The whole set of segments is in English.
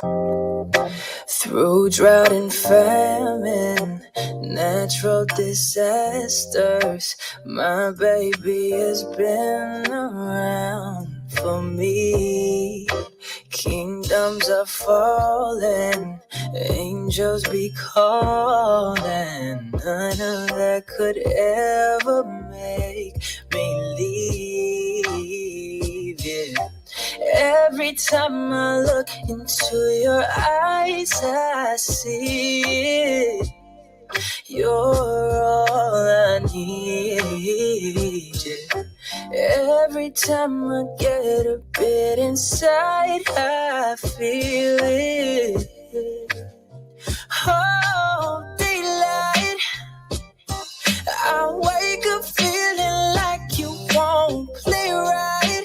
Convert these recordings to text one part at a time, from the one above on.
Through drought and famine, natural disasters, my baby has been around for me. Kingdoms are falling, angels be calling. None of that could ever make me leave, yeah. Every time I look into your eyes, I see it. You're all I need, yeah. Every time I get a bit inside, I feel it. Oh, daylight. I wake up feeling like you won't play right.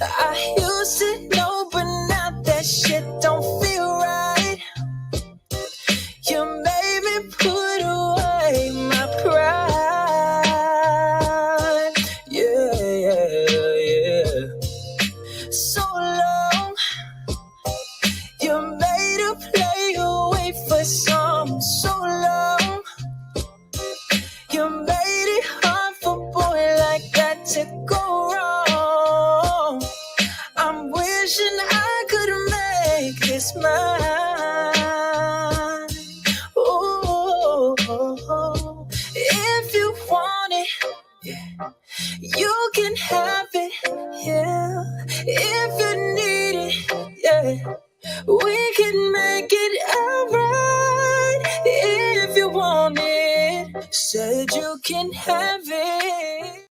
I used to know, but now that shit don't feel right. You made me put away my pride. Yeah. So long, you made a play away for some. So long, you made it hard for a boy like that to go wrong. I'm wishing I could make this mine. Ooh, if you want it, yeah, you can have it, yeah. If you need it, yeah, we can make it alright. If you want it, said you can have it.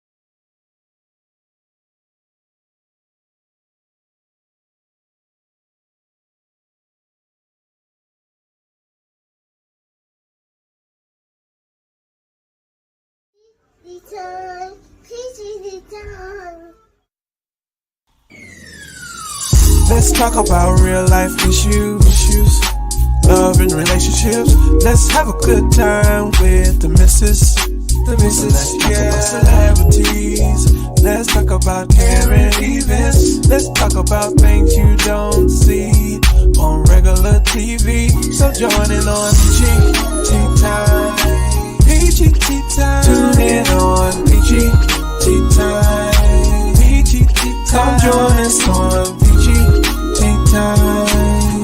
Let's talk about real life issues, love and relationships. Let's have a good time with the missus, yeah. Celebrities. Let's talk about current events. Let's talk about things you don't see on regular TV. So join in on PGT time. PGT time. Tune in on PGT time. PGT time. Come join us on PGT time.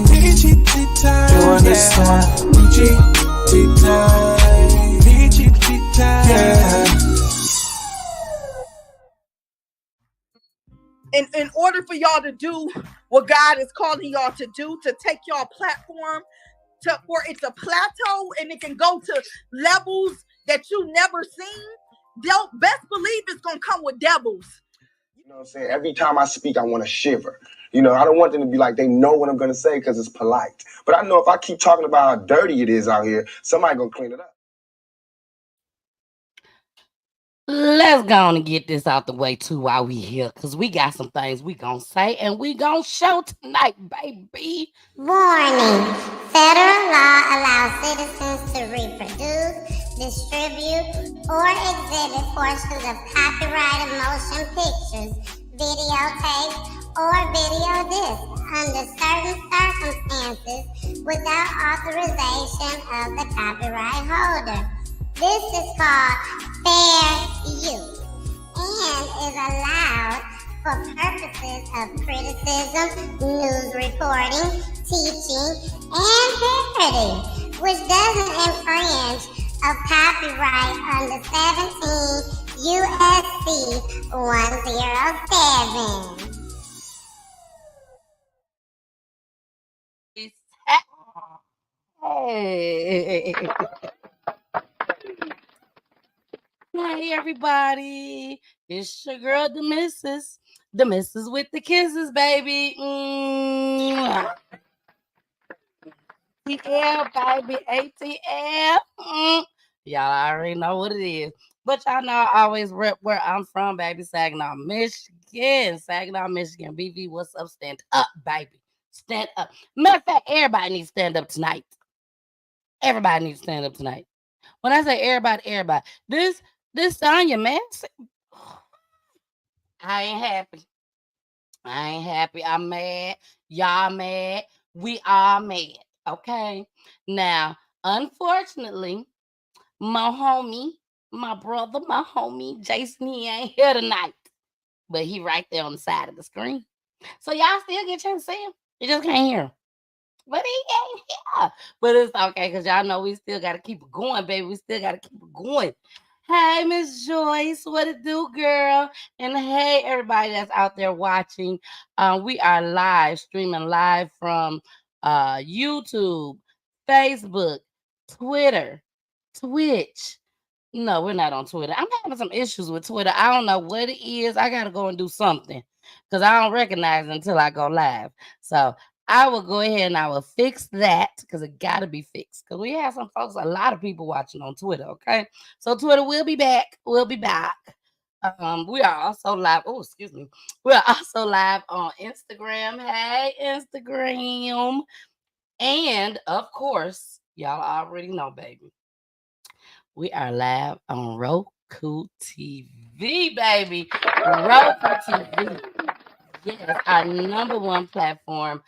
PGT time. Join us on PGT time. PGT time. Yeah. In order for y'all to do what God is calling y'all to do, to take y'all platform to where it's a plateau and it can go to levels that you never seen, they'll best believe it's gonna come with devils. You know what I'm saying? Every time I speak, I want to shiver. You know, I don't want them to be like they know what I'm gonna say because it's polite. But I know if I keep talking about how dirty it is out here, somebody gonna clean it up. Let's go on and get this out the way too while we here, because we got some things we gonna say and we gonna show tonight, baby. Warning. Federal law allows citizens to reproduce, distribute, or exhibit portions of copyrighted motion pictures, videotapes, or video discs under certain circumstances without authorization of the copyright holder. This is called fair use and is allowed for purposes of criticism, news reporting, teaching, and parody, which doesn't infringe of copyright under 17 U.S.C. 107. Hey. Hey everybody, it's your girl, the missus with the kisses, baby. ATL, baby, ATL. Y'all already know what it is, but y'all know I always rep where I'm from, baby. Saginaw, Michigan. BV, what's up? Stand up, baby. Stand up. Matter of fact, everybody needs to stand up tonight. Everybody needs to stand up tonight. When I say everybody, this Sonya Massey, I ain't happy. I'm mad. Y'all mad? We are mad. Okay. Now, unfortunately, my homie, my brother, my homie, Jason, he ain't here tonight. But he right there on the side of the screen. So y'all still get a chance to see him. You just can't hear him. But he ain't here. But it's okay, because y'all know we still got to keep it going, baby. We still got to keep it going. Hey, Miss Joyce, what it do, girl? And hey, everybody that's out there watching. We are live, streaming live from YouTube, Facebook, Twitter, Twitch. No, we're not on Twitter. I'm having some issues with Twitter. I don't know what it is. I got to go and do something because I don't recognize it until I go live. So I will go ahead and I will fix that because it got to be fixed. Because we have some folks, a lot of people watching on Twitter. Okay. So Twitter will be back. We'll be back. We are also live. Oh, excuse me. We are also live on Instagram. Hey, Instagram. And of course, y'all already know, baby. We are live on Roku TV, baby. Roku TV. Yes, our number one platform.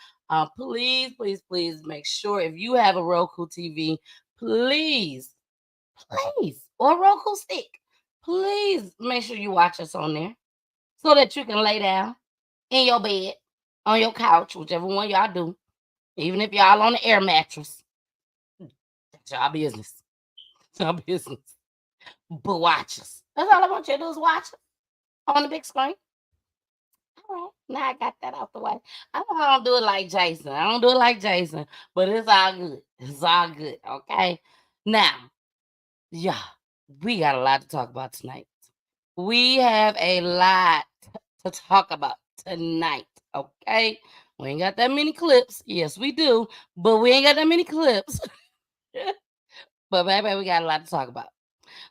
Please, please, please make sure if you have a Roku TV, please, or Roku stick, please make sure you watch us on there so that you can lay down in your bed, on your couch, whichever one y'all do, even if y'all on the air mattress. That's y'all business. It's y'all business. But watch us. That's all I want you to do is watch us on the big screen. All right. Now I got that out the way. I don't do it like Jason. I don't do it like Jason, but it's all good. It's all good. Okay. Now, yeah, we got a lot to talk about tonight. We have a lot to talk about tonight. Okay. We ain't got that many clips. Yes, we do, but we ain't got that many clips. But baby, we got a lot to talk about.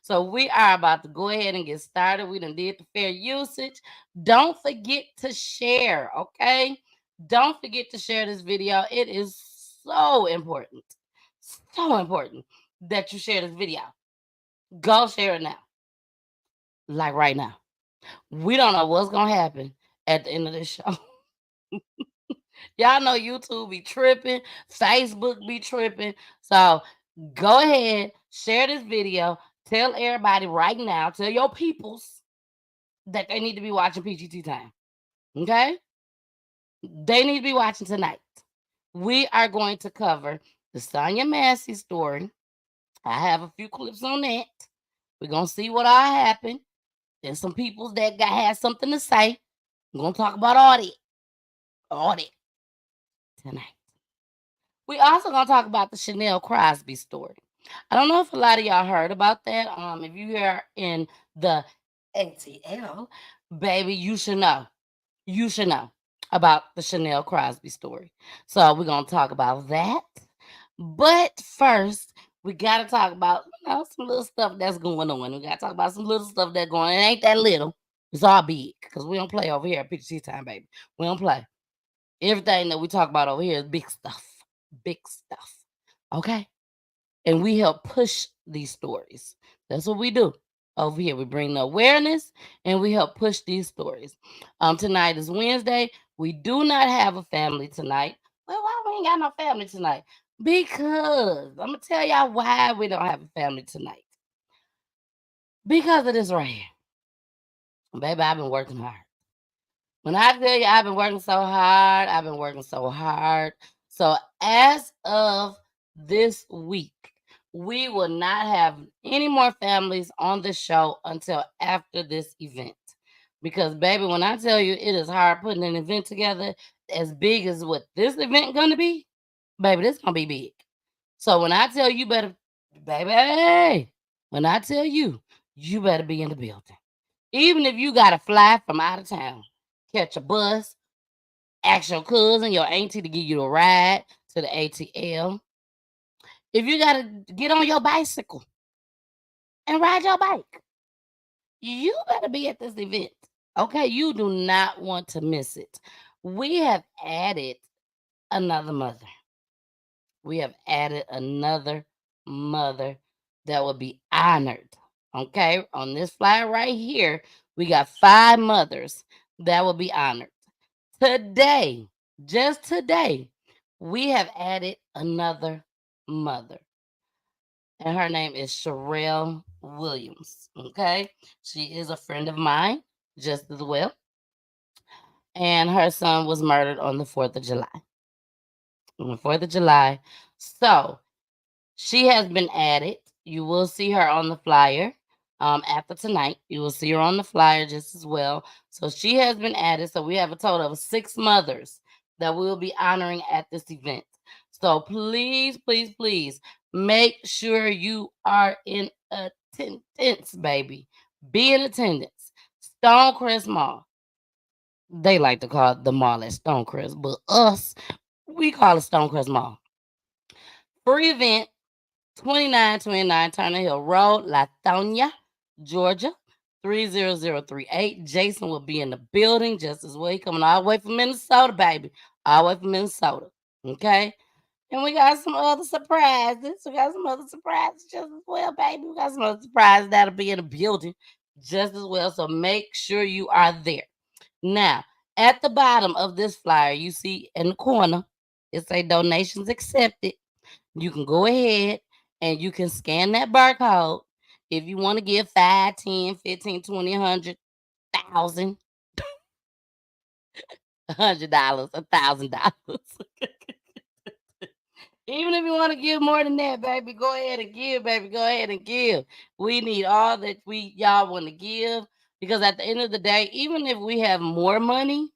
So we are about to go ahead and get started. We done did the fair usage. Don't forget to share, okay? Don't forget to share this video. It is so important that you share this video. Go share it now. Like right now. We don't know what's going to happen at the end of this show. Y'all know YouTube be tripping. Facebook be tripping. So go ahead, share this video. Tell everybody right now, tell your peoples that they need to be watching PGT Time. Okay? They need to be watching tonight. We are going to cover the Sonya Massey story. I have a few clips on that. We're going to see what all happened. There's some peoples that had something to say. I'm going to talk about all that tonight. We also going to talk about the Chanell Crosby story. I don't know if a lot of y'all heard about that. If you are in the ATL, baby, you should know. You should know about the Chanell Crosby story. So we're going to talk about that. But first, we got to talk about, some little stuff that's going on. We got to talk about some little stuff that's going on. It ain't that little. It's all big because we don't play over here at PGT Time, baby. We don't play. Everything that we talk about over here is big stuff. Big stuff. Okay? And we help push these stories. That's what we do over here. We bring the awareness and we help push these stories. Tonight is Wednesday. We do not have a family tonight. Well, why we ain't got no family tonight? Because I'm gonna tell y'all why we don't have a family tonight. Because of this right here. Baby, I've been working hard. When I tell you I've been working so hard, I've been working so hard. So as of this week, we will not have any more families on the show until after this event. Because, baby, when I tell you it is hard putting an event together as big as what this event going to be, baby, this going to be big. So when I tell you better, baby, when I tell you, you better be in the building. Even if you got to fly from out of town, catch a bus, ask your cousin, your auntie to give you a ride to the ATL. If you got to get on your bicycle and ride your bike, you better be at this event. Okay, you do not want to miss it. We have added another mother. We have added another mother that will be honored. Okay, on this flyer right here, we got 5 mothers that will be honored. Today, Just today, we have added another mother, and her name is Sherelle Williams. Okay, she is a friend of mine, just as well, and her son was murdered on the 4th of July. On the 4th of July. So she has been added. You will see her on the flyer. After tonight, you will see her on the flyer just as well. So she has been added. So we have a total of 6 mothers that we will be honoring at this event. So please, please, please make sure you are in attendance, baby. Be in attendance. Stonecrest Mall. They like to call it the mall at Stonecrest, but us, we call it Stonecrest Mall. Free event, 2929 Turner Hill Road, Latonia, Georgia, 30038. Jason will be in the building just as well. He coming all the way from Minnesota, baby. All the way from Minnesota. Okay? And we got some other surprises. We got some other surprises just as well, baby. We got some other surprises that'll be in the building just as well. So make sure you are there. Now, at the bottom of this flyer, you see in the corner, it say donations accepted. You can go ahead and you can scan that barcode if you want to give 5, 10, 15, 20, 100, 1,000, $100, $1,000. Even if you want to give more than that, baby, go ahead and give, baby. Go ahead and give. We need all that y'all want to give, because at the end of the day, even if we have more money,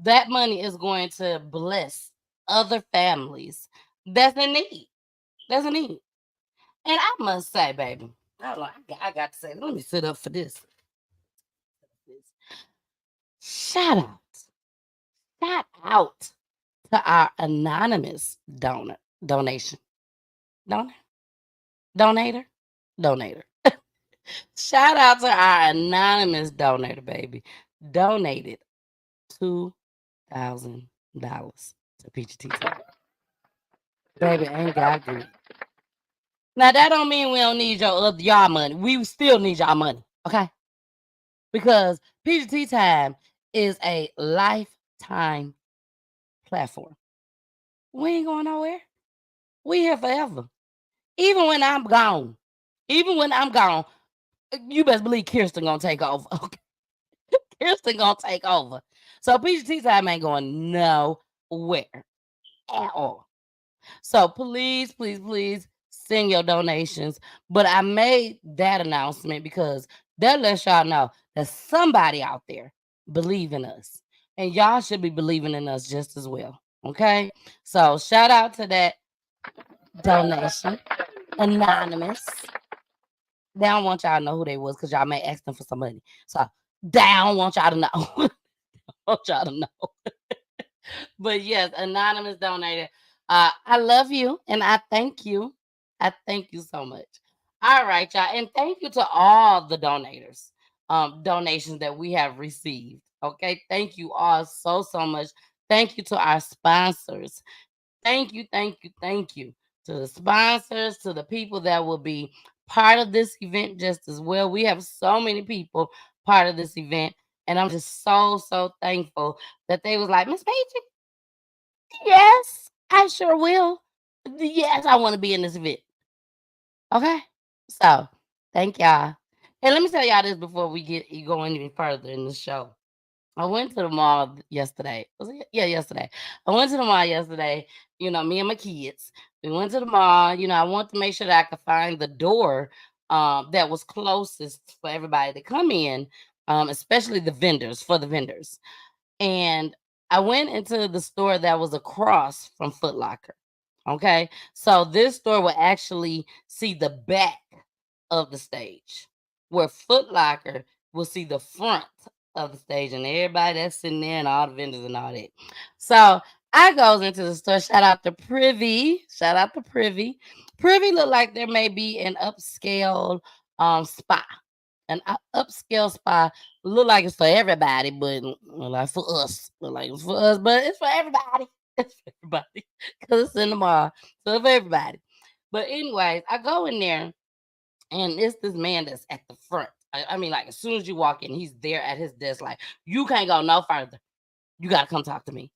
that money is going to bless other families that's in need. That's in need. And I must say, baby, I got to say, let me sit up for this. Shout out. Shout out to our anonymous donation. Donator. Shout out to our anonymous donator, baby. Donated $2,000 to PGT. Baby, ain't God good. Now that don't mean we don't need y'all money. We still need y'all money, okay? Because PGT Time is a lifetime platform. We ain't going nowhere. We here forever. Even when I'm gone, you best believe Kirsten gonna take over. Okay? Kirsten gonna take over. So PGT Time ain't going nowhere at all. So please, please, please send your donations. But I made that announcement because that lets y'all know that somebody out there believe in us. And y'all should be believing in us just as well. Okay? So shout out to that donation. Anonymous. They don't want y'all to know who they was because y'all may ask them for some money. So they don't want y'all to know. Want y'all to know. But yes, anonymous donator. I love you and I thank you. I thank you so much. All right, y'all. And thank you to all the donators, donations that we have received. Okay. Thank you all so, so much. Thank you to our sponsors. Thank you, thank you, thank you to the sponsors, to the people that will be part of this event just as well. We have so many people part of this event, and I'm just so, so thankful that they was like, Miss Paige, yes, I sure will. Yes, I want to be in this event. Okay. So thank y'all. And let me tell y'all this before we get going any further in the show. I went to the mall yesterday. Was it? Yeah, yesterday. I went to the mall yesterday. You know, me and my kids. We went to the mall. You know, I wanted to make sure that I could find the door that was closest for everybody to come in, especially the vendors, for the vendors. And I went into the store that was across from Foot Locker. Okay. So this store will actually see the back of the stage, where Foot Locker will see the front of the stage and everybody that's sitting there and all the vendors and all that. So I goes into the store. Shout out to Privy. Shout out to Privy. Privy look like there may be an upscale spa. An upscale spa look like it's for everybody, but like for us. Look like it's for us, but it's for everybody. It's for everybody. Because it's in the mall. So it's for everybody. But anyways, I go in there and it's this man that's at the front. I mean, like as soon as you walk in, he's there at his desk, like you can't go no further. You gotta come talk to me.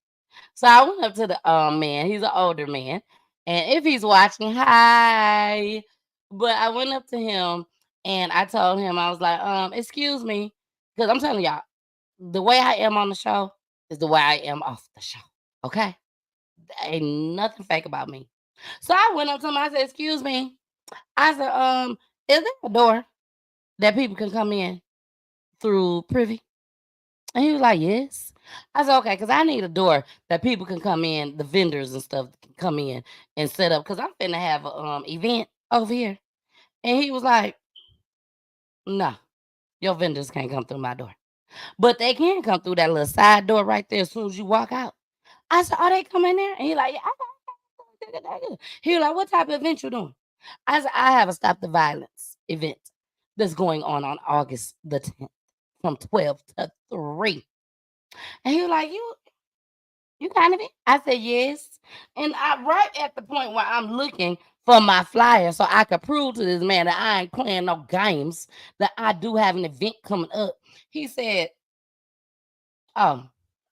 So I went up to the man. He's an older man. And if he's watching, hi. But I went up to him and I told him, I was like, excuse me. Because I'm telling y'all, the way I am on the show is the way I am off the show. Okay? There ain't nothing fake about me. So I went up to him, I said, excuse me. I said, is there a door that people can come in through privy? And he was like, yes. I said, okay, because I need a door that people can come in, the vendors and stuff can come in and set up, because I'm finna have a event over here. And he was like, no, your vendors can't come through my door. But they can come through that little side door right there as soon as you walk out. I said, oh, they come in there? And he like, yeah. He was like, what type of event you doing? I said, I have a Stop the Violence event that's going on August the 10th from 12 to 3. And he was like, you kind of it? I said, yes. And I right at the point where I'm looking for my flyer so I could prove to this man that I ain't playing no games, that I do have an event coming up. He said, oh,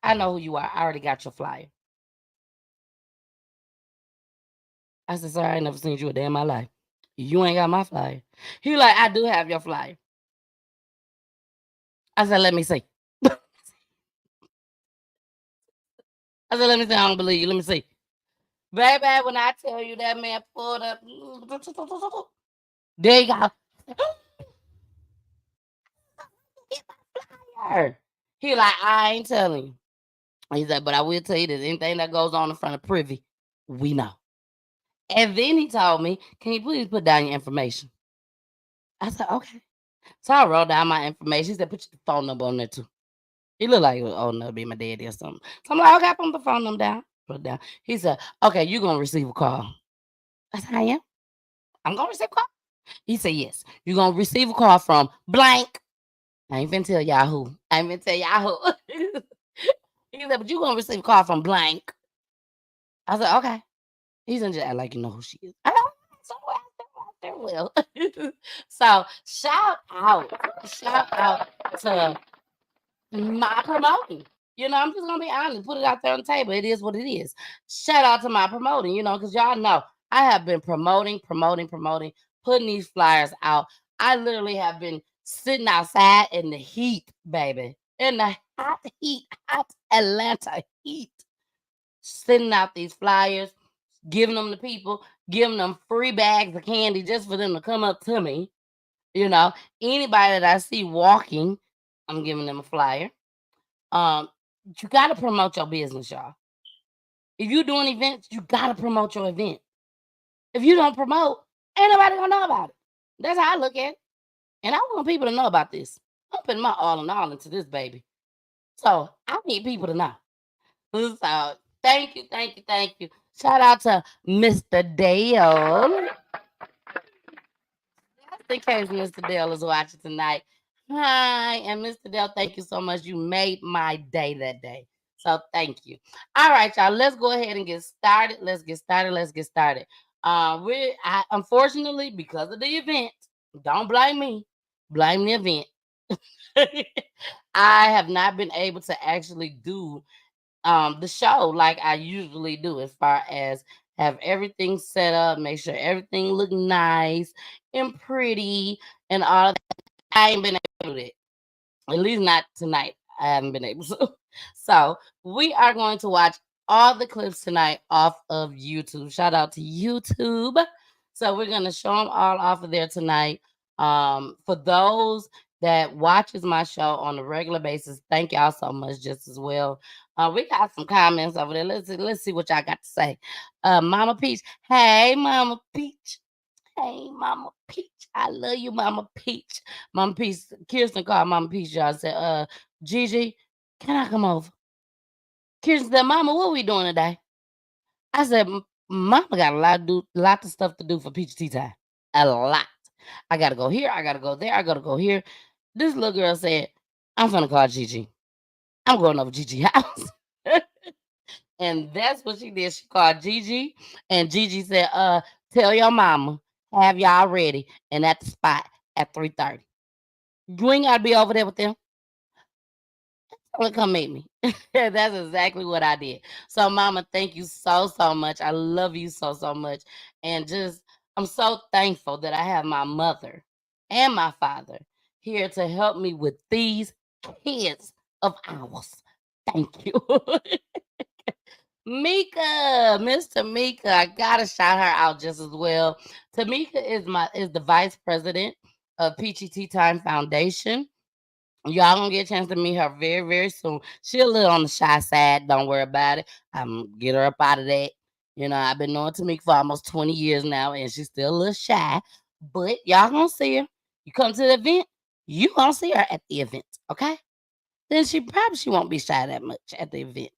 I know who you are. I already got your flyer. I said, sir, I ain't never seen you a day in my life. You ain't got my flyer. He like, I do have your flyer. I said, let me see. I said, let me see. I don't believe you. Let me see. Baby, when I tell you that man pulled up, there you go. He like, I ain't telling you. He said, but I will tell you this. Anything that goes on in front of privy, we know. And then he told me, can you please put down your information? I said, okay. So I wrote down my information. He said, put your phone number on there too. He looked like he was old enough to be my daddy or something. So I'm like, okay, put the phone number down. Put it down. He said, okay, you're going to receive a call. I said, I am? I'm going to receive a call? He said, yes. You're going to receive a call from blank. I ain't finna tell y'all who. He said, but you're going to receive a call from blank. I said, okay. He's gonna just act like you know who she is. I don't know. Well. So shout out to my promoting. You know, I'm just gonna be honest, put it out there on the table. It is what it is. Shout out to my promoting, you know, because y'all know I have been promoting, putting these flyers out. I literally have been sitting outside in the heat, baby. In the hot Atlanta heat. Sending out these flyers, giving them to people, giving them free bags of candy just for them to come up to me. You know, anybody that I see walking, I'm giving them a flyer. You got to promote your business, y'all. If you're doing events, you got to promote your event. If you don't promote, ain't nobody gonna know about it. That's how I look at it. And I want people to know about this. I'm putting my all in all into this, baby. So I need people to know. So thank you. Shout out to Mr. Dale. Just in case Mr. Dale is watching tonight. Hi, and Mr. Dale, thank you so much. You made my day that day. So thank you. All right, y'all. Let's go ahead and get started. Let's get started. Unfortunately, because of the event, don't blame me. Blame the event. I have not been able to actually do the show like I usually do, as far as have everything set up, make sure everything look nice and pretty and all of that. I ain't been able to do that. At least not tonight. I haven't been able to. So we are going to watch all the clips tonight off of YouTube. Shout out to YouTube. So we're gonna show them all off of there tonight. For those that watches my show on a regular basis, thank y'all so much just as well. We got some comments over there. Let's see what y'all got to say. Mama Peach. Hey, Mama Peach. Hey, Mama Peach. I love you, Mama Peach. Mama Peach. Kirsten called Mama Peach. Y'all said, Gigi, can I come over? Kirsten said, Mama, what we doing today? I said, Mama got lot of stuff to do for Peach Tea Time. A lot. I gotta go here. I gotta go there. I gotta go here. This little girl said, I'm gonna call Gigi. I'm going over Gigi house. And that's what she did. She called Gigi. And Gigi said, tell your mama, have y'all ready and at the spot at 3:30. You ain't gotta be over there with them. Well, come meet me. That's exactly what I did. So, Mama, thank you so, so much. I love you so, so much. And just, I'm so thankful that I have my mother and my father here to help me with these kids of ours. Thank you. Mika, Mr. Mika, I gotta shout her out just as well. Tamika is the vice president of Peachy Tea Time Foundation. Y'all gonna get a chance to meet her very, very soon. She a little on the shy side. Don't worry about it. I'm get her up out of that. You know, I've been knowing Tamika for almost 20 years now, and she's still a little shy. But y'all gonna see her. You come to the event, you gonna see her at the event, okay? Then she won't be shy that much at the event.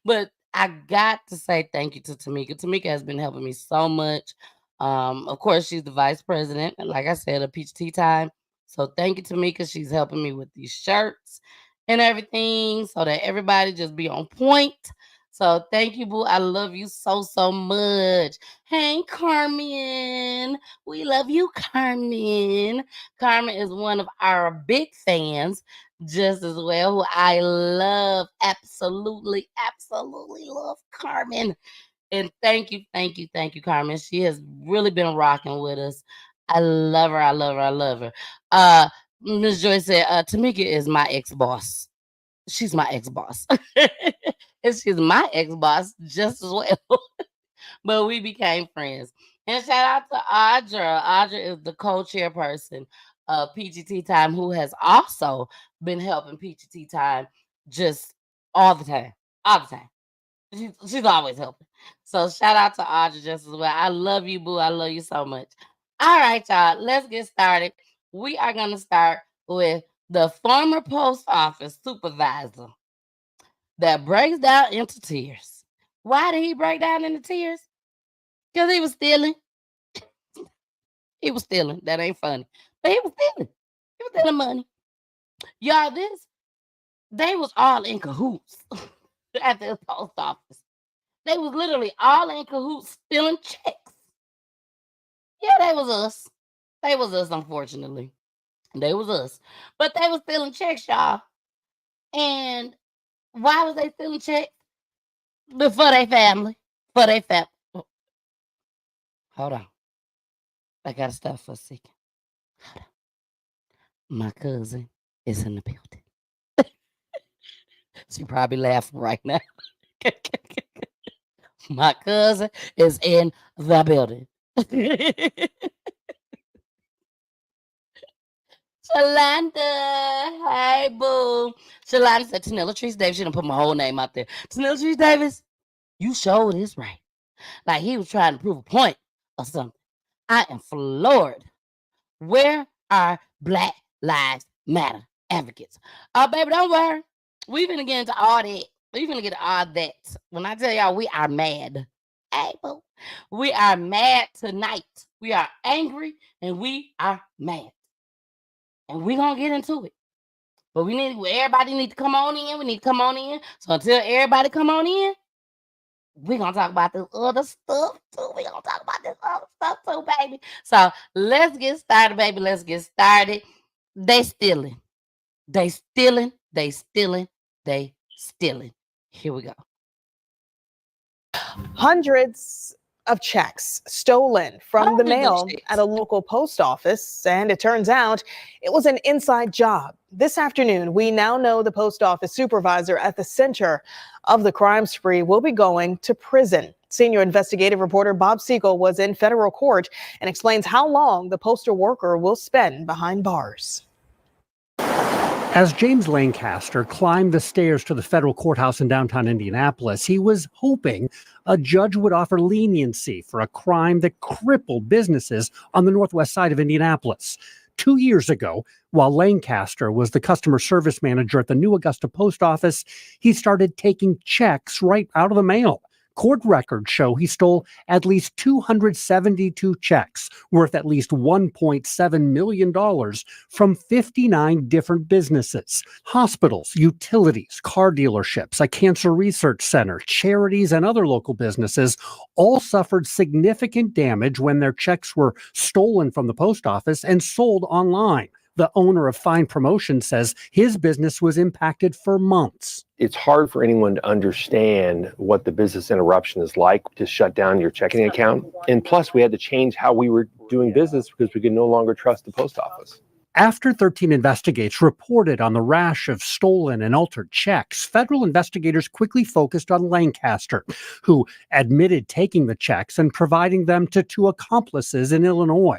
But I got to say thank you to Tamika. Tamika has been helping me so much. Of course, she's the vice president, like I said, of Peach Tea Time. So thank you, Tamika. She's helping me with these shirts and everything so that everybody just be on point. So thank you, boo. I love you so, so much. Hey, Carmen. We love you, Carmen. Carmen is one of our big fans just as well, who I love, absolutely, absolutely love Carmen. And thank you, thank you, thank you, Carmen. She has really been rocking with us. I love her, I love her, I love her. Ms. Joy said, Tamika is my ex-boss. She's my ex-boss. And she's my ex-boss just as well. But we became friends. And shout out to Audra. Audra is the co-chairperson of PGT Time, who has also been helping PGT Time just all the time. All the time. She's always helping. So shout out to Audra just as well. I love you, boo. I love you so much. All right, y'all. Let's get started. We are going to start with the former post office supervisor that breaks down into tears. Why did he break down into tears? Because he was stealing. He was stealing. That ain't funny. But he was stealing. He was stealing money. Y'all, they was all in cahoots at this post office. They was literally all in cahoots stealing checks. Yeah, they was us. They was us, unfortunately. They was us. But they was stealing checks, y'all. And why was they stealing checks? For their family. For their family. Hold on. I gotta stop for a second. Hold on. My cousin is in the building. She probably laughing right now. My cousin is in the building. Shalanda, hey boo. Shalanda said, Tanilla Trees Davis. She done put my whole name out there. Tanilla Trees Davis, you showed this right. Like he was trying to prove a point or something. I am floored. Where are Black Lives Matter advocates? Oh, baby, don't worry. We're going to get into all that. We're going to get all that. When I tell y'all we are mad, hey, boo, we are mad tonight. We are angry and we are mad. And we're going to get into it. But everybody need to come on in. We need to come on in. So until everybody come on in, we're going to talk about this other stuff too. We're going to talk about this other stuff too, baby. So let's get started, baby. Let's get started. They stealing. They stealing. They stealing. They stealing. Here we go. Hundreds of checks stolen from the mail at a local post office, and it turns out it was an inside job. This afternoon, we now know the post office supervisor at the center of the crime spree will be going to prison. Senior investigative reporter Bob Siegel was in federal court and explains how long the postal worker will spend behind bars. As James Lancaster climbed the stairs to the federal courthouse in downtown Indianapolis, he was hoping a judge would offer leniency for a crime that crippled businesses on the northwest side of Indianapolis. 2 years ago, while Lancaster was the customer service manager at the New Augusta Post Office, he started taking checks right out of the mail. Court records show he stole at least 272 checks worth at least $1.7 million from 59 different businesses. Hospitals, utilities, car dealerships, a cancer research center, charities, and other local businesses all suffered significant damage when their checks were stolen from the post office and sold online. The owner of Fine Promotion says his business was impacted for months. It's hard for anyone to understand what the business interruption is like to shut down your checking account. And plus, we had to change how we were doing business because we could no longer trust the post office. After 13 Investigates reported on the rash of stolen and altered checks, federal investigators quickly focused on Lancaster, who admitted taking the checks and providing them to 2 accomplices in Illinois.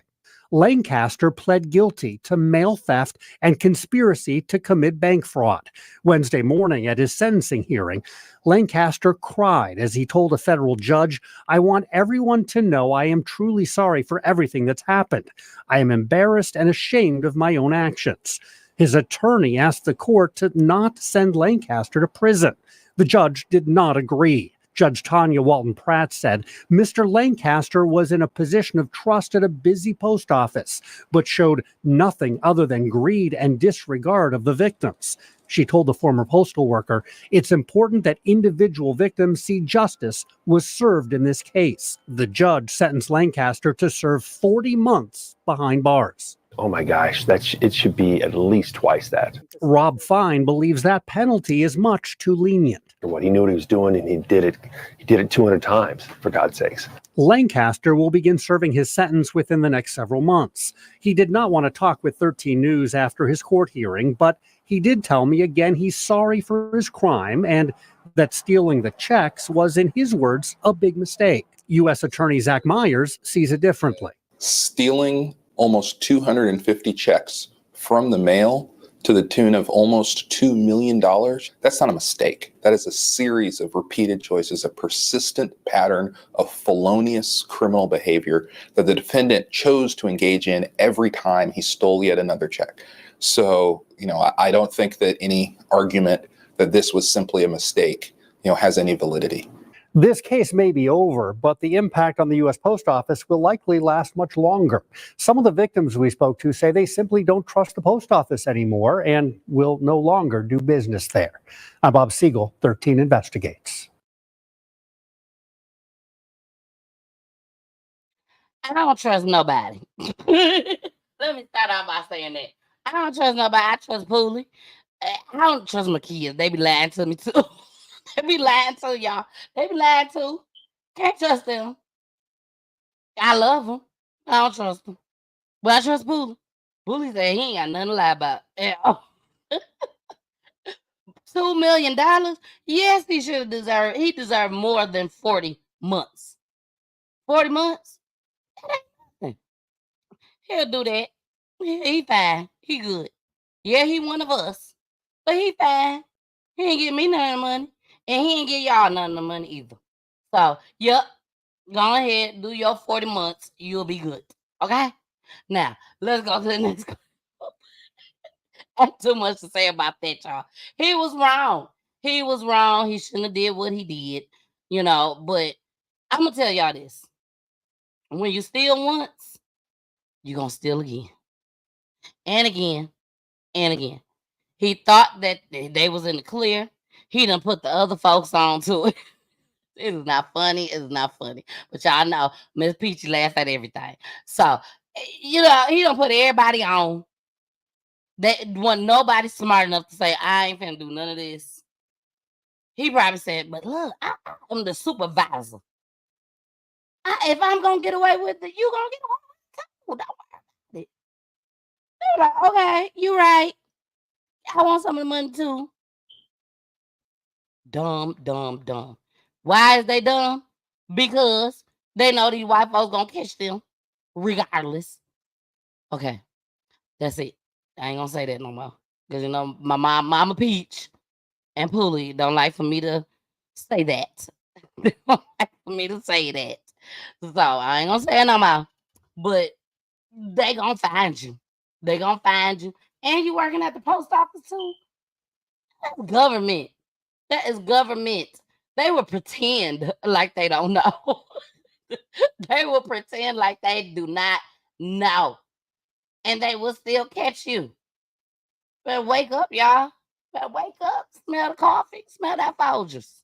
Lancaster pled guilty to mail theft and conspiracy to commit bank fraud. Wednesday morning at his sentencing hearing, Lancaster cried as he told a federal judge, "I want everyone to know I am truly sorry for everything that's happened. I am embarrassed and ashamed of my own actions." His attorney asked the court to not send Lancaster to prison. The judge did not agree. Judge Tanya Walton Pratt said Mr. Lancaster was in a position of trust at a busy post office, but showed nothing other than greed and disregard of the victims. She told the former postal worker, "It's important that individual victims see justice was served in this case." The judge sentenced Lancaster to serve 40 months behind bars. Oh my gosh, it should be at least twice that. Rob Fine believes that penalty is much too lenient. He knew what he was doing, and he did it 200 times, for God's sakes. Lancaster will begin serving his sentence within the next several months. He did not want to talk with 13 News after his court hearing, but he did tell me again he's sorry for his crime and that stealing the checks was, in his words, a big mistake. U.S. Attorney Zach Myers sees it differently. Stealing almost 250 checks from the mail to the tune of almost $2 million, that's not a mistake. That is a series of repeated choices, a persistent pattern of felonious criminal behavior that the defendant chose to engage in every time he stole yet another check. So, I don't think that any argument that this was simply a mistake, has any validity. This case may be over, but the impact on the U.S. Post Office will likely last much longer. Some of the victims we spoke to say they simply don't trust the post office anymore and will no longer do business there. I'm Bob Siegel, 13 Investigates. I don't trust nobody. Let me start out by saying that. I don't trust nobody. I trust Pooley. I don't trust my kids. They be lying to me too. They be lying to y'all. They be lying too. Can't trust them. I love them. I don't trust them. But I trust Pooley. Pooley said he ain't got nothing to lie about. $2 million? Yes, he should have deserved. He deserved more than 40 months. 40 months? That ain't nothing. He'll do that. He fine. He good. Yeah, he one of us. But he fine. He ain't give me none of the money. And he ain't give y'all none of the money either. So, yep. Go ahead. Do your 40 months. You'll be good. Okay? Now, let's go to the next one. I have too much to say about that, y'all. He was wrong. He was wrong. He shouldn't have did what he did. But I'm going to tell y'all this. When you steal once, you're going to steal again. And again. And again. He thought that they was in the clear. He done put the other folks on to it. It is not funny. It's not funny. But y'all know Miss Peachy laughs at everything. So, he done put everybody on. That wasn't nobody smart enough to say, I ain't finna do none of this. He probably said, but look, I'm the supervisor. If I'm gonna get away with it, you gonna get away with it too. Don't worry about it. They were like, okay, you right. I want some of the money too. Dumb. Why is they dumb? Because they know these white folks gonna catch them regardless. Okay, that's it. I ain't gonna say that no more. Because my mama Peach and Pooley don't like for me to say that. They don't like for me to say that. So I ain't gonna say it no more. But they gonna find you. They gonna find you. And you working at the post office too. That's government. That is government. They will pretend like they don't know. They will pretend like they do not know. And they will still catch you. Better wake up, y'all. Better wake up. Smell the coffee. Smell that Folgers.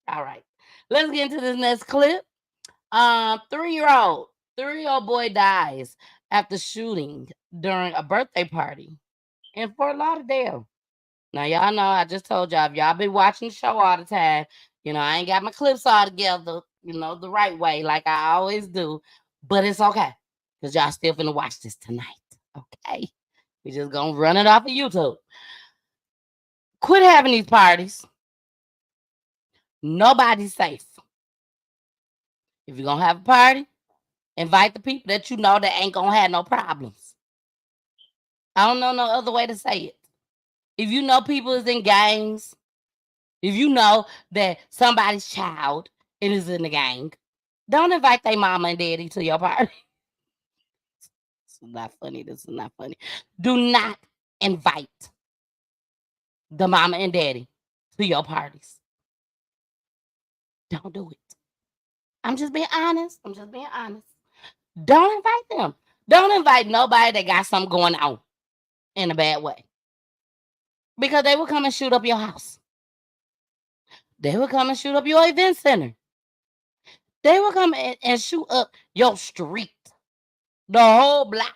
All right. Let's get into this next clip. 3-year-old boy dies after shooting during a birthday party in Fort Lauderdale. Now, y'all know I just told y'all, if y'all been watching the show all the time, I ain't got my clips all together, the right way, like I always do. But it's okay, because y'all still finna watch this tonight, okay? We just gonna run it off of YouTube. Quit having these parties. Nobody's safe. If you're gonna have a party, invite the people that you know that ain't gonna have no problems. I don't know no other way to say it. If you know people is in gangs, if you know that somebody's child is in the gang, don't invite their mama and daddy to your party. This is not funny. This is not funny. Do not invite the mama and daddy to your parties. Don't do it. I'm just being honest. Don't invite them. Don't invite nobody that got something going on in a bad way. Because they will come and shoot up your house. They will come and shoot up your event center. They will come and shoot up your street. The whole block.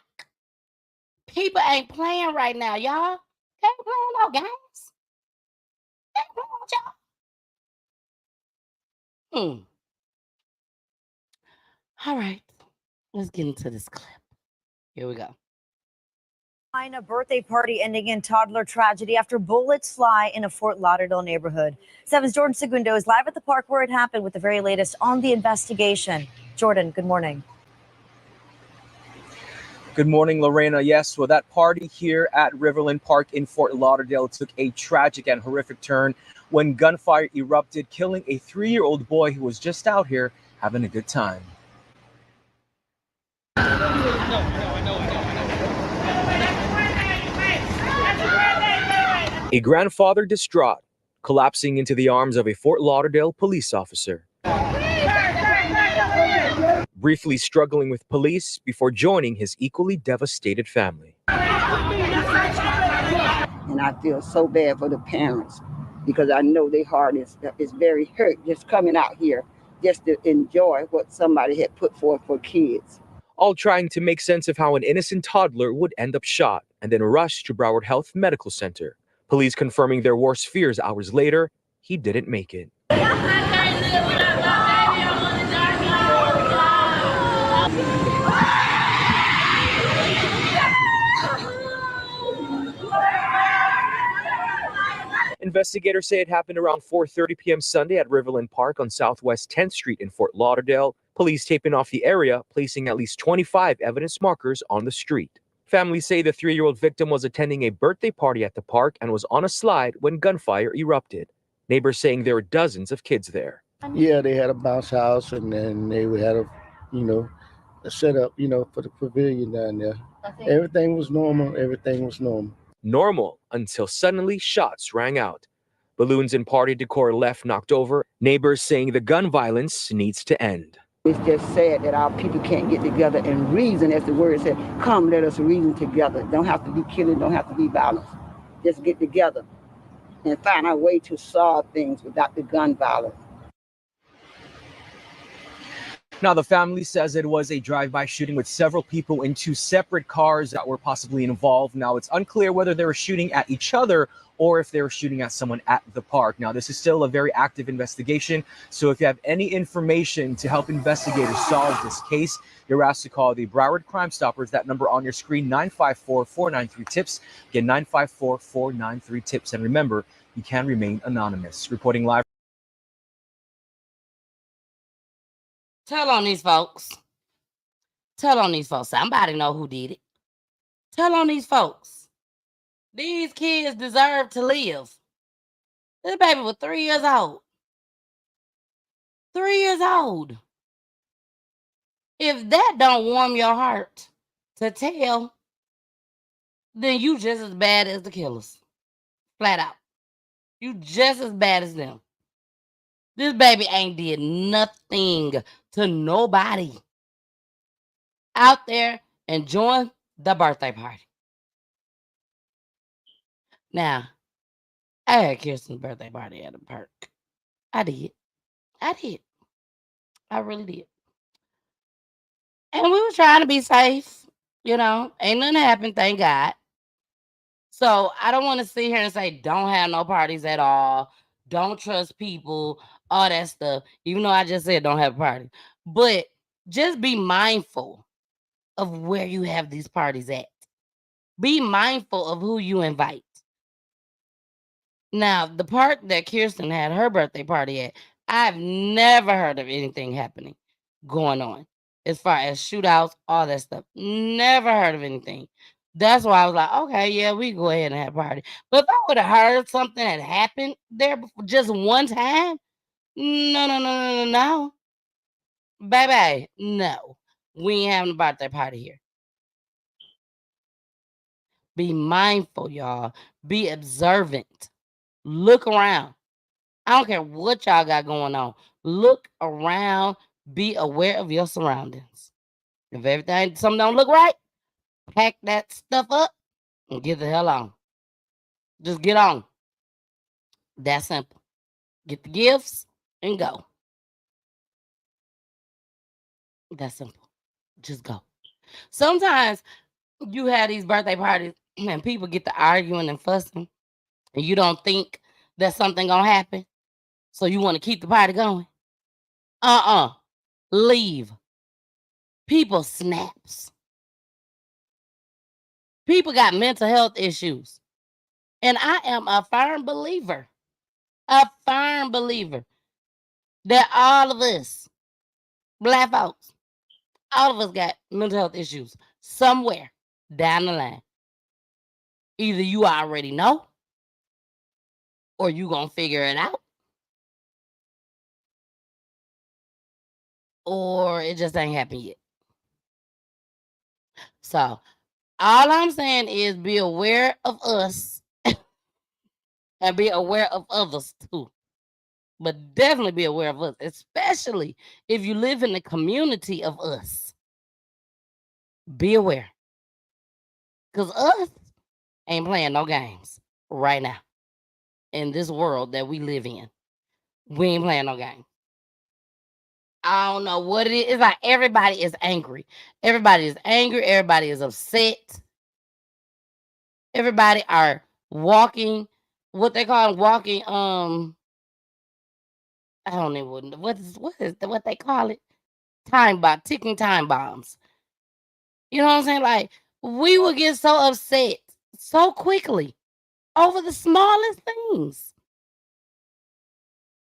People ain't playing right now, y'all. They ain't playing no games. They ain't playing with y'all. All right. Let's get into this clip. Here we go. A birthday party ending in toddler tragedy after bullets fly in a Fort Lauderdale neighborhood. 7's Jordan Segundo is live at the park where it happened with the very latest on the investigation. Jordan, good morning. Good morning, Lorena. Yes, well, that party here at Riverland Park in Fort Lauderdale took a tragic and horrific turn when gunfire erupted, killing a 3-year-old boy who was just out here having a good time. A grandfather distraught, collapsing into the arms of a Fort Lauderdale police officer. Briefly struggling with police before joining his equally devastated family. And I feel so bad for the parents because I know their heart is very hurt just coming out here just to enjoy what somebody had put forth for kids. All trying to make sense of how an innocent toddler would end up shot and then rushed to Broward Health Medical Center. Police confirming their worst fears hours later, he didn't make it. Investigators say it happened around 4:30 p.m. Sunday at Riverland Park on Southwest 10th Street in Fort Lauderdale. Police taping off the area, placing at least 25 evidence markers on the street. Families say the 3-year-old victim was attending a birthday party at the park and was on a slide when gunfire erupted. Neighbors saying there were dozens of kids there. Yeah, they had a bounce house and then they had a setup, for the pavilion down there. Everything was normal. Normal until suddenly shots rang out. Balloons and party decor left knocked over. Neighbors saying the gun violence needs to end. It's just sad that our people can't get together and reason, as the word said, come, let us reason together. Don't have to be killing, don't have to be violence. Just get together and find a way to solve things without the gun violence. Now, the family says it was a drive-by shooting with several people in 2 separate cars that were possibly involved. Now, it's unclear whether they were shooting at each other or if they were shooting at someone at the park. Now, this is still a very active investigation. So if you have any information to help investigators solve this case, you're asked to call the Broward Crime Stoppers. That number on your screen, 954-493-TIPS. Again, 954-493-TIPS. And remember, you can remain anonymous. Reporting live. Tell on these folks. Somebody know who did it. Tell on these folks. These kids deserve to live. This baby was 3 years old. 3 years old. If that don't warm your heart to tell, then you just as bad as the killers. Flat out. You just as bad as them. This baby ain't did nothing to nobody. Out there enjoying the birthday party. Now, I had Kirsten's birthday party at the park. I did. I really did. And we were trying to be safe. You know, ain't nothing happened, thank God. So I don't want to sit here and say don't have no parties at all, don't trust people, all that stuff. Even though I just said don't have a party, but just be mindful of where you have these parties at. Be mindful of who you invite. Now, the part that Kirsten had her birthday party at, I've never heard of anything happening going on as far as shootouts, all that stuff. Never heard of anything. That's why I was like, okay, yeah, we go ahead and have a party. But if I would have heard something had happened there just one time, no, no, no, no, no, no. Baby, no. We ain't having a birthday party here. Be mindful, y'all. Be observant. Look around. I don't care what y'all got going on. Look around. Be aware of your surroundings. If something don't look right, pack that stuff up and get the hell on. Just get on. That simple. Get the gifts and go. That simple. Just go. Sometimes you have these birthday parties and people get to arguing and fussing, and you don't think that something gonna happen, so you want to keep the party going. Leave. People snaps. People got mental health issues. And I am a firm believer that all of us, black folks, all of us got mental health issues somewhere down the line. Either you already know or you gonna figure it out, or it just ain't happened yet. So all I'm saying is be aware of us and be aware of others too. But definitely be aware of us, especially if you live in the community of us. Be aware. Because us ain't playing no games right now in this world that we live in. We ain't playing no game. I don't know what it is. It's like everybody is angry. Everybody is angry. Everybody is upset. Everybody are walking, what they call walking, I don't even what they call it? Ticking time bombs. You know what I'm saying? Like, we would get so upset so quickly over the smallest things.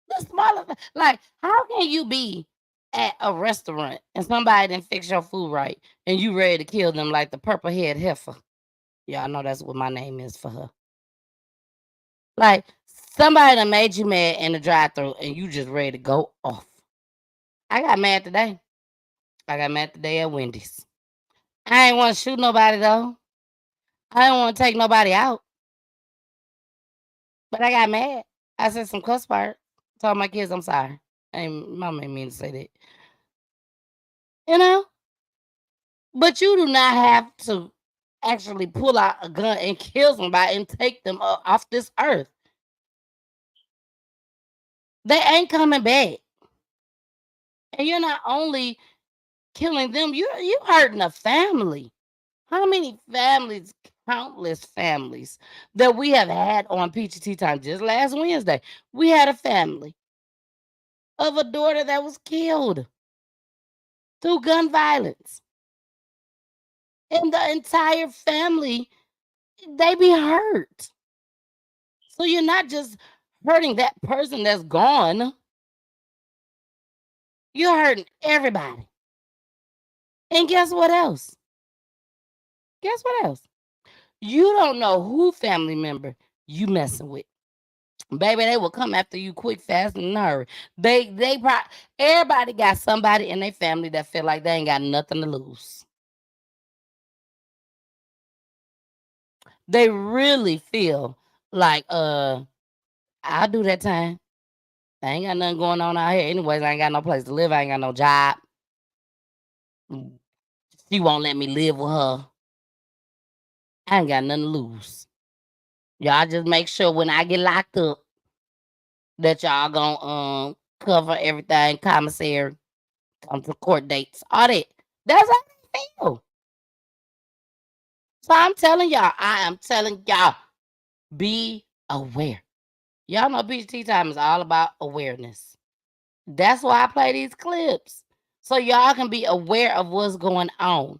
The smallest, like, how can you be at a restaurant and somebody didn't fix your food right and you ready to kill them like the purple head heifer? Y'all know that's what my name is for her. Like, somebody done made you mad in the drive-thru and you just ready to go off. I got mad today. I got mad today at Wendy's. I ain't want to shoot nobody though. I didn't want to take nobody out. But I got mad. I said some cuss words. Told my kids I'm sorry. Mom ain't mean to say that. You know? But you do not have to actually pull out a gun and kill somebody and take them off this earth. They ain't coming back. And you're not only killing them, you hurting a family. How many families, countless families that we have had on Peachy Tea Time just last Wednesday? We had a family of a daughter that was killed through gun violence. And the entire family, they be hurt. So you're not just hurting that person that's gone. You're hurting everybody. And guess what else? Guess what else? You don't know who family member you messing with. Baby, they will come after you quick, fast, and in a hurry. Everybody got somebody in their family that feel like they ain't got nothing to lose. They really feel like, I'll do that time. I ain't got nothing going on out here. Anyways, I ain't got no place to live. I ain't got no job. She won't let me live with her. I ain't got nothing to lose. Y'all just make sure when I get locked up that y'all gonna cover everything, commissary, come to court dates, all that. That's how they feel. So I am telling y'all, be aware. Y'all know Beach Tea Time is all about awareness. That's why I play these clips. So y'all can be aware of what's going on.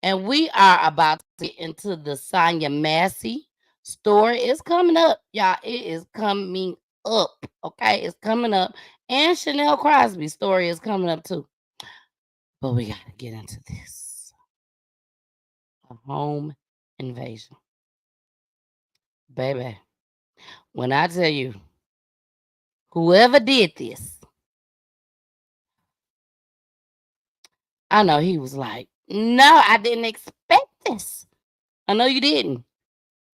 And we are about to get into the Sonya Massey story. It's coming up, y'all. It is coming up. Okay, it's coming up. And Chanell Crosby's story is coming up too. But we gotta get into this. A home invasion. Baby, when I tell you, whoever did this, I know he was like, no, I didn't expect this. I know you didn't.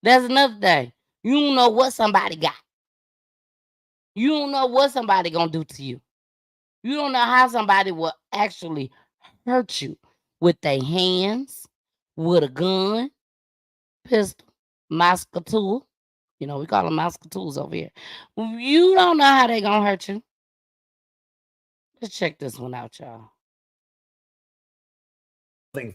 That's another thing. You don't know what somebody got. You don't know what somebody gonna do to you. You don't know how somebody will actually hurt you with their hands, with a gun, pistol, tool. You know, we call them tools over here. You don't know how they gonna hurt you. Let's check this one out, y'all.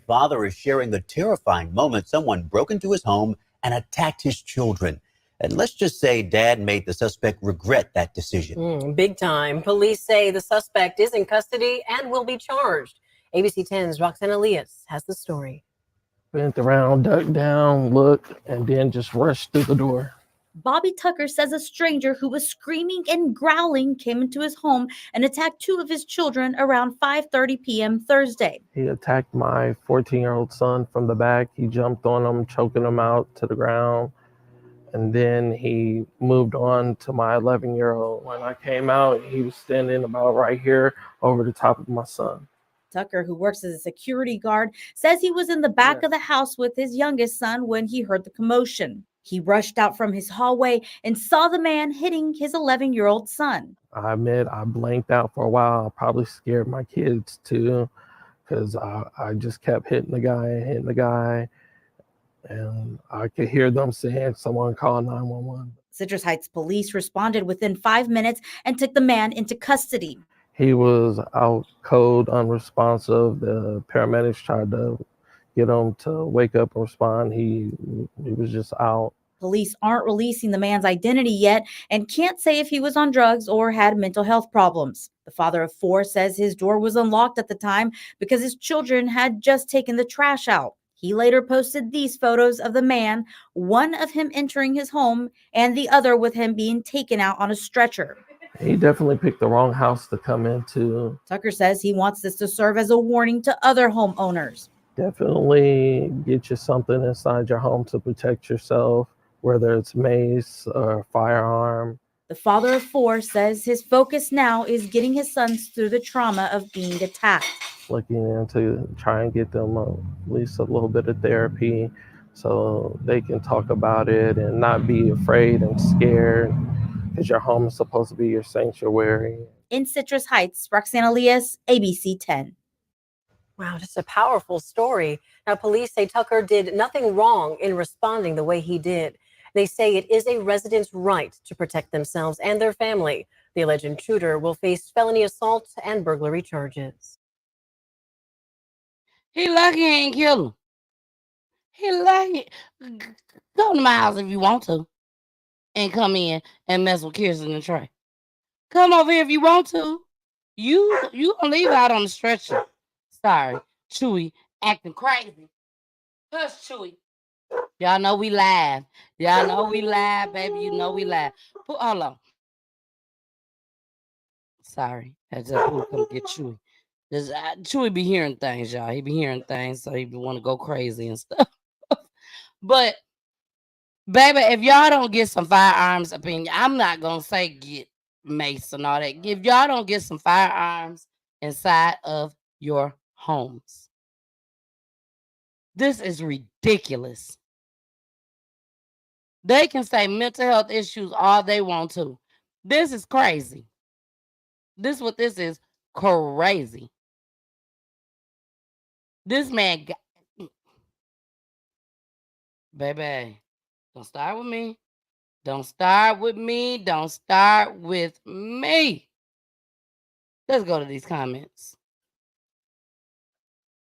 Father is sharing the terrifying moment someone broke into his home and attacked his children. And let's just say Dad made the suspect regret that decision. Big time. Police say the suspect is in custody and will be charged. ABC 10's Roxana Elias has the story. Bent around, ducked down, looked, and then just rushed through the door. Bobby Tucker says a stranger who was screaming and growling came into his home and attacked two of his children around 5:30 p.m. Thursday. He attacked my 14-year-old son from the back. He jumped on him, choking him out to the ground. And then he moved on to my 11-year-old. When I came out, he was standing about right here over the top of my son. Tucker, who works as a security guard, says he was in the back of the house with his youngest son when he heard the commotion. He rushed out from his hallway and saw the man hitting his 11-year-old son. I admit I blanked out for a while. I probably scared my kids too, because I just kept hitting the guy. And I could hear them saying, someone call 911. Citrus Heights police responded within 5 minutes and took the man into custody. He was out cold, unresponsive. The paramedics tried to get him to wake up and respond. He was just out. Police aren't releasing the man's identity yet and can't say if he was on drugs or had mental health problems. The father of four says his door was unlocked at the time because his children had just taken the trash out. He later posted these photos of the man, one of him entering his home and the other with him being taken out on a stretcher. He definitely picked the wrong house to come into. Tucker says he wants this to serve as a warning to other homeowners. Definitely get you something inside your home to protect yourself, whether it's mace or firearm. The father of four says his focus now is getting his sons through the trauma of being attacked. Looking into try and get them at least a little bit of therapy so they can talk about it and not be afraid and scared, because your home is supposed to be your sanctuary. In Citrus Heights, Roxana Elias, ABC 10. Wow, just a powerful story. Now, police say Tucker did nothing wrong in responding the way he did. They say it is a resident's right to protect themselves and their family. The alleged intruder will face felony assault and burglary charges. He lucky he ain't kill him. He lucky. Go to my house if you want to and come in and mess with Kirsten and Trey. Come over here if you want to. You gonna leave out on the stretcher. Sorry, Chewy acting crazy. Hush, Chewy. Y'all know we live. Y'all know we live, baby. You know we live. Hold on. Sorry, I just come get Chewy. Chewy be hearing things, y'all. He be hearing things, so he be want to go crazy and stuff. But, baby, if y'all don't get some firearms up in, I'm not gonna say get mace and all that. If y'all don't get some firearms inside of your homes, this is ridiculous. They can say mental health issues all they want to. This is crazy. This is what this is. Crazy. This man got... Baby, don't start with me. Don't start with me. Don't start with me. Let's go to these comments.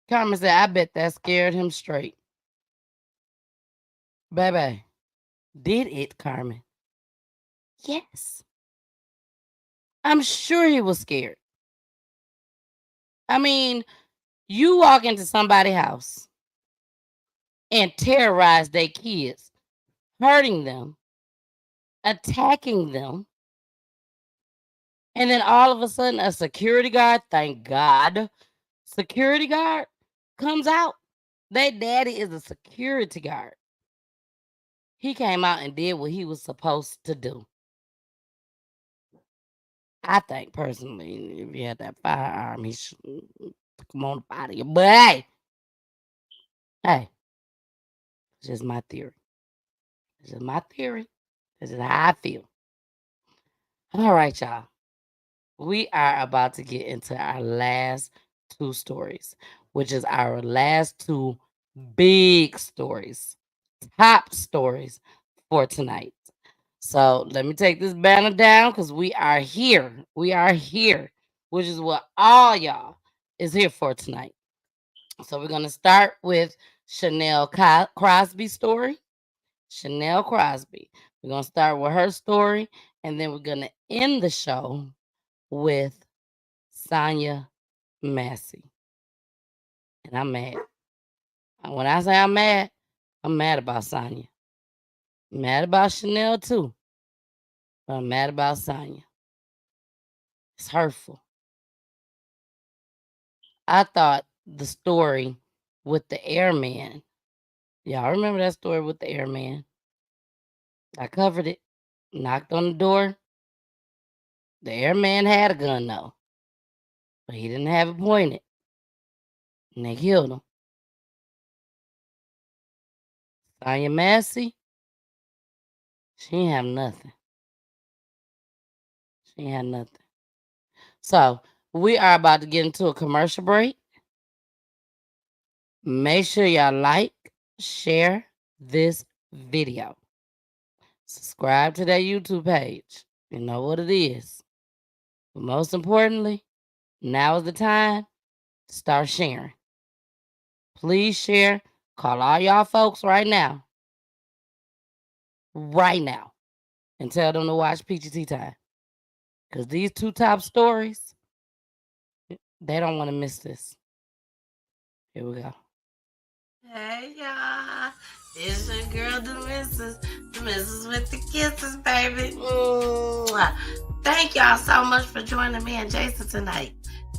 Carmen said, I bet that scared him straight. Baby, did it, Carmen? Yes. I'm sure he was scared. I mean, you walk into somebody's house and terrorize their kids, hurting them, attacking them, and then all of a sudden a security guard, thank God, security guard comes out. Their daddy is a security guard. He came out and did what he was supposed to do. I think personally, if he had that firearm, he should come on up out of here. But hey, it's just my theory. It's just my theory. This is how I feel. All right, y'all. We are about to get into our last two stories, which is our last two big stories, top stories for tonight. So let me take this banner down because we are here. We are here, which is what all y'all is here for tonight. So we're going to start with Chanell Crosby's story. Chanell Crosby. We're going to start with her story, and then we're going to end the show with Sonya Massey. And I'm mad. And when I say I'm mad about Sonya. I'm mad about Chanell too. But I'm mad about Sonya. It's hurtful. I thought the story with the airman. Y'all remember that story with the airman? I covered it. Knocked on the door. The airman had a gun though. But he didn't have it pointed. And they killed him. Sonya Massey, she ain't have nothing. She ain't had nothing. So we are about to get into a commercial break. Make sure y'all like, share this video. Subscribe to their YouTube page. You know what it is. But most importantly, now is the time to start sharing. Please share. Call all y'all folks right now. Right now. And tell them to watch PGT Time. Because these two top stories, they don't want to miss this. Here we go. Hey, y'all. It's your girl, the missus. The missus with the kisses, baby. Mwah. Thank y'all so much for joining me and Jason tonight.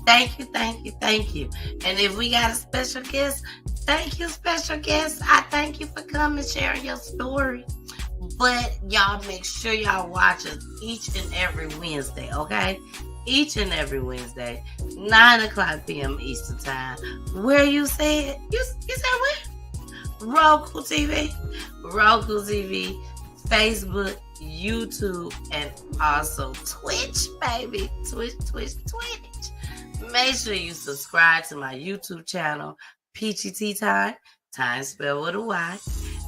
Thank you, thank you, thank you. And if we got a special guest, thank you, special guest. I thank you for coming and sharing your story. But y'all make sure y'all watch us each and every Wednesday, okay? Each and every Wednesday, 9 o'clock p.m. Eastern Time. Where you said? You said where? Roku TV. Roku TV, Facebook, YouTube, and also Twitch, baby. Twitch. Make sure you subscribe to my YouTube channel, PGT Time. Time spelled with a Y.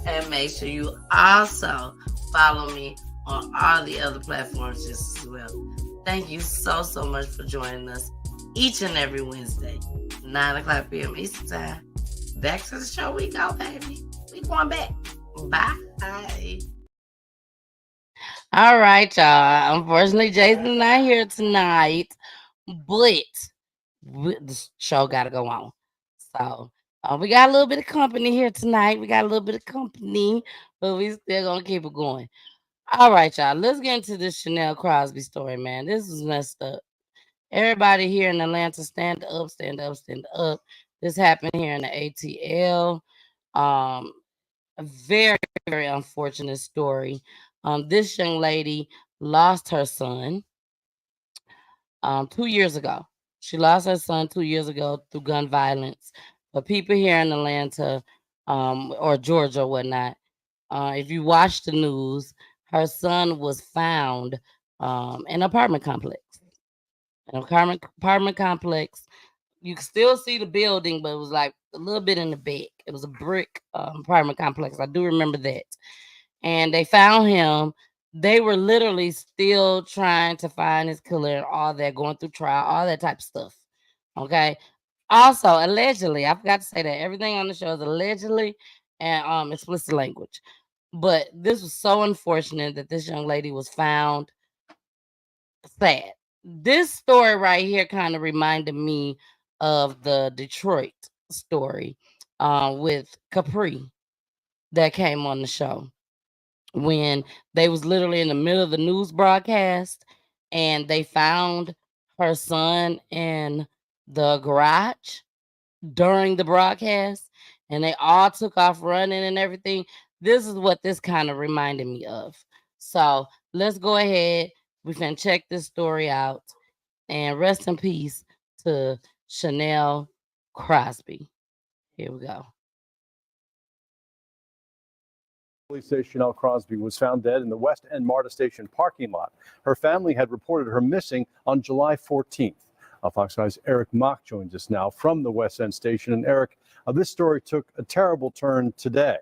And make sure you also follow me on all the other platforms just as well. Thank you so much for joining us each and every Wednesday, 9 o'clock p.m. Eastern Time. Back to the show we go, baby. We going back. Bye. All right, y'all. Unfortunately, Jason's not here tonight, but the show got to go on. So we got a little bit of company here tonight. But we still going to keep it going. All right, y'all. Let's get into this Chanell Crosby story, man. This is messed up. Everybody here in Atlanta, stand up, stand up, stand up. This happened here in the ATL. A very, very unfortunate story. This young lady lost her son 2 years ago. She lost her son 2 years ago through gun violence. But people here in Atlanta or Georgia or whatnot, if you watch the news, her son was found in an apartment complex. An apartment complex. You can still see the building, but it was like a little bit in the back. It was a brick apartment complex. I do remember that. And they found him. They were literally still trying to find his killer and all that, going through trial, all that type of stuff. Okay. Also, allegedly, I forgot to say that everything on the show is allegedly and explicit language. But this was so unfortunate that this young lady was found. Sad. This story right here kind of reminded me of the Detroit story with Capri that came on the show when they was literally in the middle of the news broadcast and they found her son in the garage during the broadcast and they all took off running and everything. This is what this kind of reminded me of. So let's go ahead. We can check this story out. And rest in peace to Chanell Crosby. Here we go. Police say Chanell Crosby was found dead in the West End Marta Station parking lot. Her family had reported her missing on July 14th. Fox 5's Eric Mock joins us now from the West End Station. And Eric, this story took a terrible turn today.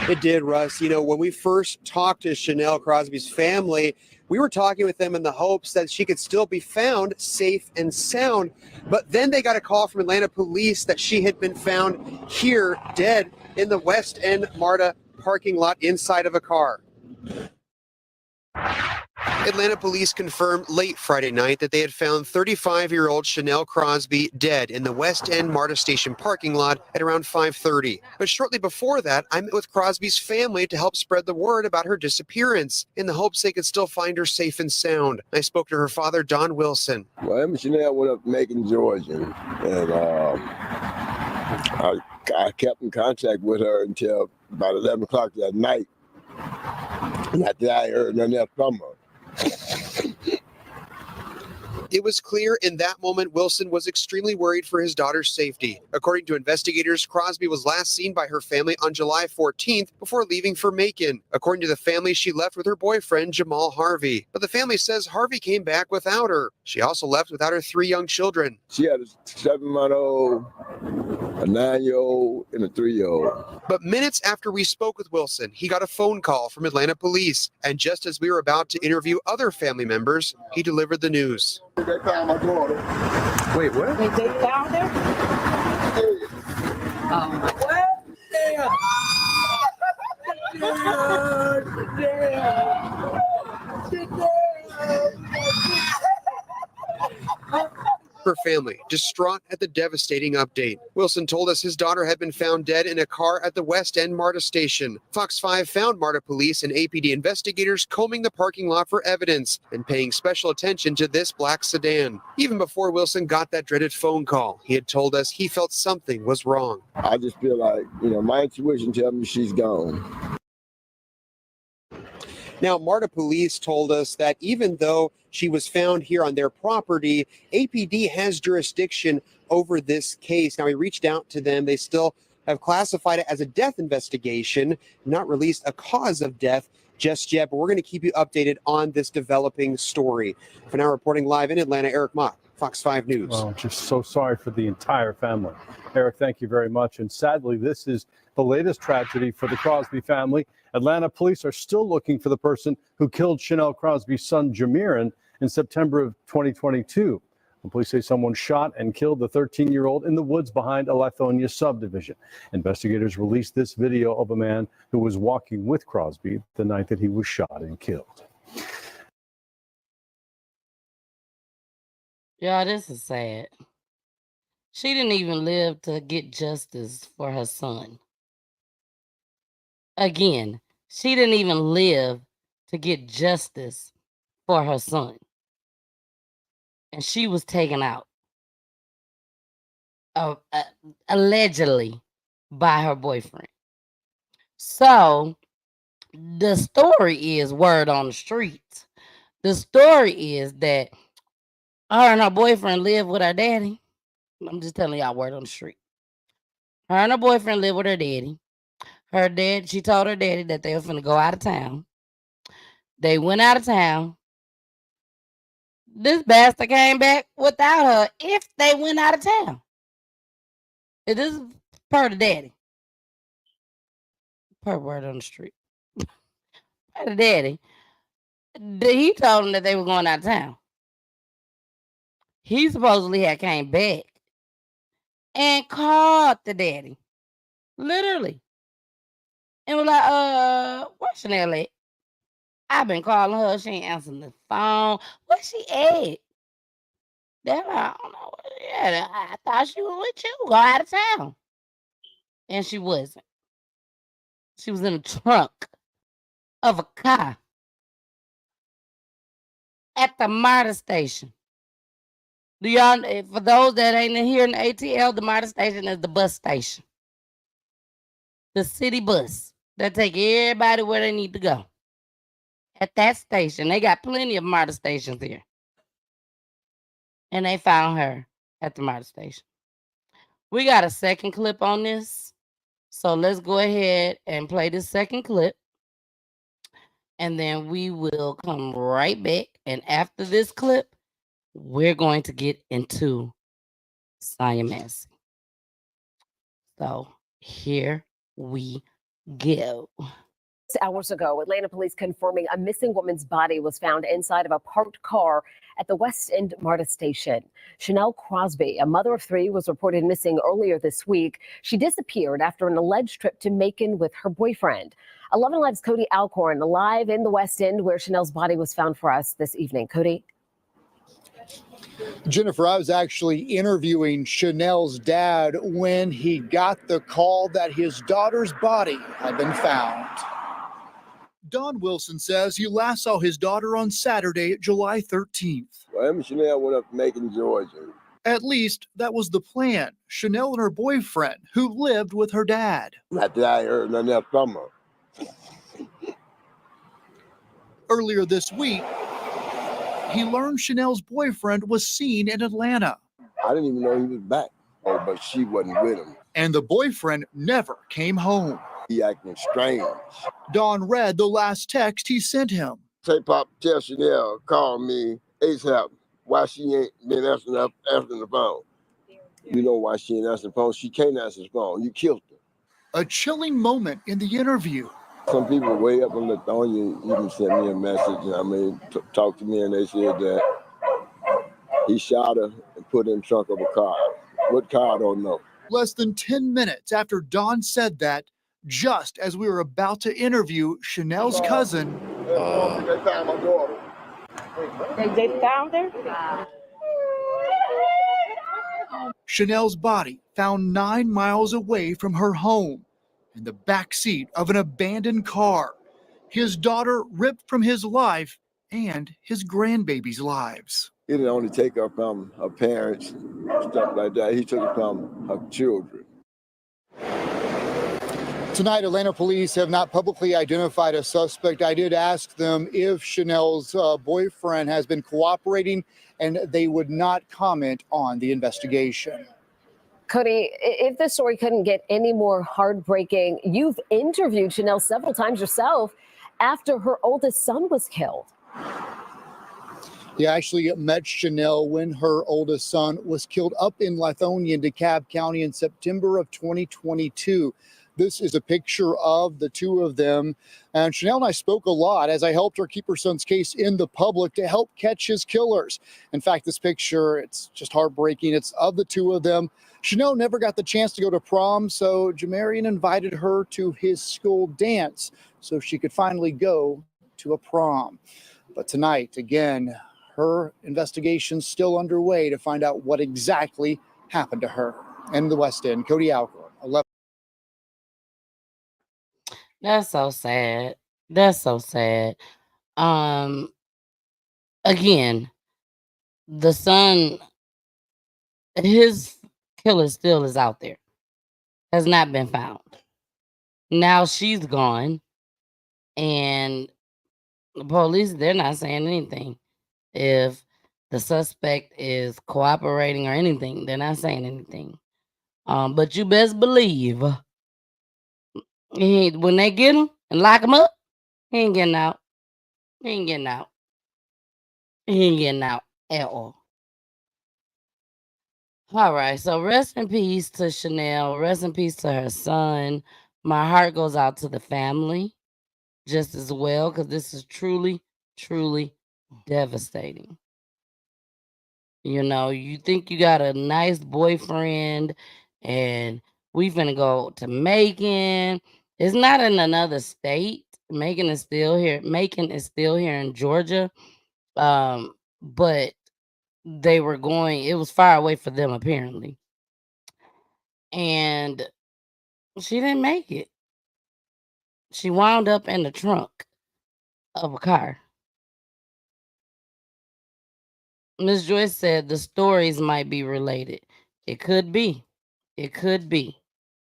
It did, Russ. You know, when we first talked to Chanell Crosby's family, we were talking with them in the hopes that she could still be found safe and sound. But then they got a call from Atlanta police that she had been found here dead in the West End Marta parking lot inside of a car. Atlanta police confirmed late Friday night that they had found 35-year-old Chanell Crosby dead in the West End Marta Station parking lot at around 5:30. But shortly before that, I met with Crosby's family to help spread the word about her disappearance in the hopes they could still find her safe and sound. I spoke to her father, Don Wilson. Well, him and Chanell went up to Macon, Georgia, and I kept in contact with her until about 11 o'clock that night. And after that, I heard nothing else from her. It was clear in that moment Wilson was extremely worried for his daughter's safety. According to investigators, Crosby was last seen by her family on July 14th before leaving for Macon. According to the family, she left with her boyfriend, Jamal Harvey. But the family says Harvey came back without her. She also left without her 3 young children. She had a 7-month-old, a 9-year-old, and a 3-year-old. But minutes after we spoke with Wilson, he got a phone call from Atlanta police. And just as we were about to interview other family members, he delivered the news. They found my daughter. Wait, what? They found her? What? Her family, distraught at the devastating update. Wilson told us his daughter had been found dead in a car at the West End Marta station. Fox 5 found Marta police and APD investigators combing the parking lot for evidence and paying special attention to this black sedan. Even before Wilson got that dreaded phone call, he had told us he felt something was wrong. I just feel like, my intuition tells me she's gone. Now, Marta police told us that even though she was found here on their property, APD has jurisdiction over this case. Now, we reached out to them. They still have classified it as a death investigation, not released a cause of death just yet, but we're going to keep you updated on this developing story. For now, reporting live in Atlanta, Eric Mock, Fox 5 News. Well, just so sorry for the entire family. Eric, thank you very much. And sadly, this is the latest tragedy for the Crosby family. Atlanta police are still looking for the person who killed Chanell Crosby's son, Jamiron, in September of 2022. The police say someone shot and killed the 13-year-old in the woods behind a Lithonia subdivision. Investigators released this video of a man who was walking with Crosby the night that he was shot and killed. Y'all, this is sad. She didn't even live to get justice for her son. Again, she didn't even live to get justice for her son. And she was taken out, allegedly, by her boyfriend. So, the story is, word on the streets, the story is that her and her boyfriend live with her daddy. I'm just telling y'all word on the street. Her and her boyfriend live with her daddy. Her dad, she told her daddy that they were finna go out of town. They went out of town. This bastard came back without her if they went out of town. This is per the daddy. Per word on the street. Per the daddy. He told them that they were going out of town. He supposedly had came back and called the daddy. Literally. and was like, where's Chanel at? I've been calling her. She ain't answering the phone. Where she at? They're like, I don't know. Yeah, I thought she was with you. Go out of town. And she wasn't. She was in the trunk of a car at the Marta station. Do y'all, for those that ain't here in the ATL, the Marta station is the bus station. The city bus that take everybody where they need to go. At that station, they got plenty of Marta stations here. And they found her at the Marta station. We got a second clip on this. So let's go ahead and play this second clip. And then we will come right back. And after this clip, we're going to get into Sonya Massey. So here we go. Hours ago, Atlanta police confirming a missing woman's body was found inside of a parked car at the West End Marta station. Chanell Crosby, a mother of 3, was reported missing earlier this week. She disappeared after an alleged trip to Macon with her boyfriend. 11 Alive's Cody Alcorn live in the West End where Chanell's body was found for us this evening. Cody? Jennifer, I was actually interviewing Chanell's dad when he got the call that his daughter's body had been found. Don Wilson says he last saw his daughter on Saturday, July 13th. Well, him and Chanell went up to Macon, Georgia. At least that was the plan. Chanell and her boyfriend, who lived with her dad. After I heard nothing else from her. Earlier this week, he learned Chanell's boyfriend was seen in Atlanta. I didn't even know he was back. Oh, but she wasn't with him. And the boyfriend never came home. He acting strange. Don read the last text he sent him. Say, Pop, tell Chanell, call me ASAP. Why she ain't been answering the phone? You know why she ain't answering the phone? She can't answer the phone. You killed her. A chilling moment in the interview. Some people way up on the phone, you even sent me a message. Talk to me, and they said that he shot her and put her in the trunk of a car. What car, I don't know. Less than 10 minutes after Don said that, just as we were about to interview Chanell's cousin, They found my daughter. They found her? Chanell's body found 9 miles away from her home in the backseat of an abandoned car. His daughter ripped from his life and his grandbaby's lives. He didn't only take her from her parents, stuff like that. He took her from her children. Tonight, Atlanta police have not publicly identified a suspect. I did ask them if Chanell's boyfriend has been cooperating, and they would not comment on the investigation. Cody, if this story couldn't get any more heartbreaking, you've interviewed Chanell several times yourself after her oldest son was killed. He actually met Chanell when her oldest son was killed up in Lithonia, DeKalb County in September of 2022. This is a picture of the two of them. And Chanell and I spoke a lot as I helped her keep her son's case in the public to help catch his killers. In fact, this picture, it's just heartbreaking. It's of the two of them. Chanell never got the chance to go to prom, so Jamarian invited her to his school dance so she could finally go to a prom. But tonight, again, her investigation's still underway to find out what exactly happened to her. In the West End, Cody Alcorn, 11. That's so sad. That's so sad. Again, the son, his killer still is out there. Has not been found. Now she's gone, and the police, they're not saying anything. If the suspect is cooperating or anything, they're not saying anything. But you best believe when they get him and lock him up, he ain't getting out. He ain't getting out. He ain't getting out at all. All right, so rest in peace to Chanell. Rest in peace to her son. My heart goes out to the family just as well, because this is truly, truly devastating. You know, you think you got a nice boyfriend and we finna go to Macon. It's not in another state. Macon is still here. Macon is still here in Georgia. But they were going, it was far away for them apparently. And she didn't make it. She wound up in the trunk of a car. Miss Joyce said the stories might be related. It could be. It could be.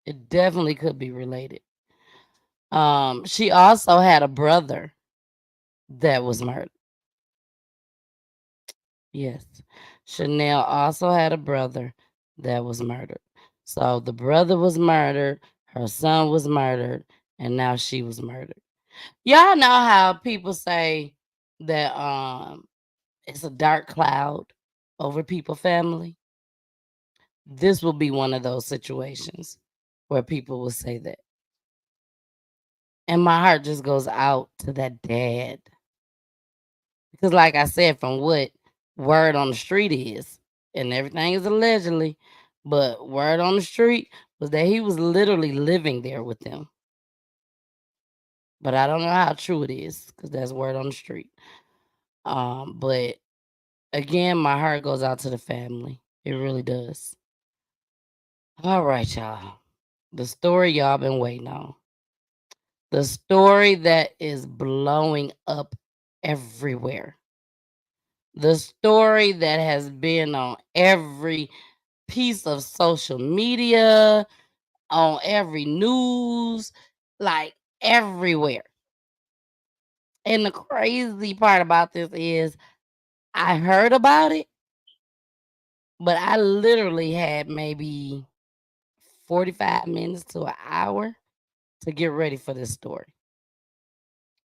It definitely could be related. She also had a brother that was murdered. Yes. Chanell also had a brother that was murdered. So the brother was murdered, her son was murdered, and now she was murdered. Y'all know how people say that it's a dark cloud over people's family? This will be one of those situations where people will say that. And my heart just goes out to that dad. Because like I said, from what word on the street is, and everything is allegedly, but word on the street was that he was literally living there with them. But I don't know how true it is, because that's word on the street. But again, my heart goes out to the family. It really does. All right, y'all. The story y'all been waiting on. The story that is blowing up everywhere. The story that has been on every piece of social media, on every news, like everywhere. And the crazy part about this is I heard about it, but I literally had maybe 45 minutes to an hour to get ready for this story.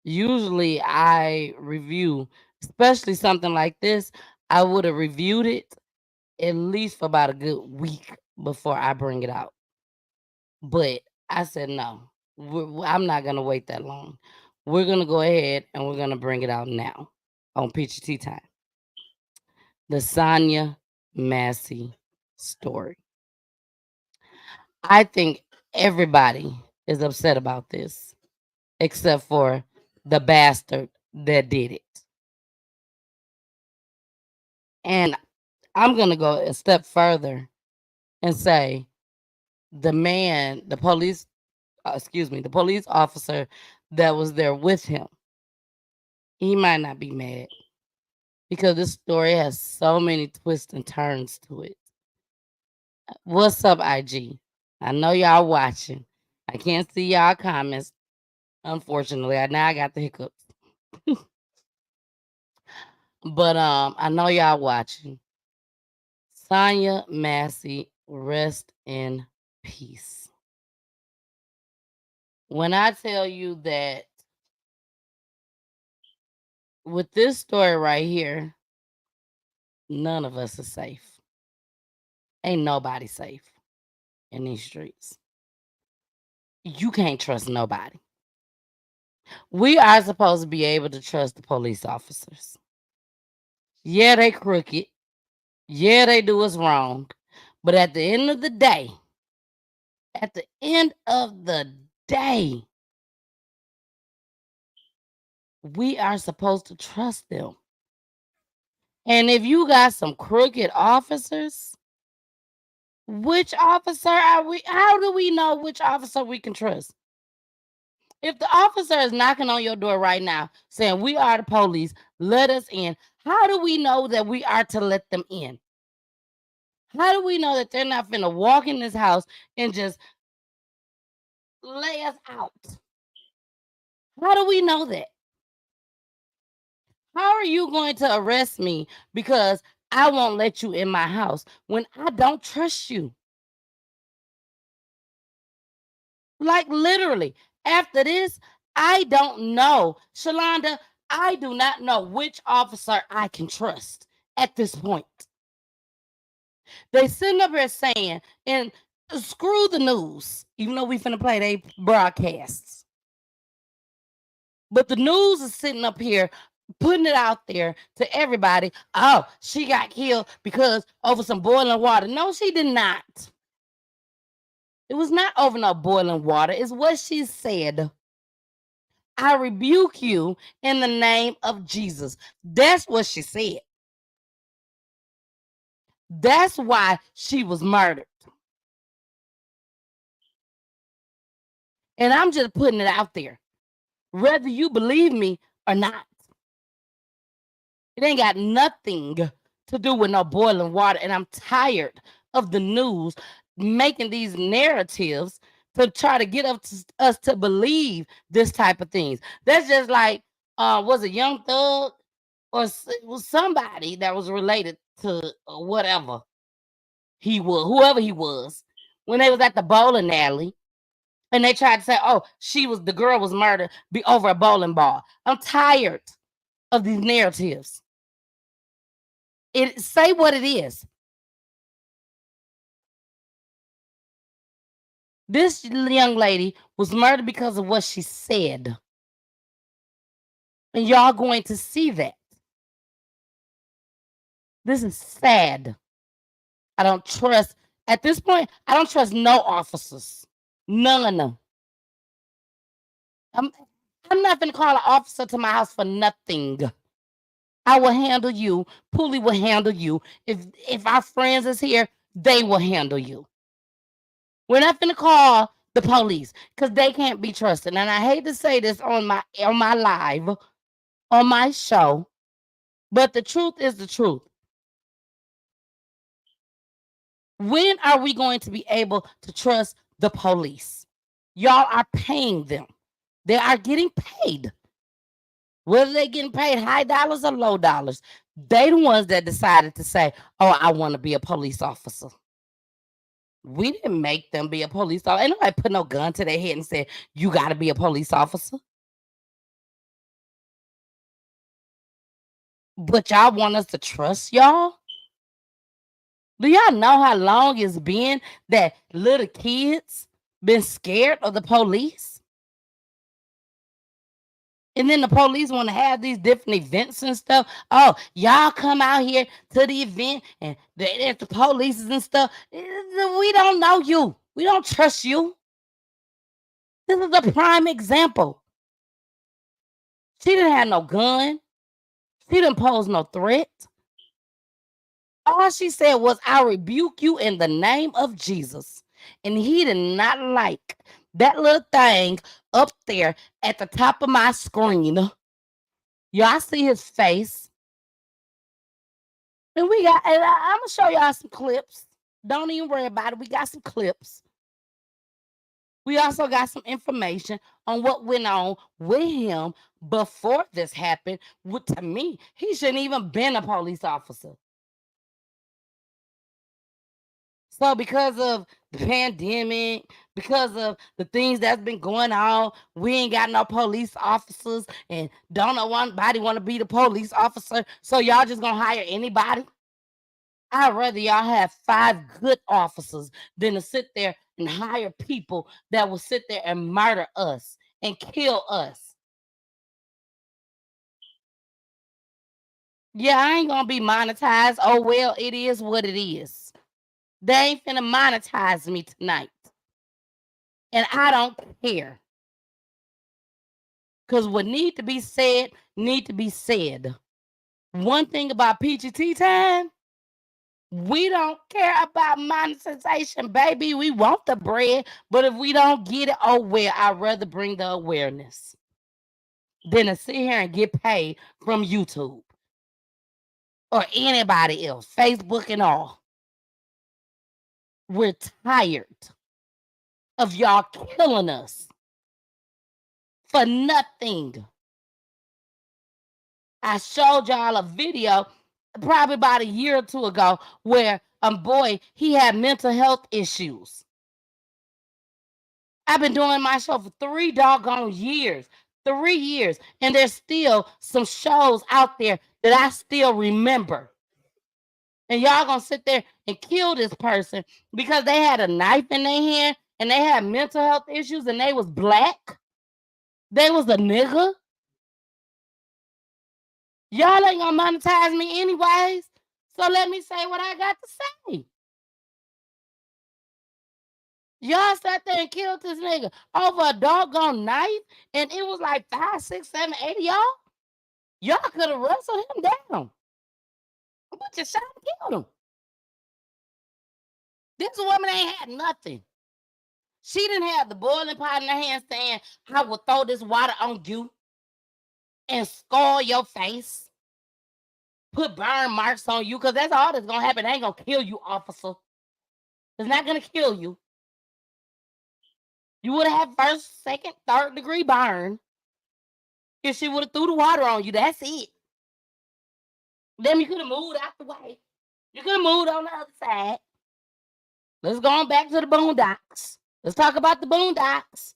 Usually I review, especially something like this, I would have reviewed it at least for about a good week before I bring it out. But I said, no, I'm not going to wait that long. We're going to go ahead and we're going to bring it out now on Peachy Tea Time. The Sonya Massey story. I think everybody is upset about this, except for the bastard that did it. And I'm going to go a step further and say the man, the police officer that was there with him, he might not be mad because this story has so many twists and turns to it. What's up, IG? I know y'all watching. I can't see y'all comments. Unfortunately, now I got the hiccups. But I know y'all watching. Sonya Massey, rest in peace. When I tell you that with this story right here, none of us is safe. Ain't nobody safe in these streets. You can't trust nobody. We are supposed to be able to trust the police officers. Yeah, they crooked. Yeah, they do us wrong. But at the end of the day, we are supposed to trust them. And if you got some crooked officers, which officer are we? How do we know which officer we can trust? If the officer is knocking on your door right now saying, we are the police, let us in, how do we know that we are to let them in? How do we know that they're not finna walk in this house and just lay us out? How do we know that? How are you going to arrest me because I won't let you in my house when I don't trust you? Like literally, after this, I don't know. Shalonda, I do not know which officer I can trust at this point. They sitting up here saying, and screw the news, even though we finna play they broadcasts. But the news is sitting up here putting it out there to everybody. Oh, she got killed because over some boiling water. No, she did not. It was not over no boiling water. It's what she said. I rebuke you in the name of Jesus. That's what she said. That's why she was murdered. And I'm just putting it out there, whether you believe me or not. It ain't got nothing to do with no boiling water. And I'm tired of the news making these narratives to try to get us to believe this type of things. That's just like, was a Young Thug or was somebody that was related to whatever he was, whoever he was, when they was at the bowling alley. And they tried to say, oh, the girl was murdered over a bowling ball. I'm tired of these narratives. Say what it is. This young lady was murdered because of what she said. And y'all going to see that. This is sad. At this point, I don't trust no officers. None. I'm not going to call an officer to my house for nothing. I will handle you. Pulley will handle you. If our friends is here, they will handle you. We're not going to call the police because they can't be trusted. And I hate to say this on my live, on my show, but the truth is the truth. When are we going to be able to trust the police? Y'all are paying them. They are getting paid. Whether they're getting paid high dollars or low dollars, they the ones that decided to say, oh, I want to be a police officer. We didn't make them be a police officer. Ain't nobody put no gun to their head and said, you got to be a police officer. But y'all want us to trust y'all? Do y'all know how long it's been that little kids been scared of the police? And then the police want to have these different events and stuff. Oh, y'all come out here to the event and there's the police and stuff. We don't know you. We don't trust you. This is a prime example. She didn't have no gun. She didn't pose no threat. All she said was, I rebuke you in the name of Jesus. And he did not like that little thing up there at the top of my screen. Y'all see his face. And I'm going to show y'all some clips. Don't even worry about it. We got some clips. We also got some information on what went on with him before this happened. To me, he shouldn't even been a police officer. So because of the pandemic, because of the things that's been going on, we ain't got no police officers and don't know nobody want to be the police officer. So y'all just going to hire anybody? I'd rather y'all have 5 good officers than to sit there and hire people that will sit there and murder us and kill us. Yeah, I ain't going to be monetized. Oh, well, it is what it is. They ain't finna monetize me tonight. And I don't care. Because what need to be said, need to be said. One thing about PGT time, we don't care about monetization, baby. We want the bread, but if we don't get it, oh well, I'd rather bring the awareness than to sit here and get paid from YouTube or anybody else, Facebook and all. We're tired of y'all killing us for nothing. I showed y'all a video probably about a year or two ago where boy, he had mental health issues. I've been doing my show for 3 doggone years. 3 years. And there's still some shows out there that I still remember. And y'all gonna sit there and kill this person because they had a knife in their hand and they had mental health issues and they was black. They was a nigga. Y'all ain't gonna monetize me anyways. So let me say what I got to say. Y'all sat there and killed this nigga over a doggone knife, and it was like 5, 6, 7, 8 of y'all. Y'all could have wrestled him down. But you shot and killed him. This woman ain't had nothing. She didn't have the boiling pot in her hand saying, I will throw this water on you and scar your face. Put burn marks on you, because that's all that's going to happen. It ain't going to kill you, officer. It's not going to kill you. You would have had first, second, third degree burn if she would have threw the water on you. That's it. Then you could have moved out the way. You could have moved on the other side. Let's go on back to the Boondocks. Let's talk about the Boondocks.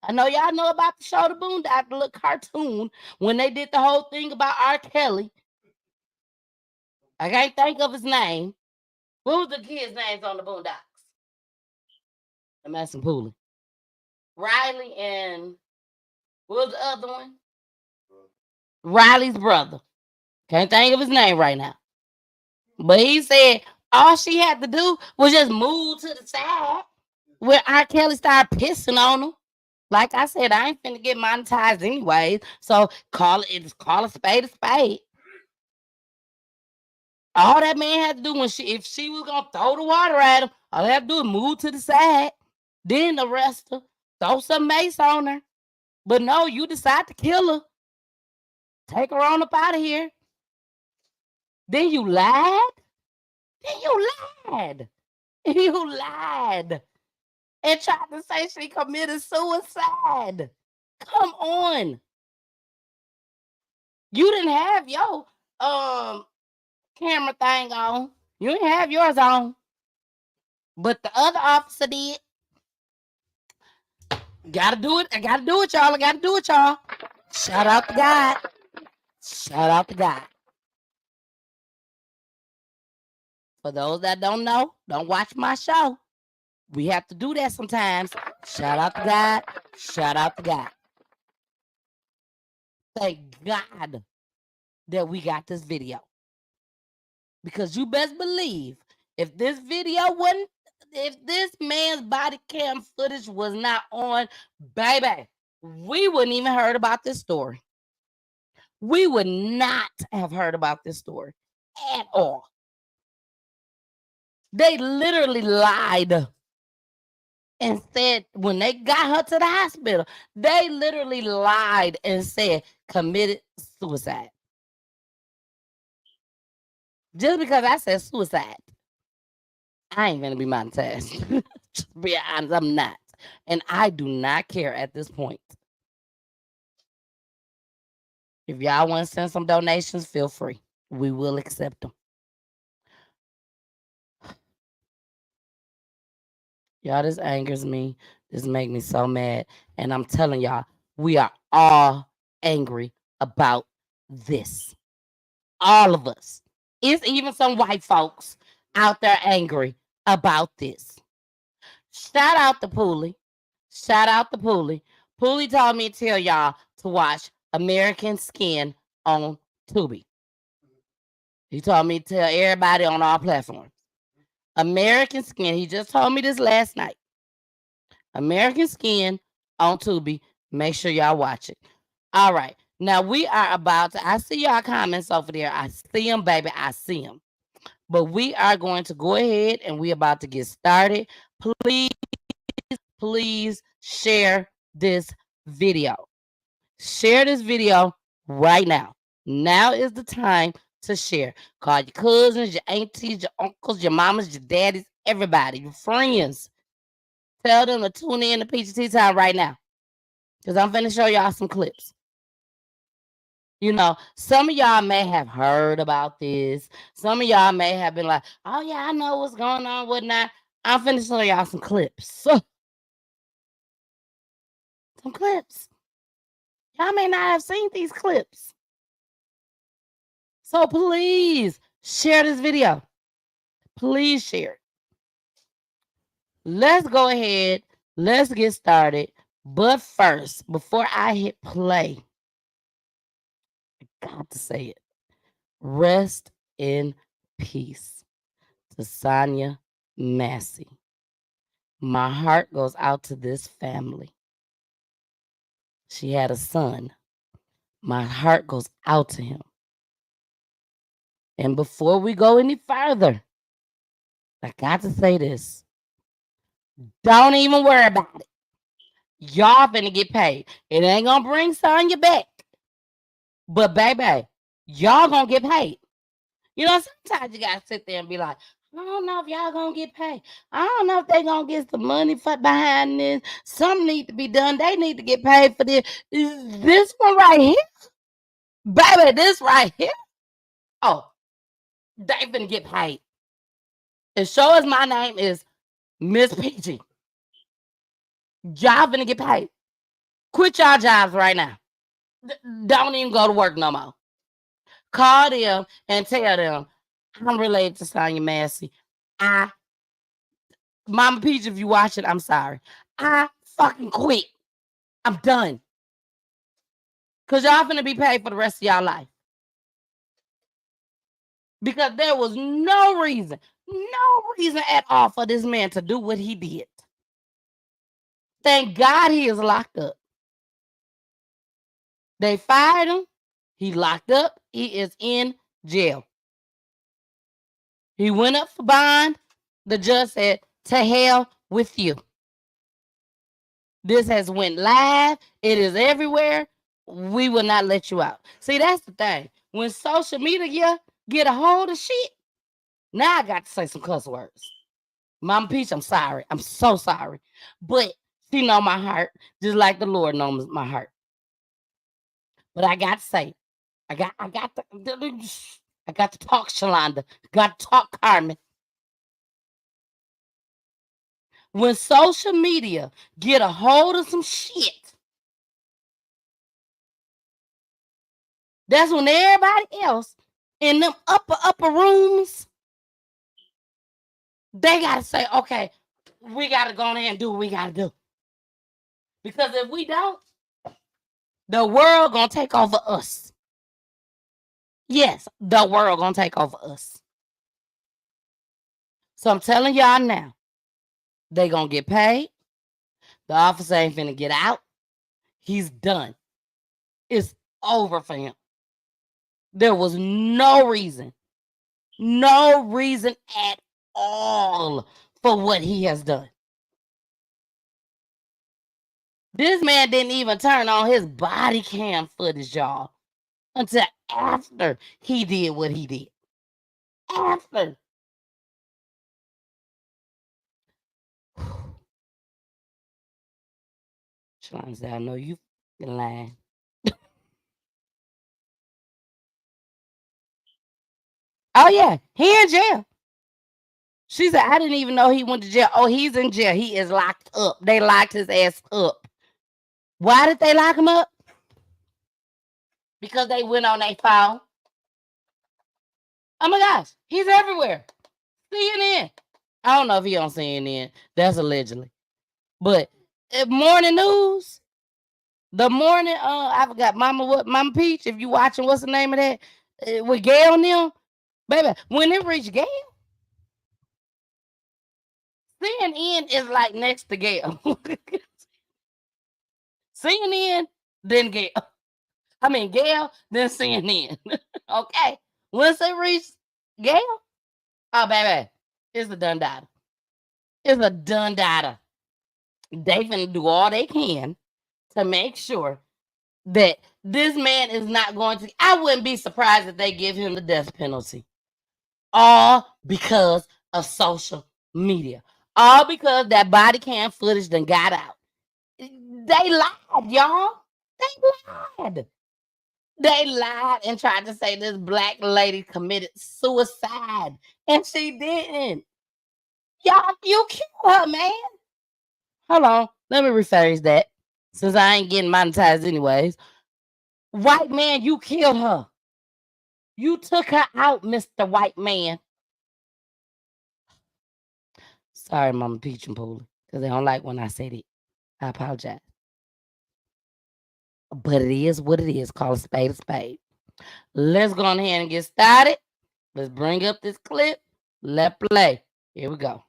I know y'all know about the show The Boondocks, the little cartoon, when they did the whole thing about R. Kelly. I can't think of his name. What was the kids' names on the Boondocks? I'm asking Pooley. Riley and what was the other one? Riley's brother. Can't think of his name right now. But he said all she had to do was just move to the side where R. Kelly started pissing on him. Like I said, I ain't finna get monetized anyways. So call a spade a spade. All that man had to do if she was gonna throw the water at him, all they had to do was move to the side, then arrest her, throw some mace on her. But no, you decide to kill her. Take her on up out of here. Then you lied? You lied. And tried to say she committed suicide. Come on. You didn't have your camera thing on. You didn't have yours on. But the other officer did. Gotta do it. I gotta do it, y'all. I gotta do it, y'all. Shout out to God. Shout out to God. For those that don't know, don't watch my show. We have to do that sometimes. Shout out to God. Shout out to God. Thank God that we got this video. Because you best believe if this man's body cam footage was not on, baby, we wouldn't even heard about this story. We would not have heard about this story at all. They literally lied and said when they got her to the hospital, they literally lied and said committed suicide. Just because I said suicide, I ain't gonna be monetized. Just be honest, I'm not. And I do not care at this point. If y'all want to send some donations, feel free. We will accept them. Y'all, this angers me. This makes me so mad. And I'm telling y'all, we are all angry about this. All of us. It's even some white folks out there angry about this. Shout out to Pooley. Shout out to Pooley. Pooley told me to tell y'all to watch American Skin on Tubi. He told me to tell everybody on our platforms. American Skin. He just told me this last night. American Skin on Tubi. Make sure y'all watch it. All right. Now we are about to, I see y'all comments over there. I see them, baby. I see them. But we are going to go ahead and we're about to get started. Please share this video. Share this video right now. Now is the time to share. Call your cousins, your aunties, your uncles, your mamas, your daddies, everybody, your friends. Tell them to tune in to PGT Time right now. Because I'm finna show y'all some clips. You know, some of y'all may have heard about this. Some of y'all may have been like, oh yeah, I know what's going on, whatnot. I'm finna show y'all some clips. Some clips. Y'all may not have seen these clips. So please share this video. Please share it. Let's go ahead. Let's get started. But first, before I hit play, I got to say it. Rest in peace to Sonya Massey. My heart goes out to this family. She had a son. My heart goes out to him. And before we go any further, I got to say this. Don't even worry about it. Y'all finna get paid. It ain't gonna bring Sonya back. But baby, y'all gonna get paid. You know, sometimes you gotta sit there and be like, I don't know if y'all gonna get paid. I don't know if they gonna get some money for behind this. Something need to be done. They need to get paid for this. This one right here, baby, this right here. Oh, they finna get paid. And show us my name is Miss PG. Y'all finna get paid. Quit y'all jobs right now. Don't even go to work no more. Call them and tell them I'm related to Sonya Massey. Mama Peach, if you watch it, I'm sorry. I fucking quit. I'm done. Because y'all finna be paid for the rest of y'all life. Because there was no reason at all for this man to do what he did. Thank God he is locked up. They fired him. He locked up. He is in jail. He went up for bond. The judge said, to hell with you. This has went live. It is everywhere. We will not let you out. See, that's the thing. When social media get a hold of shit, now I got to say some cuss words. Mama Peach, I'm sorry. I'm so sorry. But she know my heart, just like the Lord knows my heart. But I got to say, I got to talk, Shalonda. Got to talk, Carmen. When social media get a hold of some shit, that's when everybody else in them upper rooms, they got to say, okay, we got to go in there and do what we got to do. Because if we don't, the world going to take over us. Yes, the world going to take over us. So I'm telling y'all now, they going to get paid. The officer ain't finna get out. He's done. It's over for him. There was no reason at all for what he has done. This man didn't even turn on his body cam footage, y'all, until after he did what he did. After. Shalon said, I know you fucking lying. Oh, yeah, he in jail. She said, I didn't even know he went to jail. Oh, he's in jail. He is locked up. They locked his ass up. Why did they lock him up? Because they went on their phone. Oh my gosh, he's everywhere. CNN. I don't know if he on CNN. That's allegedly. But morning news, the morning, I forgot Mama Peach, if you watching, what's the name of that? With Gail and them, baby, when it reached Gail, CNN is like next to Gail. CNN, then Gail. I mean, Gail, then CNN. Okay. Once it reached Gail, oh, baby, it's a done data. It's a done data. They finna do all they can to make sure that this man is not going to. I wouldn't be surprised if they give him the death penalty. All because of social media. All because that body cam footage done got out. They lied, y'all. They lied. They lied and tried to say this black lady committed suicide. And she didn't. Y'all, you killed her, man. Hold on. Let me rephrase that. Since I ain't getting monetized anyways. White man, you killed her. You took her out, Mr. White Man. Sorry, Mama Peach and Poolie, because they don't like when I said it. I apologize. But it is what it is. Call a spade a spade. Let's go on ahead and get started. Let's bring up this clip. Let's play. Here we go.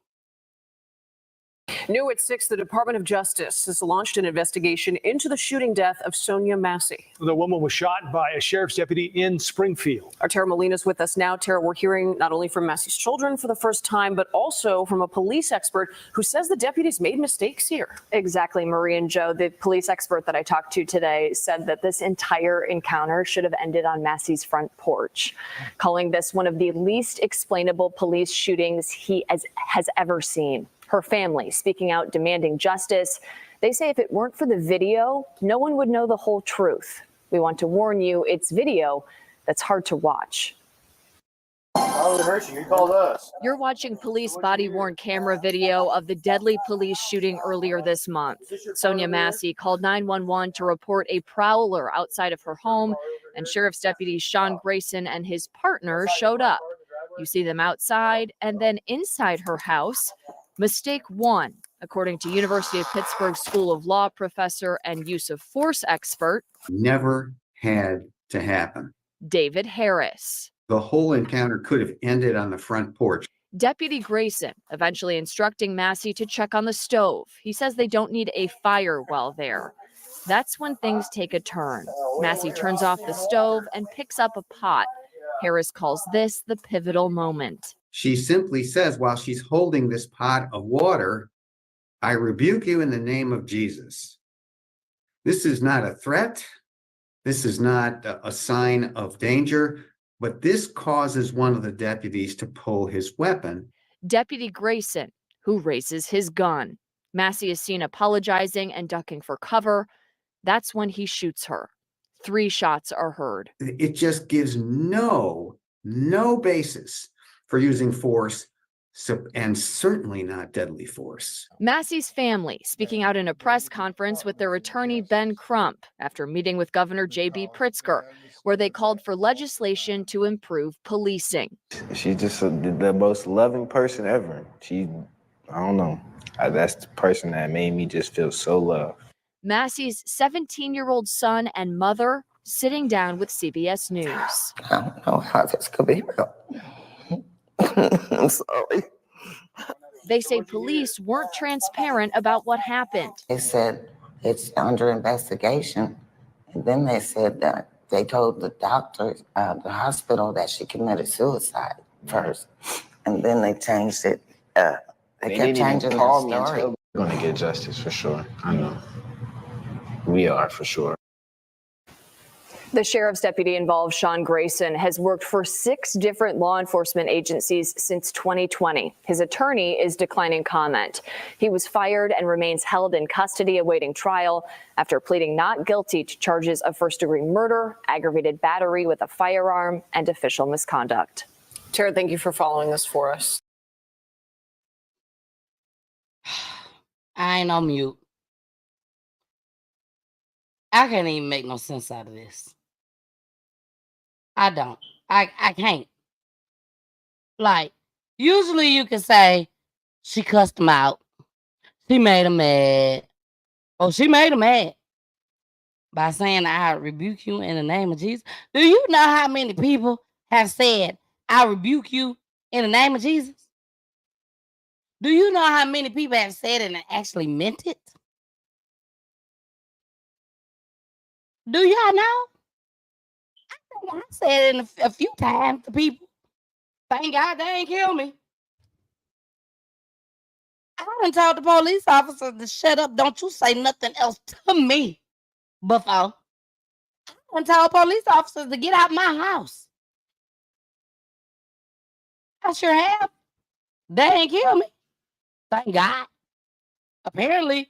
New at 6, the Department of Justice has launched an investigation into the shooting death of Sonya Massey. The woman was shot by a sheriff's deputy in Springfield. Our Tara Molina's with us now. Tara, we're hearing not only from Massey's children for the first time, but also from a police expert who says the deputies made mistakes here. Exactly, Marie and Joe. The police expert that I talked to today said that this entire encounter should have ended on Massey's front porch, calling this one of the least explainable police shootings he has ever seen. Her family speaking out, demanding justice. They say if it weren't for the video, no one would know the whole truth. We want to warn you, it's video that's hard to watch. You called us. You're watching police body-worn camera video of the deadly police shooting earlier this month. Sonya Massey called 911 to report a prowler outside of her home, and Sheriff's Deputy Sean Grayson and his partner showed up. You see them outside and then inside her house. Mistake one, according to University of Pittsburgh School of Law professor and use of force expert never had to happen. David Harris. The whole encounter could have ended on the front porch. Deputy Grayson eventually instructing Massey to check on the stove. He says they don't need a fire while there. That's when things take a turn. Massey turns off the stove and picks up a pot. Harris calls this the pivotal moment. She simply says, while she's holding this pot of water, I rebuke you in the name of Jesus. This is not a threat. This is not a sign of danger, but this causes one of the deputies to pull his weapon. Deputy Grayson, who raises his gun. Massey is seen apologizing and ducking for cover. That's when he shoots her. 3 shots are heard. It just gives no basis for using force, and certainly not deadly force. Massey's family speaking out in a press conference with their attorney Ben Crump after meeting with Governor J.B. Pritzker, where they called for legislation to improve policing. She's just the most loving person ever. I don't know. That's the person that made me just feel so loved. Massey's 17-year-old son and mother sitting down with CBS News. I don't know how this could be real. I'm sorry. They say police weren't transparent about what happened. They said it's under investigation. And then they said that they told the doctor, the hospital, that she committed suicide first. And then they changed it. They kept changing the story. We're going to get justice for sure. I know. We are for sure. The sheriff's deputy involved, Sean Grayson, has worked for 6 different law enforcement agencies since 2020. His attorney is declining comment. He was fired and remains held in custody awaiting trial after pleading not guilty to charges of first-degree murder, aggravated battery with a firearm, and official misconduct. Tara, thank you for following this for us. I ain't on mute. I can't even make no sense out of this. I don't. I can't. Like, usually you can say, she cussed him out. She made him mad. Oh, she made him mad. By saying, I rebuke you in the name of Jesus. Do you know how many people have said, I rebuke you in the name of Jesus? Do you know how many people have said it and actually meant it? Do y'all know? I said it a few times to people. Thank God they ain't kill me. I done told the police officers to shut up. Don't you say nothing else to me before. I done told police officers to get out my house. I sure have. They ain't kill me. Thank God. Apparently,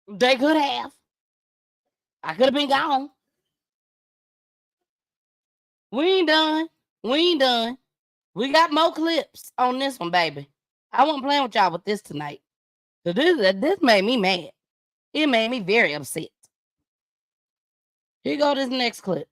they could have. I could have been gone. We ain't done. We ain't done. We got more clips on this one, baby. I wasn't playing with y'all with this tonight. So this made me mad. It made me very upset. Here go this next clip.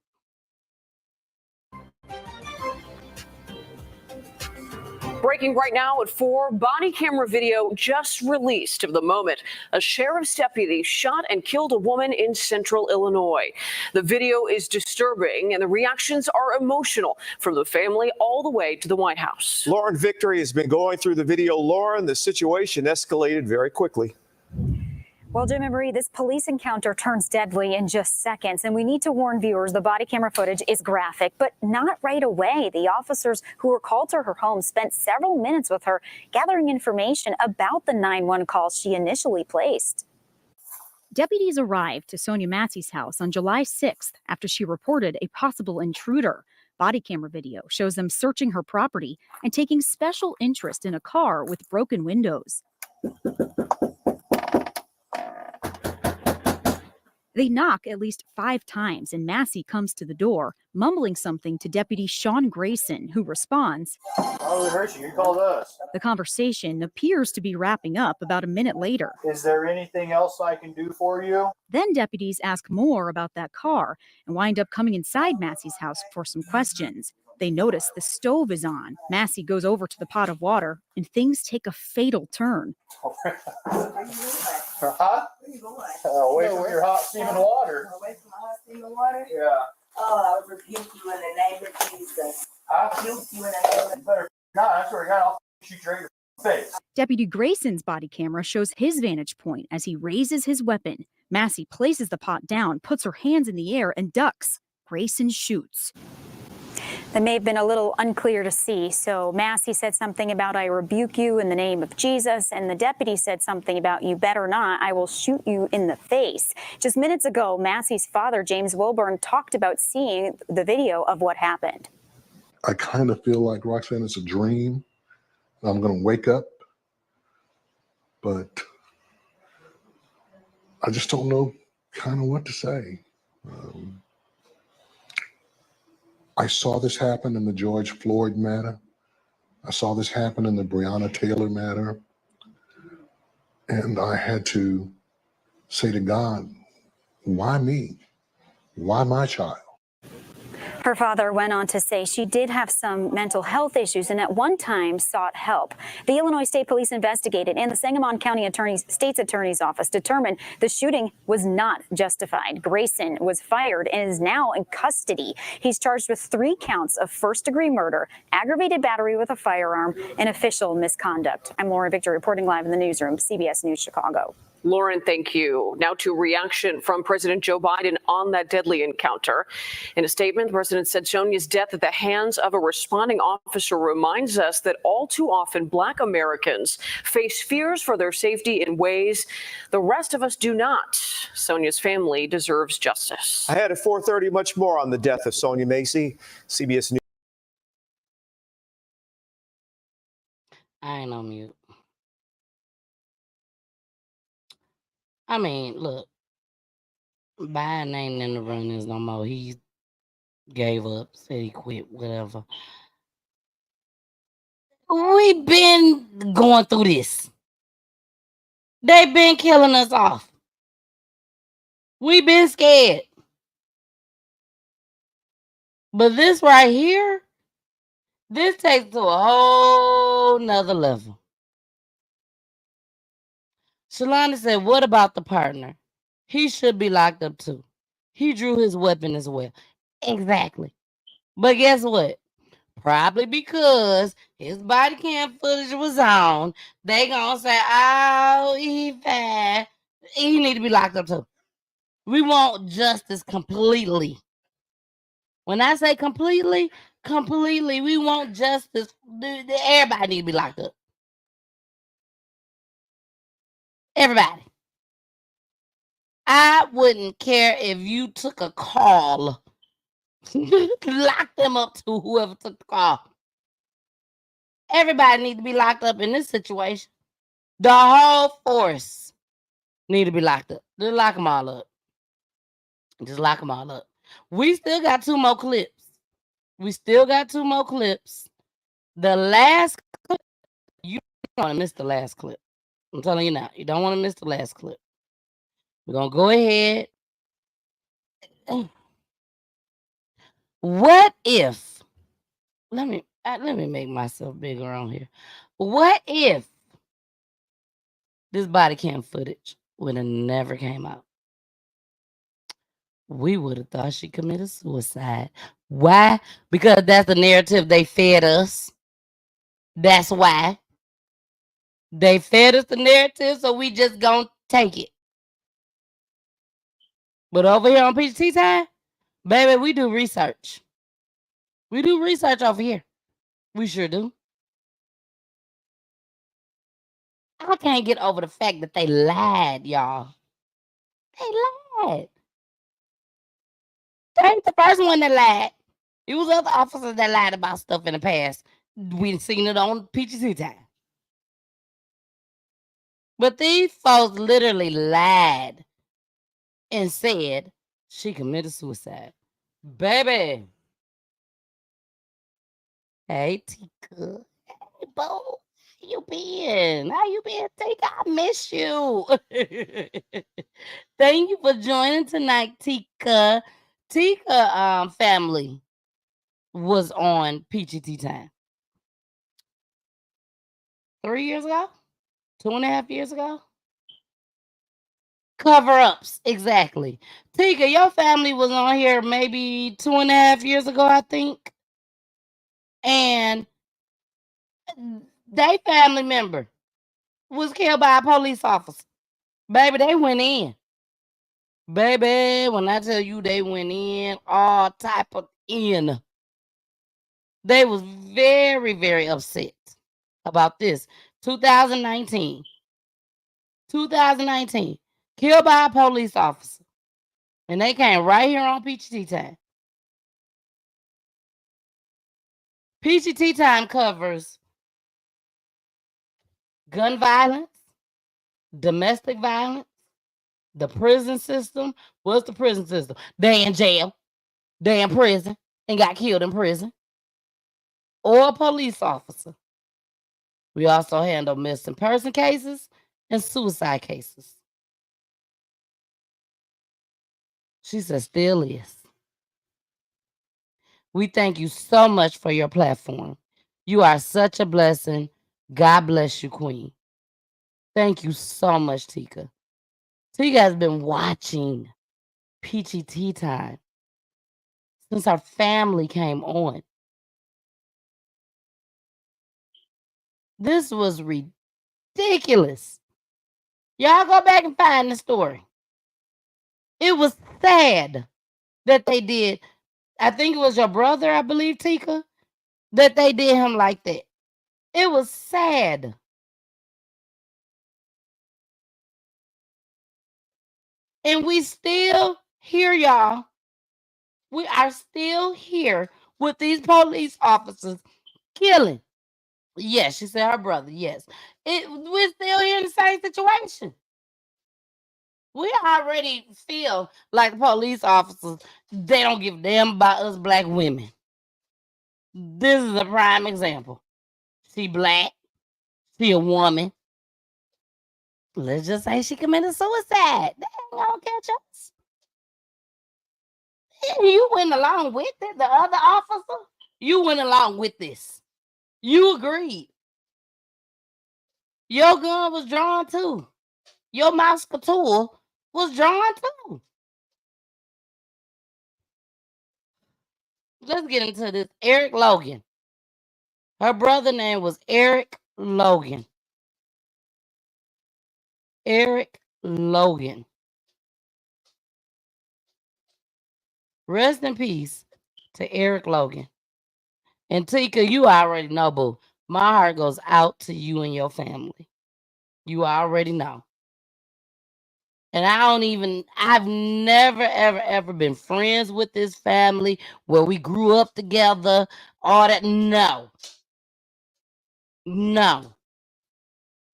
Breaking right now at 4, body camera video just released of the moment a sheriff's deputy shot and killed a woman in central Illinois. The video is disturbing and the reactions are emotional from the family all the way to the White House. Lauren Victory has been going through the video. Lauren, the situation escalated very quickly. Well, Jim and Marie, this police encounter turns deadly in just seconds, and we need to warn viewers the body camera footage is graphic, but not right away. The officers who were called to her home spent several minutes with her gathering information about the 911 call she initially placed. Deputies arrived to Sonya Massey's house on July 6th after she reported a possible intruder. Body camera video shows them searching her property and taking special interest in a car with broken windows. They knock at least 5 times, and Massey comes to the door, mumbling something to Deputy Sean Grayson, who responds. Oh, we heard you. You called us. The conversation appears to be wrapping up about a minute later. Is there anything else I can do for you? Then deputies ask more about that car and wind up coming inside Massey's house for some questions. They notice the stove is on. Massey goes over to the pot of water, and things take a fatal turn. Huh? Away from your hot steaming water. Away from hot steaming water? Yeah. Oh, I rebuke you in the name of Jesus. I rebuke you in the name of You better not. I swear to God, I'll shoot you right in your face. Deputy Grayson's body camera shows his vantage point as he raises his weapon. Massey places the pot down, puts her hands in the air, and ducks. Grayson shoots. That may have been a little unclear to see. So Massey said something about, I rebuke you in the name of Jesus. And the deputy said something about, you better not, I will shoot you in the face. Just minutes ago, Massey's father, James Wilburn, talked about seeing the video of what happened. I kind of feel like, Roxanne, it's a dream. I'm going to wake up, but I just don't know kind of what to say. I saw this happen in the George Floyd matter. I saw this happen in the Breonna Taylor matter. And I had to say to God, why me? Why my child? Her father went on to say she did have some mental health issues and at one time sought help. The Illinois State Police investigated and the Sangamon County State's Attorney's Office determined the shooting was not justified. Grayson was fired and is now in custody. He's charged with 3 counts of first-degree murder, aggravated battery with a firearm, and official misconduct. I'm Lauren Victor reporting live in the newsroom, CBS News Chicago. Lauren, thank you. Now to reaction from President Joe Biden on that deadly encounter. In a statement, the president said Sonya's death at the hands of a responding officer reminds us that all too often Black Americans face fears for their safety in ways the rest of us do not. Sonya's family deserves justice. Ahead at 4:30, much more on the death of Sonya Massey. CBS News. I ain't on mute. I mean, look, Biden ain't in the runnings no more. He gave up, said he quit, whatever. We been going through this. They been killing us off. We been scared. But this right here, this takes to a whole nother level. Shalana said, what about the partner? He should be locked up too. He drew his weapon as well. Exactly. But guess what? Probably because his body cam footage was on, they gonna say, oh, he fine. He need to be locked up too. We want justice completely. When I say completely, we want justice. Everybody need to be locked up. Everybody. I wouldn't care if you took a call. Lock them up to whoever took the call. Everybody need to be locked up in this situation. The whole force need to be locked up. Just lock them all up. Just lock them all up. We still got 2 more clips. The last clip, you don't want to miss the last clip. I'm telling you now, you don't want to miss the last clip. We're going to go ahead. What if, let me Let me make myself bigger on here. What if this body cam footage would have never came out? We would have thought she committed suicide. Why? Because that's the narrative they fed us. That's why. They fed us the narrative, so we just gonna take it. But over here on PGT Time, baby, we do research. We do research over here. We sure do. I can't get over the fact that they lied, y'all. They lied. They ain't the first one that lied. It was other officers that lied about stuff in the past. We've seen it on PGT Time. But these folks literally lied and said she committed suicide. Baby. Hey, Tika. Hey, Bo. How you been? How you been, Tika? I miss you. Thank you for joining tonight, Tika. Tika family was on PGT Time 3 years ago, 2.5 years ago. Cover-ups, exactly. Tika, your family was on here maybe 2.5 years ago, I think. And they family member was killed by a police officer. Baby, they went in. Baby, when I tell you they went in, all type of in. They was very, very upset about this. 2019. Killed by a police officer. And they came right here on PGT Time. PGT Time covers gun violence, domestic violence, the prison system. What's the prison system? They in jail. They in prison and got killed in prison. Or a police officer. We also handle missing person cases and suicide cases. She said, still is. We thank you so much for your platform. You are such a blessing. God bless you, Queen. Thank you so much, Tika. Tika has been watching PGT Time since our family came on. This was ridiculous. Y'all go back and find the story. It was sad that they did. I think it was your brother, I believe, Tika, that they did him like that. It was sad. And we still here, y'all. We are still here with these police officers killing. Yes, she said her brother. Yes. We're still here in the same situation. We already feel like police officers, they don't give a damn about us black women. This is a prime example. She black. She a woman. Let's just say she committed suicide. They ain't gonna catch us. And you went along with it, the other officer. You went along with this. You agreed. Your gun was drawn too. Your musketeer was drawn too. Let's get into this. Eric Logan. Her brother name was Eric Logan. Eric Logan. Rest in peace to Eric Logan. And Tika, you already know, boo. My heart goes out to you and your family. You already know. And I've never, ever been friends with this family where we grew up together. All that. No. No.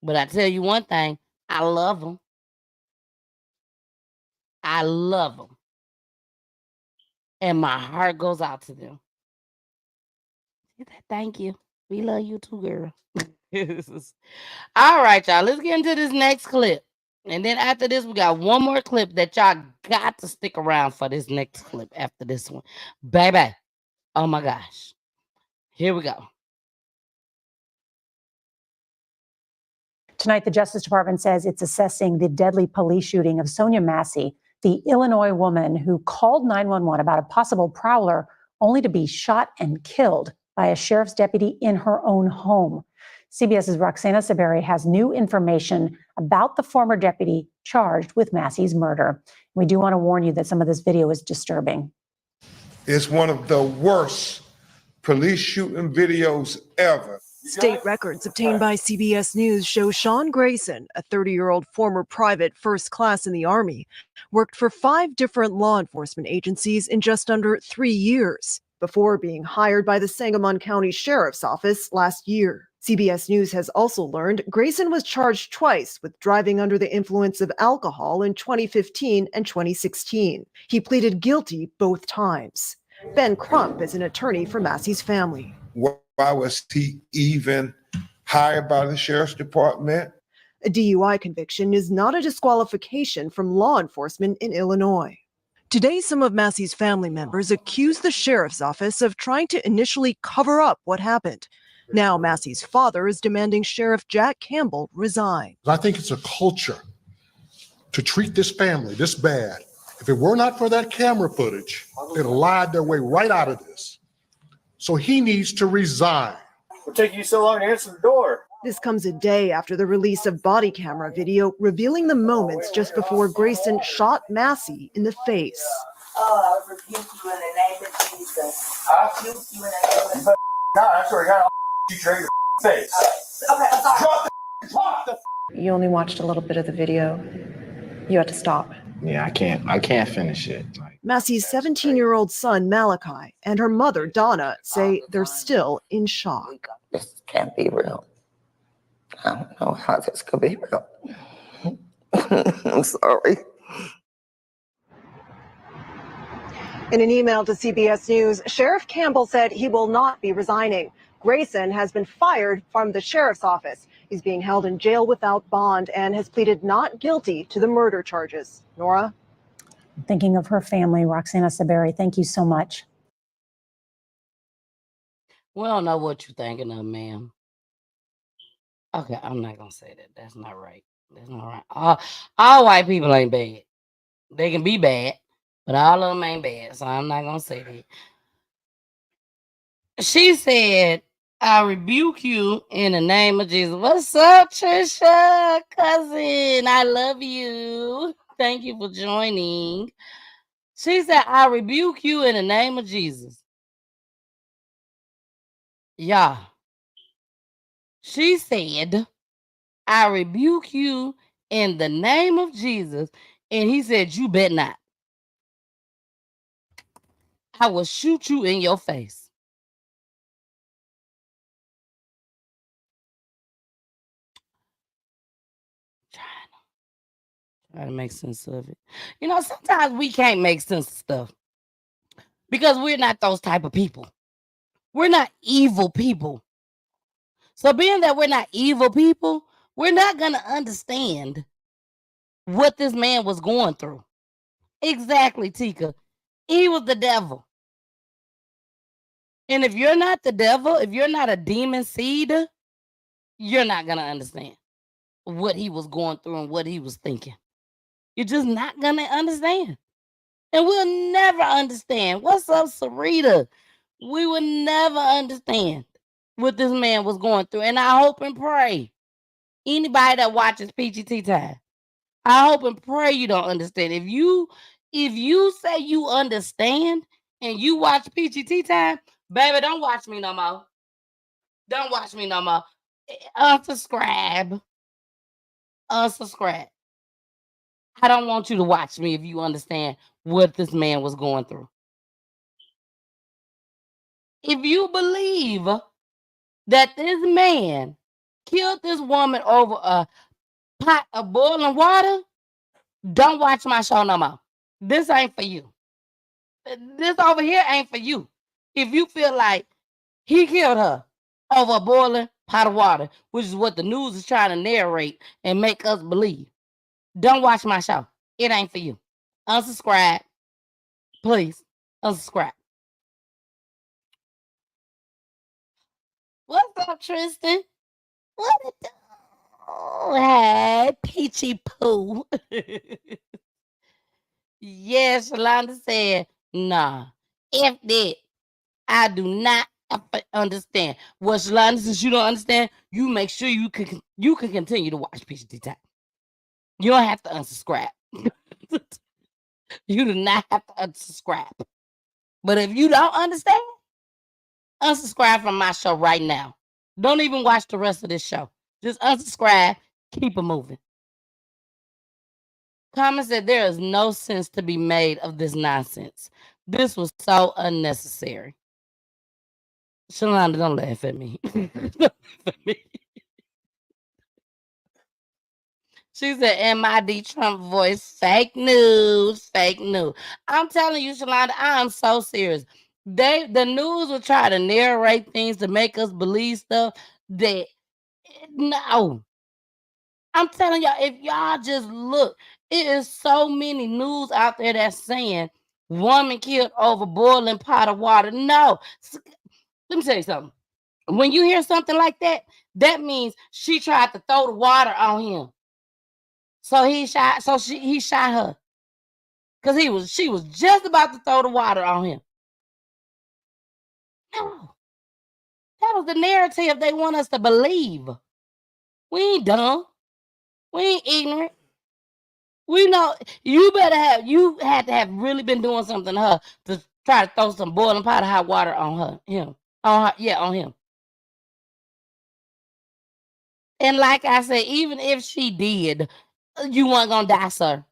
But I tell you one thing, I love them. I love them. And my heart goes out to them. Thank you. We love you too, girl. All right, y'all. Let's get into this next clip. And then after this, we got one more clip that y'all got to stick around for this next clip after this one. Baby. Oh my gosh. Here we go. Tonight, the Justice Department says it's assessing the deadly police shooting of Sonya Massey, the Illinois woman who called 911 about a possible prowler only to be shot and killed by a sheriff's deputy in her own home. CBS's Roxana Saberi has new information about the former deputy charged with Massey's murder. We do want to warn you that some of this video is disturbing. It's one of the worst police shooting videos ever. State records obtained by CBS News show Sean Grayson, a 30-year-old former private first class in the Army, worked for 5 different law enforcement agencies in just under 3 years before being hired by the Sangamon County Sheriff's Office last year. CBS News has also learned Grayson was charged twice with driving under the influence of alcohol in 2015 and 2016. He pleaded guilty both times. Ben Crump is an attorney for Massey's family. Why was he even hired by the sheriff's department? A DUI conviction is not a disqualification from law enforcement in Illinois. Today, some of Massey's family members accused the sheriff's office of trying to initially cover up what happened. Now, Massey's father is demanding Sheriff Jack Campbell resign. I think it's a culture to treat this family this bad. If it were not for that camera footage, they'd have lied their way right out of this. So he needs to resign. What took you so long to answer the door? This comes a day after the release of body camera video revealing the moments just before Grayson shot Massey in the face. Oh, I rebuke you in the name of Jesus. I rebuke you in the name of God, I swear to God, I'll shoot you in your face. Okay, I'm sorry. Drop the You only watched a little bit of the video. You had to stop. Yeah, I can't finish it. Massey's 17-year-old son, Malachi, and her mother, Donna, say they're still in shock. This can't be real. I don't know how this could be real. I'm sorry. In an email to CBS News, Sheriff Campbell said he will not be resigning. Grayson has been fired from the sheriff's office. He's being held in jail without bond and has pleaded not guilty to the murder charges. Nora? Thinking of her family, Roxana Saberi, thank you so much. We don't know what you're thinking of, ma'am. Okay, I'm not gonna say that. That's not right. That's not right. All white people ain't bad. They can be bad, but all of them ain't bad. So I'm not gonna say that. She said, "I rebuke you in the name of Jesus." What's up, Trisha, cousin? I love you. Thank you for joining. She said, "I rebuke you in the name of Jesus." Yeah. She said, "I rebuke you in the name of Jesus." And he said, "You bet not. I will shoot you in your face." Try to make sense of it. You know, sometimes we can't make sense of stuff because we're not those type of people. We're not evil people. So being that we're not evil people, we're not going to understand what this man was going through. Exactly, Tika. He was the devil. And if you're not the devil, if you're not a demon seed, you're not going to understand what he was going through and what he was thinking. You're just not going to understand. And we'll never understand. What's up, Sarita? We will never understand what this man was going through. And I hope and pray, anybody that watches PGT Time, I hope and pray you don't understand. If you say you understand and you watch PGT Time, baby, don't watch me no more. Don't watch me no more. Unsubscribe. Unsubscribe. I don't want you to watch me if you understand what this man was going through. If you believe that this man killed this woman over a pot of boiling water, don't watch my show no more. This ain't for you. This over here ain't for you. If you feel like he killed her over a boiling pot of water, which is what the news is trying to narrate and make us believe, don't watch my show. It ain't for you. Unsubscribe. Please, unsubscribe. What's up, Tristan? What it do? Oh, hey, Peachy Poo. Yes, Shalonda said, nah, F that. I do not understand. Well, Shalonda, since you don't understand, you make sure you can continue to watch PGT Time. You don't have to unsubscribe. You do not have to unsubscribe. But if you don't understand, unsubscribe from my show right now. Don't even watch the rest of this show. Just unsubscribe. Keep it moving. Comment said there is no sense to be made of this nonsense. This was so unnecessary. Shalonda, don't laugh at me. Don't laugh at me. She said, MID Trump voice, fake news, fake news. I'm telling you, Shalonda, I am so serious. The news will try to narrate things to make us believe stuff that, no. I'm telling y'all, if y'all just look, it is so many news out there that's saying woman killed over boiling pot of water. No. Let me tell you something. When you hear something like that, that means she tried to throw the water on him. So he shot her. Because she was just about to throw the water on him. No. That was the narrative they want us to believe. We ain't dumb. We ain't ignorant. We know you had to have really been doing something to her to try to throw some boiling pot of hot water on him. On him. And like I said, even if she did, you weren't gonna die, sir.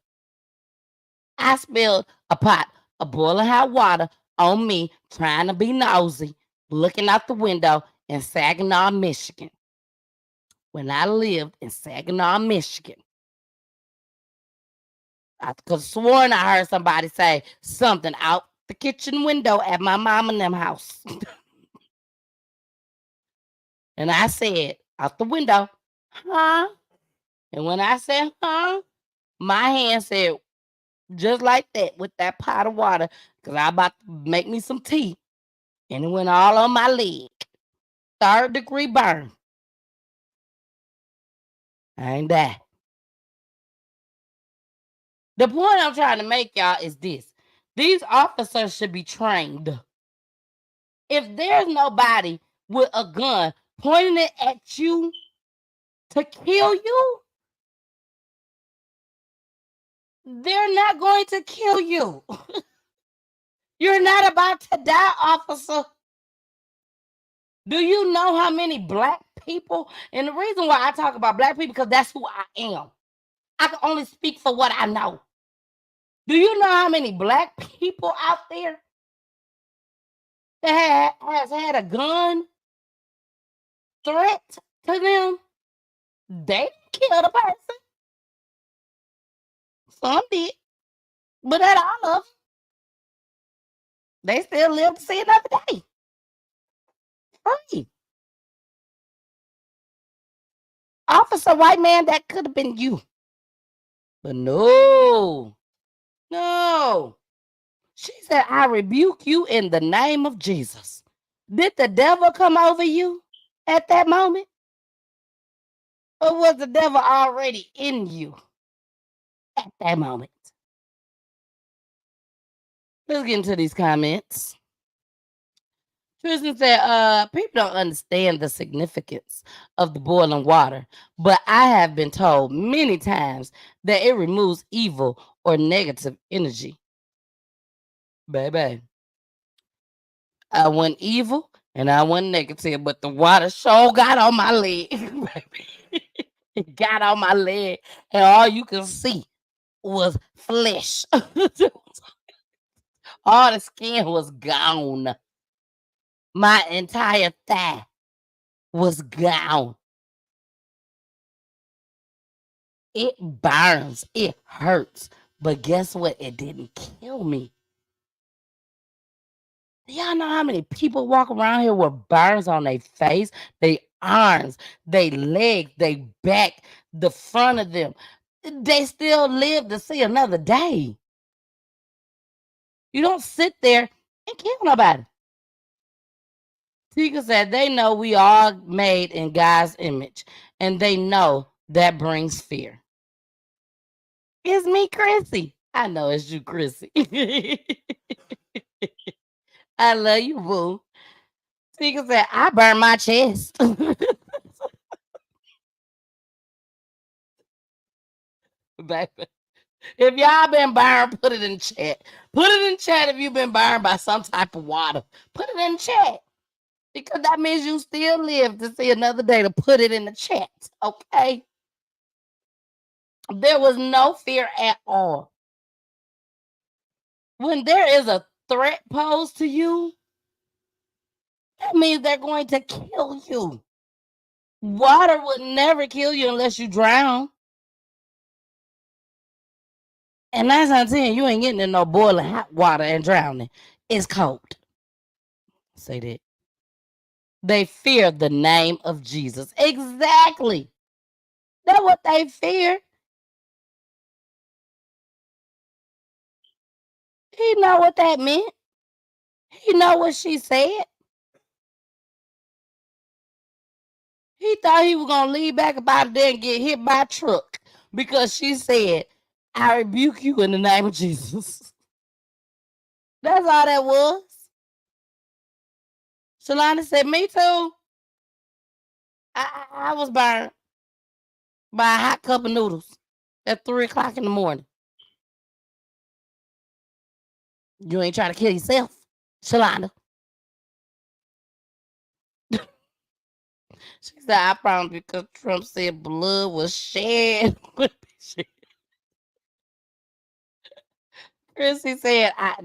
I spilled a pot of boiling hot water on me, trying to be nosy, looking out the window in Saginaw, Michigan. When I lived in Saginaw, Michigan. I could have sworn I heard somebody say something out the kitchen window at my mom and them house. And I said, out the window, huh? And when I said, huh, my hand said, just like that, with that pot of water, because I about to make me some tea. And it went all on my leg. 3rd degree burn. I ain't that. The point I'm trying to make, y'all, is this. These officers should be trained. If there's nobody with a gun pointing it at you to kill you, they're not going to kill you. You're not about to die, officer. Do you know how many black people, and the reason why I talk about black people, because that's who I am. I can only speak for what I know. Do you know how many black people out there that has had a gun threat to them? They killed a person. Some did. But not all of them. They still live to see another day. Free. Officer, white man, that could have been you. But no. She said, I rebuke you in the name of Jesus. Did the devil come over you at that moment? Or was the devil already in you at that moment? Let's get into these comments. Tristan said, people don't understand the significance of the boiling water, but I have been told many times that it removes evil or negative energy. Baby, I wasn't evil and I wasn't negative, but the water sure got on my leg. It got on my leg, and all you can see was flesh. All the skin was gone. My entire thigh was gone. It burns. It hurts. But guess what? It didn't kill me. Do y'all know how many people walk around here with burns on their face, their arms, their legs, their back, the front of them? They still live to see another day. You don't sit there and kill nobody. Tika said they know we are made in God's image, and they know that brings fear. It's me, Chrissy. I know it's you, Chrissy. I love you, boo. Tika said, I burn my chest. Baby. If y'all been burned, put it in chat. Put it in chat if you've been burned by some type of water. Put it in chat. Because that means you still live to see another day to put it in the chat. Okay? There was no fear at all. When there is a threat posed to you, that means they're going to kill you. Water would never kill you unless you drown. And 9 out of 10, you ain't getting in no boiling hot water and drowning. It's cold. Say that. They fear the name of Jesus. Exactly. That's what they fear. He know what that meant. He know what she said. He thought he was going to leave back about there and get hit by a truck because she said, I rebuke you in the name of Jesus. That's all that was. Shalana said, me too. I was burned by a hot cup of noodles at 3 o'clock in the morning. You ain't trying to kill yourself, Shalana. She said, I promise because Trump said blood was shed. Chrissy said, I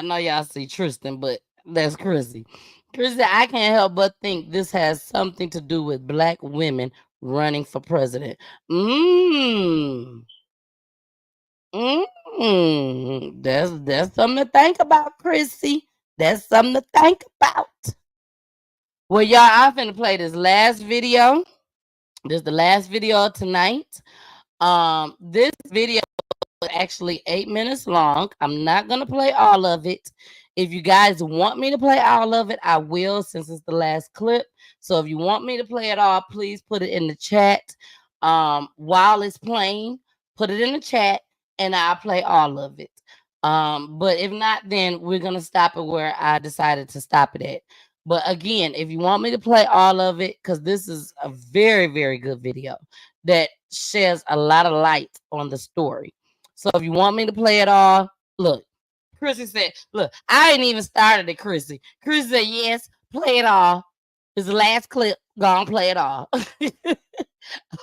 know y'all see Tristan, but that's Chrissy. Chrissy said, I can't help but think this has something to do with black women running for president. That's something to think about, Chrissy. That's something to think about. Well, y'all, I'm finna play this last video. This is the last video of tonight. This video is actually 8 minutes long. I'm not gonna play all of it. If you guys want me to play all of it, I will, since it's the last clip. So if you want me to play it all, please put it in the chat. While it's playing, put it in the chat and I'll play all of it. But if not, then we're gonna stop it where I decided to stop it at. But again, if you want me to play all of it, because this is a very, very good video that sheds a lot of light on the story. So if you want me to play it all, look, Chrissy said, look, I ain't even started it, Chrissy. Chrissy said, yes, play it all. It's the last clip. Go on, play it all.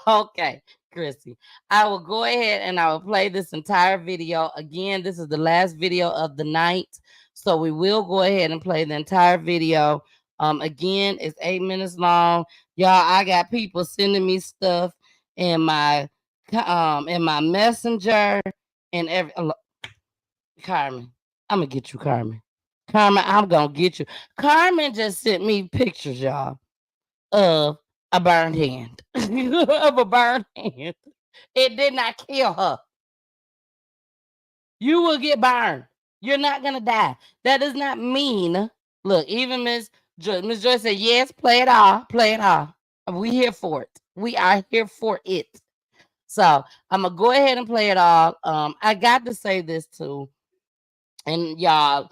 Okay, Chrissy. I will go ahead and I will play this entire video. Again, this is the last video of the night. So we will go ahead and play the entire video. Again, it's 8 minutes long. Y'all, I got people sending me stuff in my messenger and every Carmen. I'm gonna get you, Carmen. Carmen, I'm gonna get you. Carmen just sent me pictures, y'all, of a burned hand. Of a burned hand. It did not kill her. You will get burned. You're not gonna die. That does not mean. Look, even Miss Joyce said, yes, play it all. Play it all. We here for it. We are here for it. So I'm gonna go ahead and play it all. I got to say this too. And y'all,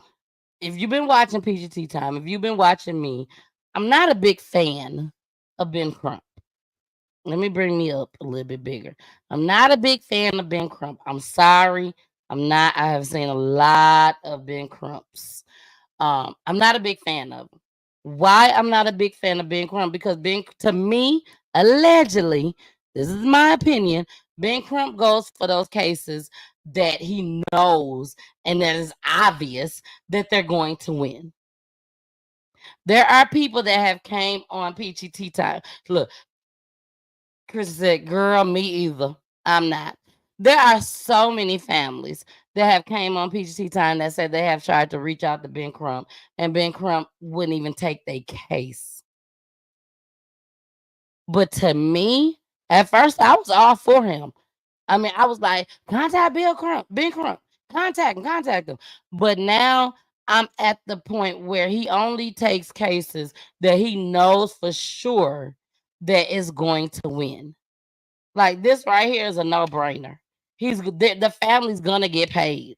if you've been watching PGT Time, if you've been watching me, I'm not a big fan of Ben Crump. Let me bring me up a little bit bigger. I'm not a big fan of Ben Crump. I'm sorry. I'm not. I have seen a lot of Ben Crumps. I'm not a big fan of him. Why I'm not a big fan of Ben Crump? Because Ben, to me, allegedly, this is my opinion, Ben Crump goes for those cases that he knows and that is obvious that they're going to win. There are people that have came on PGT Time. Look, Chris said, girl, me either. I'm not. There are so many families that have came on PGT Time that said they have tried to reach out to Ben Crump, and Ben Crump wouldn't even take their case. But to me, at first, I was all for him. I mean, I was like, contact Ben Crump, contact him. But now I'm at the point where he only takes cases that he knows for sure that is going to win. Like this right here is a no-brainer. The family's gonna get paid.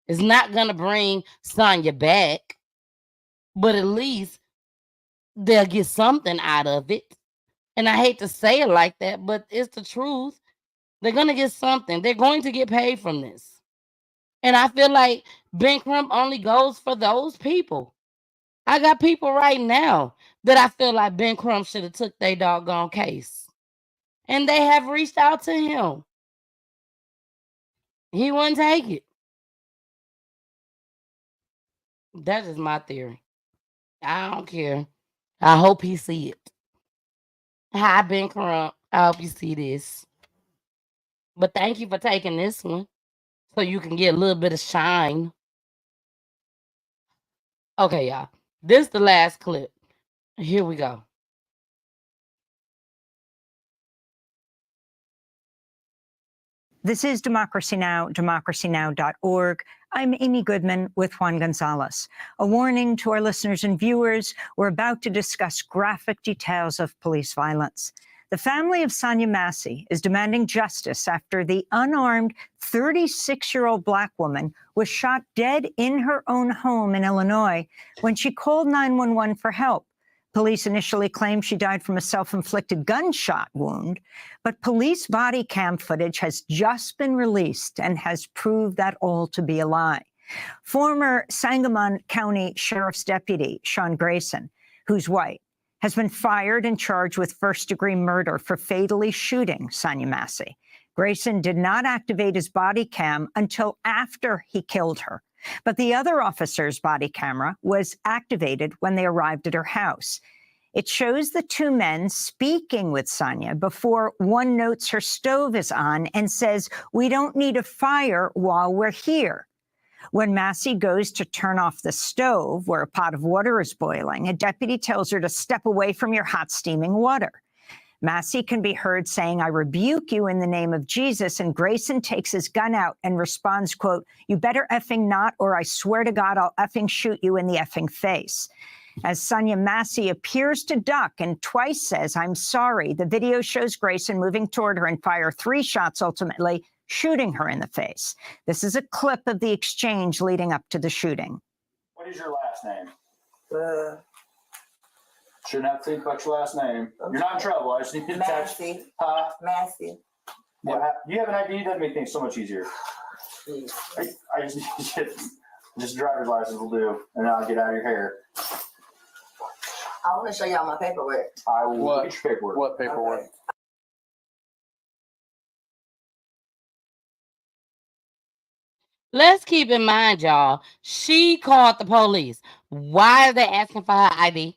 It's not gonna bring Sonya back, but at least they'll get something out of it. And I hate to say it like that, but it's the truth. They're gonna get something. They're going to get paid from this. And I feel like Ben Crump only goes for those people. I got people right now that I feel like Ben Crump should have took their doggone case. And they have reached out to him. He wouldn't take it. That is my theory. I don't care. I hope he see it. Hi, Ben Crump. I hope you see this. But thank you for taking this one so you can get a little bit of shine. Okay, y'all. This is the last clip. Here we go. This is Democracy Now!, democracynow.org. I'm Amy Goodman with Juan Gonzalez. A warning to our listeners and viewers, we're about to discuss graphic details of police violence. The family of Sonya Massey is demanding justice after the unarmed 36-year-old Black woman was shot dead in her own home in Illinois when she called 911 for help. Police initially claimed she died from a self-inflicted gunshot wound, but police body cam footage has just been released and has proved that all to be a lie. Former Sangamon County Sheriff's Deputy Sean Grayson, who's white, has been fired and charged with first-degree murder for fatally shooting Sonya Massey. Grayson did not activate his body cam until after he killed her. But the other officer's body camera was activated when they arrived at her house. It shows the two men speaking with Sonya before one notes her stove is on and says, "We don't need a fire while we're here." When Massey goes to turn off the stove where a pot of water is boiling, a deputy tells her to step away from your hot steaming water. Massey can be heard saying, "I rebuke you in the name of Jesus," and Grayson takes his gun out and responds, quote, "You better effing not, or I swear to God I'll effing shoot you in the effing face." As Sonya Massey appears to duck and twice says, "I'm sorry," the video shows Grayson moving toward her and fire 3 shots, ultimately shooting her in the face. This is a clip of the exchange leading up to the shooting. What is your last name? Shouldn't have to think about your last name. You're not in trouble. I just need to attach. Massey. Huh? Massey. What you have an ID that make things so much easier. I just need to just driver's license will do, and then I'll get out of your hair. I want to show y'all my paperwork. I will look at your paperwork. What paperwork? Okay. Let's keep in mind, y'all, she called the police. Why are they asking for her ID?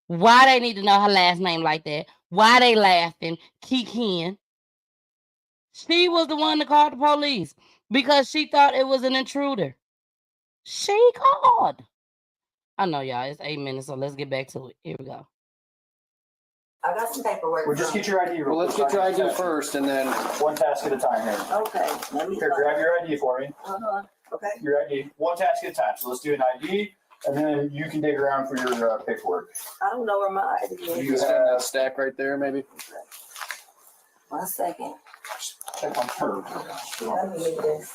Why they need to know her last name like that? Why they laughing, kikiing? She was the one that called the police because she thought it was an intruder. She called. I know, y'all, it's 8 minutes, so let's get back to it. Here we go. I got some paperwork. Well, just get your ID real Well, quick. let's get your ID first, and then one task at a time here. Okay. Let me Here, grab your ID for me. Okay. Your ID, one task at a time. So let's do an ID, and then you can dig around for your paperwork. I don't know where my ID is. you have that stack right there, maybe. 1 second. Check on her. Let me get this.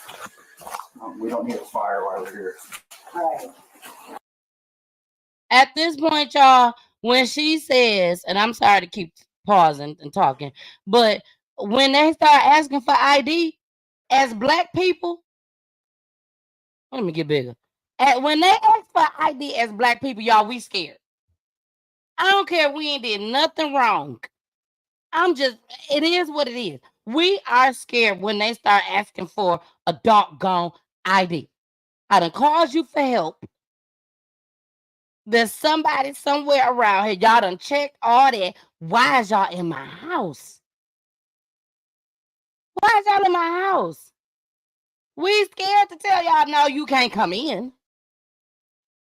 We don't need a fire while we're here. Right. At this point, y'all, when she says, and I'm sorry to keep pausing and talking, but when they start asking for ID as Black people, let me get bigger. When they ask for ID as Black people, y'all, we scared. I don't care if we ain't did nothing wrong. It is what it is. We are scared when they start asking for a doggone ID. I done called you for help. There's somebody somewhere around here. Y'all done checked all that. Why is y'all in my house? Why is y'all in my house? We scared to tell y'all, no, you can't come in.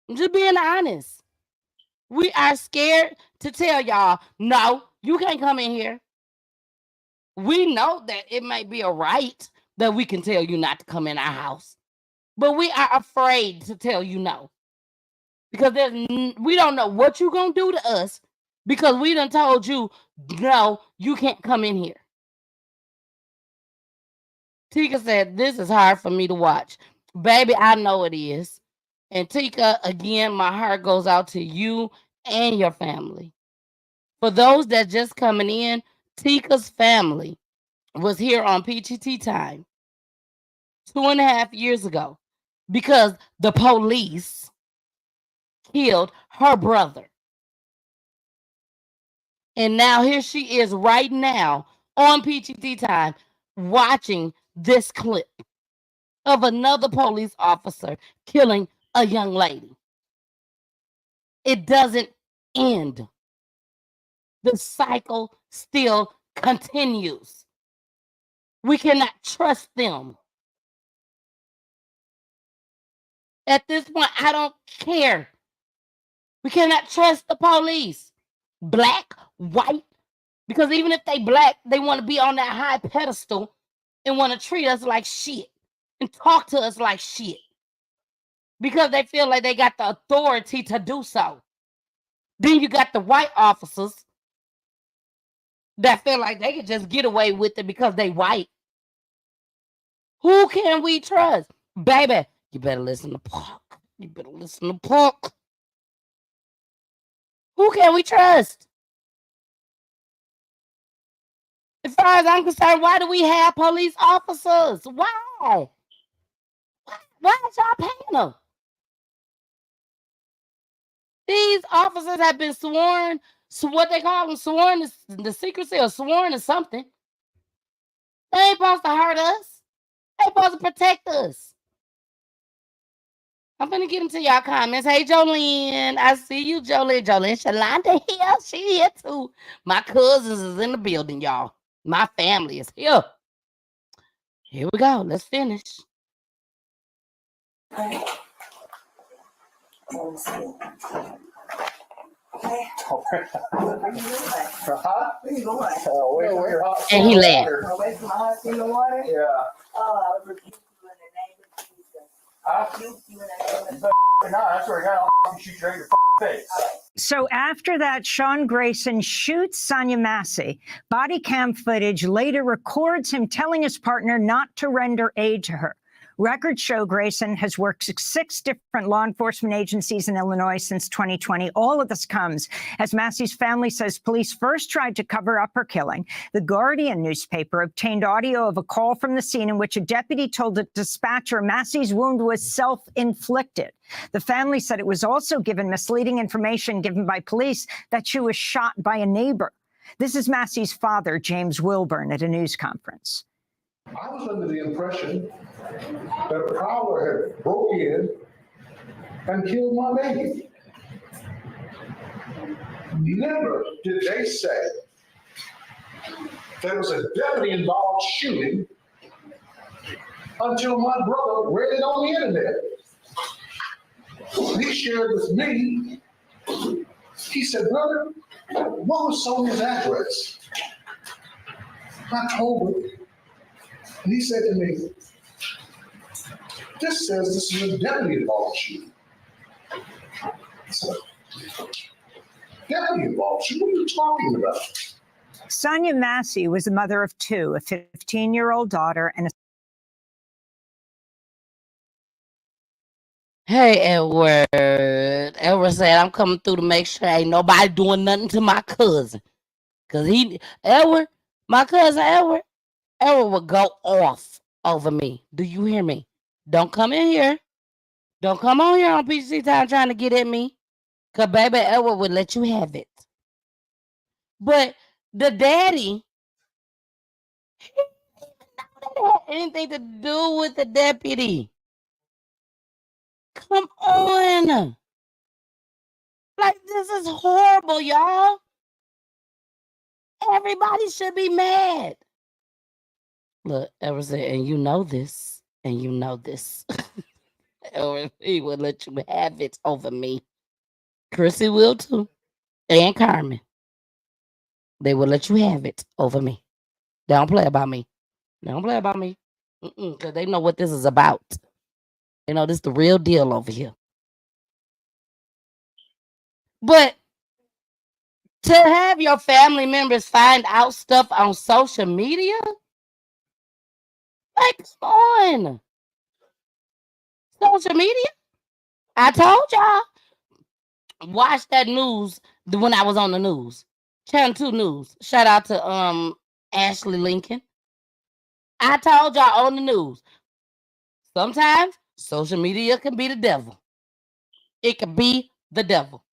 I'm just being honest. We are scared to tell y'all, no, you can't come in here. We know that it may be a right that we can tell you not to come in our house, but we are afraid to tell you no. Because we don't know what you're going to do to us because we done told you, no, you can't come in here. Tika said, this is hard for me to watch. Baby, I know it is. And Tika, again, my heart goes out to you and your family. For those that just coming in, Tika's family was here on PGT Time 2.5 years ago because the police killed her brother. And now here she is right now on PGT Time watching this clip of another police officer killing a young lady. It doesn't end. The cycle still continues. We cannot trust them. At this point, I don't care. We cannot trust the police. Black, white, because even if they black, they want to be on that high pedestal and want to treat us like shit and talk to us like shit because they feel like they got the authority to do so. Then you got the white officers that feel like they could just get away with it because they white. Who can we trust? Baby, you better listen to Park. You better listen to Park. Who can we trust? As far as I'm concerned, why do we have police officers? Why? Why is y'all paying them? These officers have been sworn, so what they call them, sworn to the secrecy or sworn to something. They ain't supposed to hurt us. They supposed to protect us. I'm gonna get into y'all comments. Hey, Jolene. I see you, Jolene. Jolene Shalanda here. She here too. My cousins is in the building, y'all. My family is here. Here we go. Let's finish. And he laughed. Away from my house in the water? Yeah. Oh, I rebuke you in the name of Jesus. I rebuke you in the name of Jesus. That's where I'll shoot you in your face. So after that, Sean Grayson shoots Sonya Massey. Body cam footage later records him telling his partner not to render aid to her. Records show Grayson has worked 6 different law enforcement agencies in Illinois since 2020. All of this comes as Massey's family says police first tried to cover up her killing. The Guardian newspaper obtained audio of a call from the scene in which a deputy told a dispatcher Massey's wound was self-inflicted. The family said it was also given misleading information given by police that she was shot by a neighbor. This is Massey's father, James Wilburn, at a news conference. I was under the impression that a prowler had broke in and killed my baby. Never did they say there was a deputy-involved shooting until my brother read it on the internet. He shared with me, he said, brother, what was Sonya's address? I told him. And he said to me, this says this is a deputy-involved shooting. So, deputy-involved shooting? What are you talking about? Sonya Massey was the mother of 2, a 15-year-old daughter and a... Hey, Edward. Edward said, I'm coming through to make sure ain't nobody doing nothing to my cousin. Because Edward, my cousin Edward would go off over me. Do you hear me? Don't come in here. Don't come on here on PGT Time trying to get at me. Because baby Edward would let you have it. But the daddy, he didn't have anything to do with the deputy. Come on. Like, this is horrible, y'all. Everybody should be mad. Look, Edward said, and you know this, and you know this. Edward, he would let you have it over me. Chrissy will too. And Carmen. They will let you have it over me. They don't play about me. They don't play about me. Because they know what this is about. You know, this is the real deal over here. But to have your family members find out stuff on social media, papers on? Social media. I told y'all. Watch that news when I was on the news. Channel 2 News. Shout out to Ashley Lincoln. I told y'all on the news. Sometimes social media can be the devil. It can be the devil.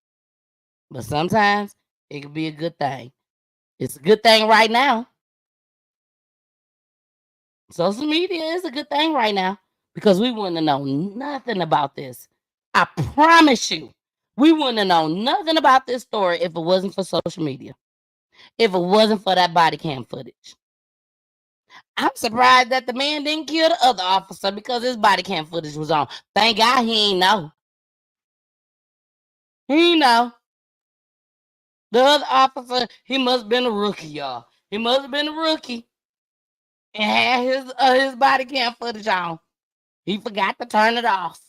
But sometimes it can be a good thing. It's a good thing right now. Social media is a good thing right now because we wouldn't have known nothing about this. I promise you, we wouldn't have known nothing about this story if it wasn't for social media. If it wasn't for that body cam footage. I'm surprised that the man didn't kill the other officer because his body cam footage was on. Thank God he ain't know. He ain't know. The other officer, he must have been a rookie, y'all. He must have been a rookie and had his body cam footage on. He forgot to turn it off.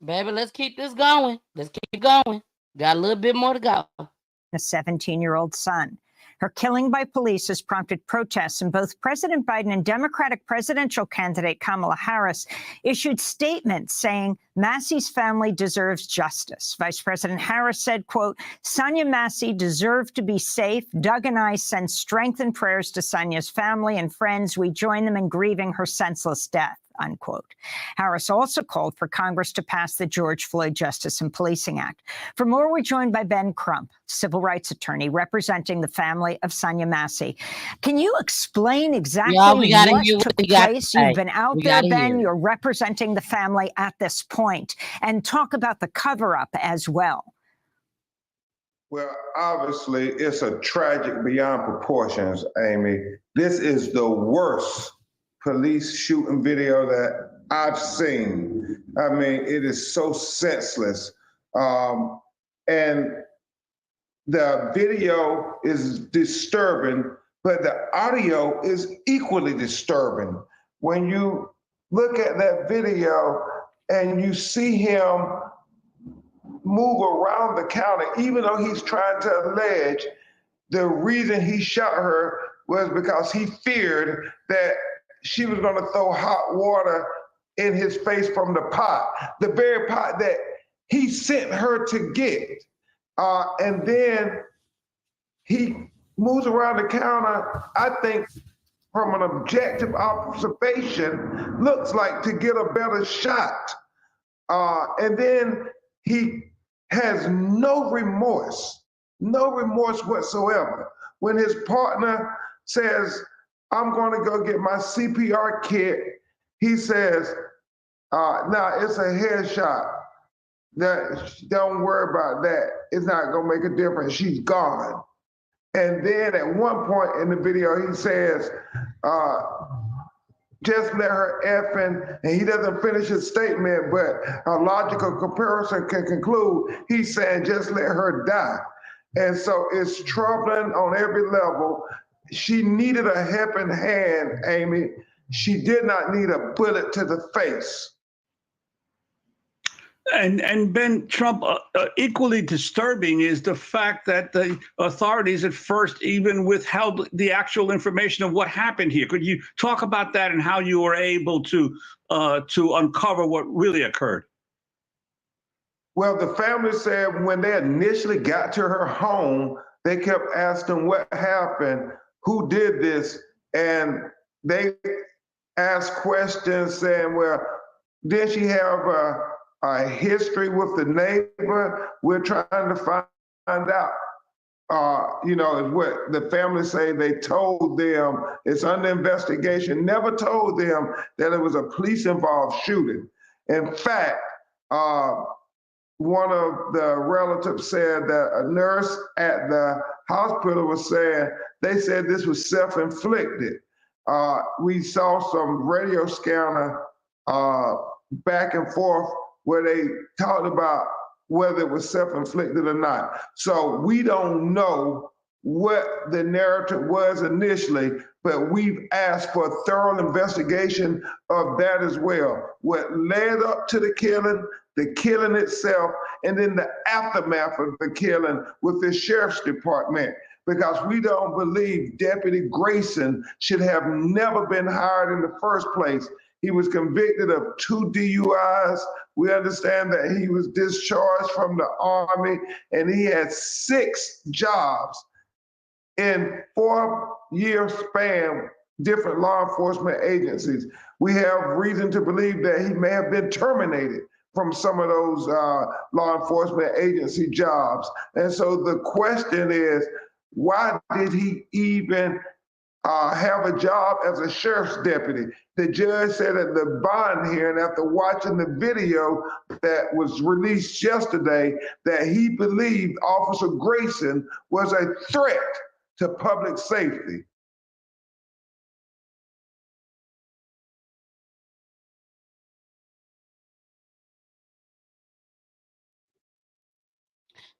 Baby, let's keep this going. Let's keep going. Got a little bit more to go. A 17-year-old son. Her killing by police has prompted protests, and both President Biden and Democratic presidential candidate Kamala Harris issued statements saying Massey's family deserves justice. Vice President Harris said, quote, Sonya Massey deserved to be safe. Doug and I send strength and prayers to Sonya's family and friends. We join them in grieving her senseless death. Unquote. Harris also called for Congress to pass the George Floyd Justice and Policing Act. For more, we're joined by Ben Crump, civil rights attorney representing the family of Sonya Massey. Can you explain exactly what took place? You've been out there, Ben. You're representing the family at this point, and talk about the cover-up as well. Well, obviously, it's a tragic beyond proportions, Amy. This is the worst police shooting video that I've seen. I mean, it is so senseless. And the video is disturbing, but the audio is equally disturbing. When you look at that video and you see him move around the counter, even though he's trying to allege the reason he shot her was because he feared that she was going to throw hot water in his face from the pot, the very pot that he sent her to get. And then he moves around the counter, I think from an objective observation, looks like to get a better shot. And then he has no remorse whatsoever. When his partner says, I'm going to go get my CPR kit, he says, nah, it's a headshot. Don't worry about that. It's not going to make a difference. She's gone. And then at one point in the video, he says, just let her effing, and he doesn't finish his statement, but a logical comparison can conclude, he's saying just let her die. And so it's troubling on every level. She needed a helping hand, Amy. She did not need a bullet to the face. And Ben Trump, equally disturbing is the fact that the authorities at first even withheld the actual information of what happened here. Could you talk about that and how you were able to uncover what really occurred? Well, the family said when they initially got to her home, they kept asking what happened, who did this, and they asked questions saying, well, did she have a history with the neighbor? We're trying to find out. What the family say they told them, it's under investigation, never told them that it was a police-involved shooting. In fact, one of the relatives said that a nurse at the hospital was saying, they said this was self-inflicted. We saw some radio scanner back and forth where they talked about whether it was self-inflicted or not. So we don't know what the narrative was initially, but we've asked for a thorough investigation of that as well. What led up to the killing itself, and then the aftermath of the killing with the sheriff's department. because we don't believe Deputy Grayson should have never been hired in the first place. He was convicted of 2 DUIs. We understand that he was discharged from the Army, and he had 6 jobs in 4-year span, different law enforcement agencies. We have reason to believe that he may have been terminated from some of those law enforcement agency jobs. And so the question is, why did he even have a job as a sheriff's deputy? The judge said at the bond hearing, after watching the video that was released yesterday, that he believed Officer Grayson was a threat to public safety.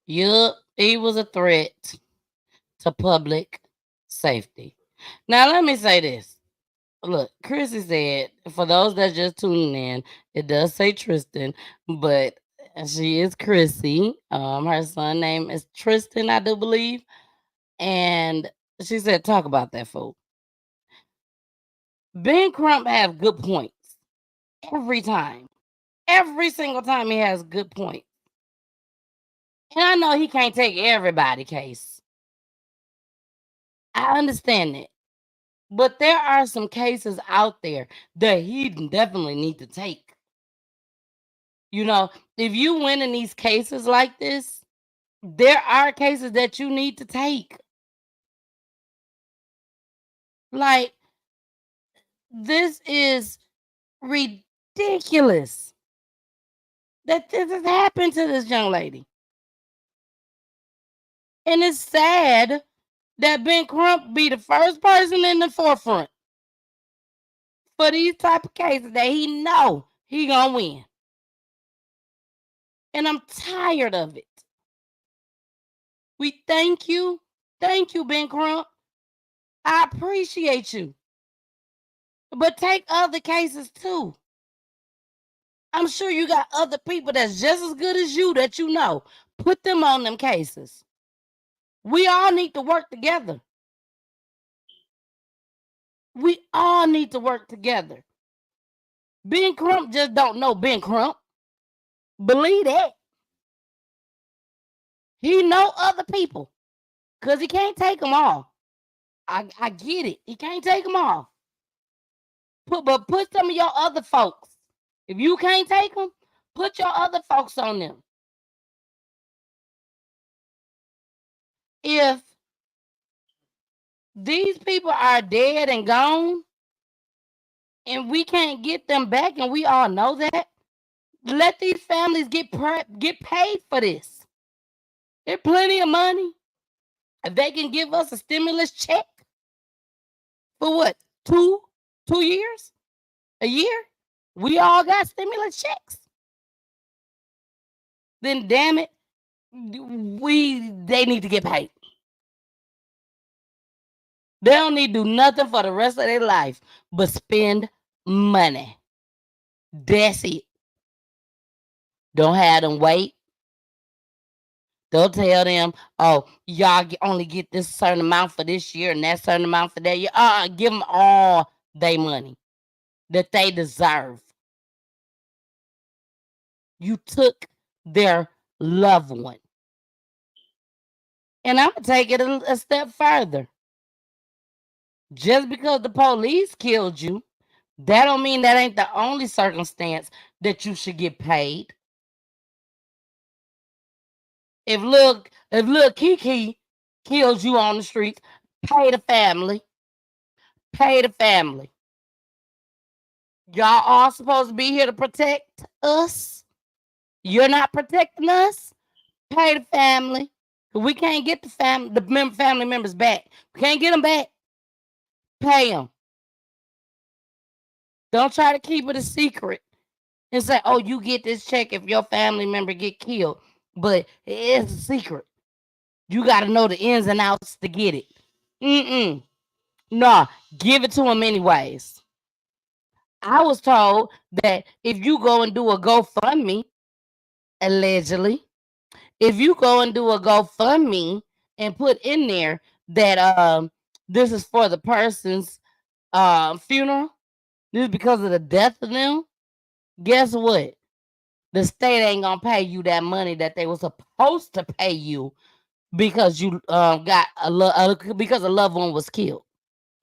Yup, he was a threat to public safety. Now, let me say this. Look, Chrissy said, for those that just tuning in, it does say Tristan, but she is Chrissy. Her son name is Tristan, I do believe. And she said, talk about that fool. Ben Crump have good points every time. Every single time he has good points. And I know he can't take everybody's case. I understand that. But there are some cases out there that he definitely need to take. You know, if you win in these cases like this, there are cases that you need to take. Like, this is ridiculous that this has happened to this young lady. And it's sad that Ben Crump be the first person in the forefront for these type of cases that he know he gonna win. And I'm tired of it. We thank you. Thank you, Ben Crump. I appreciate you. But take other cases too. I'm sure you got other people that's just as good as you that you know. Put them on them cases. We all need to work together. We all need to work together. Ben Crump just don't know Ben Crump. Believe that. He know other people because he can't take them all. I get it. He can't take them all. But put some of your other folks. If you can't take them, put your other folks on them. If these people are dead and gone, and we can't get them back, and we all know that, let these families get paid for this. There's plenty of money. If they can give us a stimulus check for what, 2 years? A year? We all got stimulus checks. Then damn it, they need to get paid. They don't need to do nothing for the rest of their life but spend money. That's it. Don't have them wait. Don't tell them, oh, y'all only get this certain amount for this year and that certain amount for that year. Give them all their money that they deserve. You took their loved one. And I'm going to take it a step further. Just because the police killed you, that don't mean that ain't the only circumstance that you should get paid. If little Kiki kills you on the streets, pay the family. Pay the family. Y'all all supposed to be here to protect us. You're not protecting us. Pay the family. We can't get the family members back. We can't get them back. Pay them. Don't try to keep it a secret and say, oh, you get this check if your family member get killed. But it's a secret. You got to know the ins and outs to get it. Nah, give it to them anyways. I was told that if you go and do a GoFundMe, allegedly, if you go and do a GoFundMe and put in there that this is for the person's funeral. This is because of the death of them. Guess what? The state ain't gonna pay you that money that they were supposed to pay you because you got because a loved one was killed,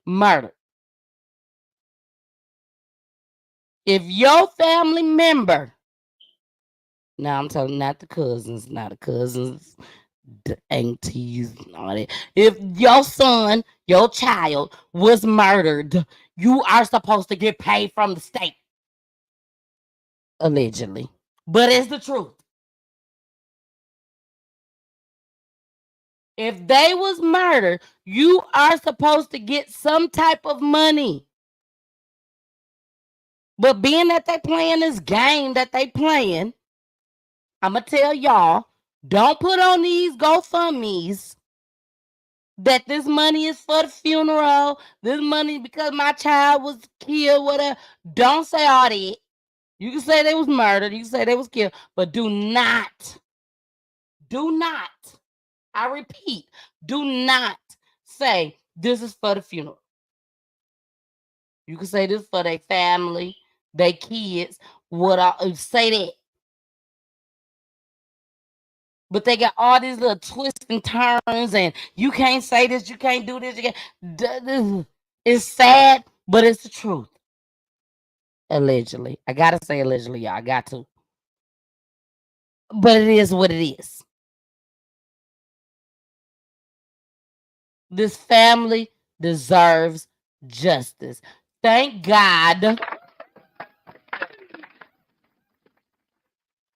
murdered. If your family member, now I'm talking not the cousins, the aunties, and all that. If your son, your child was murdered, you are supposed to get paid from the state. Allegedly. But it's the truth. If they was murdered, you are supposed to get some type of money. But being that they playing this game that they playing, I'm going to tell y'all, don't put on these GoFundMes that this money is for the funeral, this money because my child was killed, whatever. Don't say all that. You can say they was murdered, you can say they was killed, but do not, I repeat, do not say this is for the funeral. You can say this for their family, their kids, say that. But they got all these little twists and turns, and you can't say this, you can't do this. It's sad, but it's the truth. Allegedly. I gotta say allegedly, y'all. I got to. But it is what it is. This family deserves justice. Thank God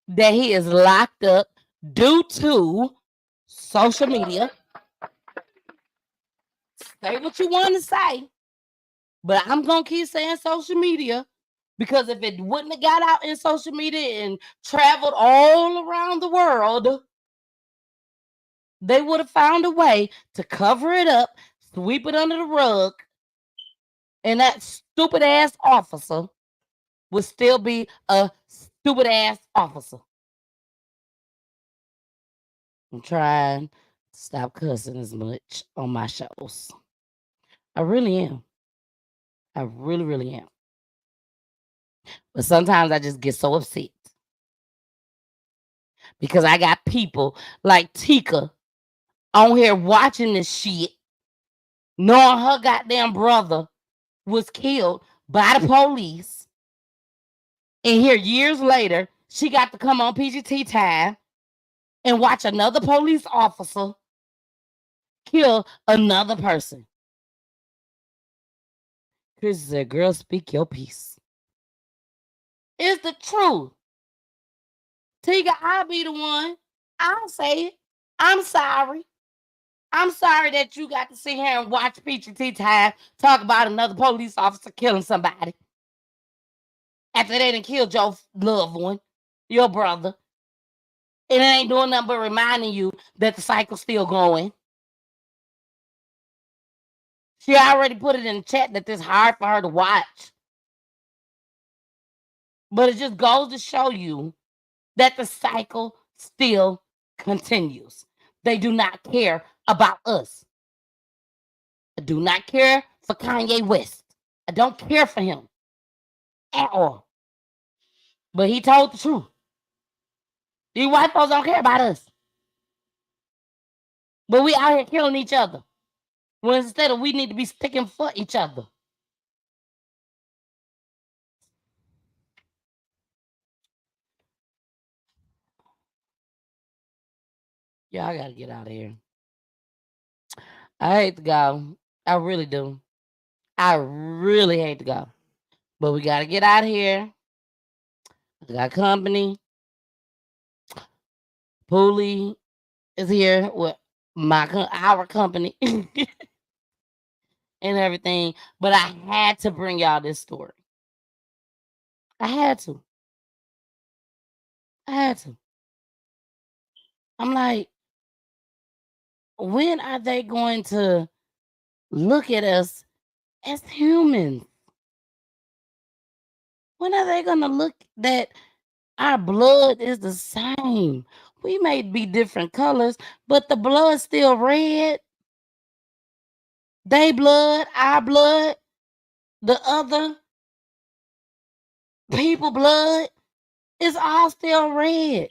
that he is locked up due to social media. Say what you want to say, but I'm going to keep saying social media because if it wouldn't have got out in social media and traveled all around the world, they would have found a way to cover it up, sweep it under the rug, and that stupid ass officer would still be a stupid ass officer. I'm trying to stop cussing as much on my shows. I really am. I really, really am. But sometimes I just get so upset because I got people like Tika on here watching this shit, knowing her goddamn brother was killed by the police. And here years later, she got to come on PGT time and watch another police officer kill another person. Chris said, girl, speak your piece. It's the truth. Tika, I'll be the one. I'll say it. I'm sorry. I'm sorry that you got to sit here and watch PGT time talk about another police officer killing somebody after they done killed your loved one, your brother. And it ain't doing nothing but reminding you that the cycle's still going. She already put it in the chat that it's hard for her to watch. But it just goes to show you that the cycle still continues. They do not care about us. I do not care for Kanye West. I don't care for him at all. But he told the truth. These white folks don't care about us. But we out here killing each other. When instead of we need to be sticking for each other. Yeah, I gotta get out of here. I hate to go. I really do. I really hate to go. But we gotta get out of here. I got company. Pooley is here with our company and everything. But I had to bring y'all this story. I had to. I'm like, when are they going to look at us as humans? When are they going to look that our blood is the same? We may be different colors, but the blood's still red. they blood, our blood, the other people blood, it's all still red.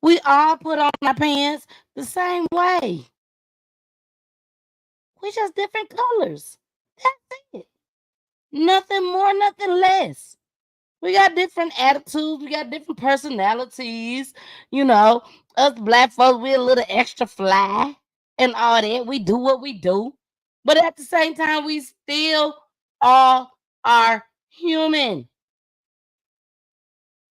We all put on our pants the same way. We just different colors. That's it. Nothing more, nothing less. We got different attitudes. We got different personalities. You know, us black folks, we a little extra fly and all that. We do what we do. But at the same time, we still all are human.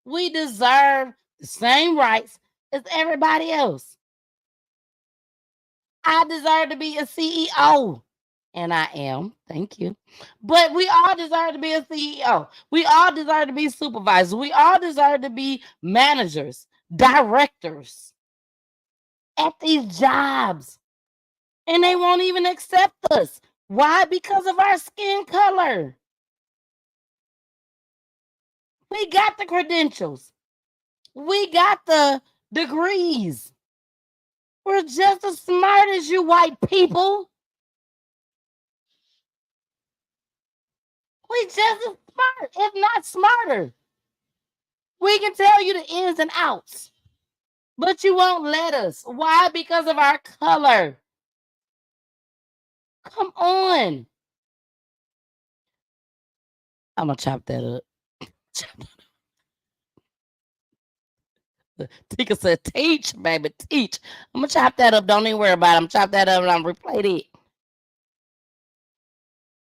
We deserve the same rights as everybody else. I deserve to be a CEO. And I am. Thank you. But we all deserve to be a CEO. We all deserve to be supervisors. We all deserve to be managers, directors at these jobs. And they won't even accept us. Why? Because of our skin color. We got the credentials. We got the degrees. We're just as smart as you white people. We just as smart, if not smarter. We can tell you the ins and outs, but you won't let us. Why? Because of our color. Come on. I'm going to chop that up. Tika said, teach, baby, teach. I'm going to chop that up. Don't even worry about it. I'm chop that up and I'm replay it.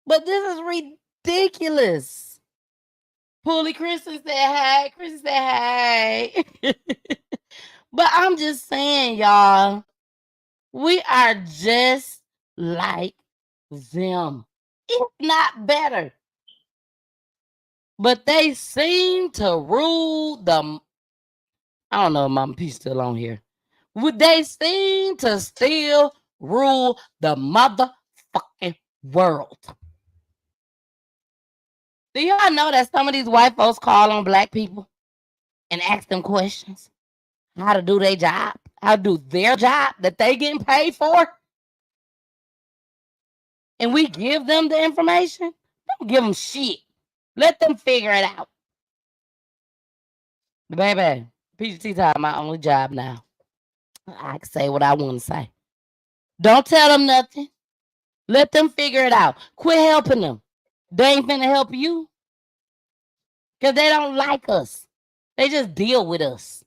But this is ridiculous. Pulley Chrissy said, hey. Chrissy said, hey. But I'm just saying, y'all, we are just like them, if not better. But they seem to rule the, I don't know if Mama P still on here. They seem to still rule the motherfucking world. Do y'all know that some of these white folks call on black people and ask them questions? How to do their job? How to do their job that they getting paid for? And we give them the information? Don't give them shit. Let them figure it out. Baby, PGT time my only job now. I can say what I want to say. Don't tell them nothing. Let them figure it out. Quit helping them. They ain't finna help you. Because they don't like us. They just deal with us.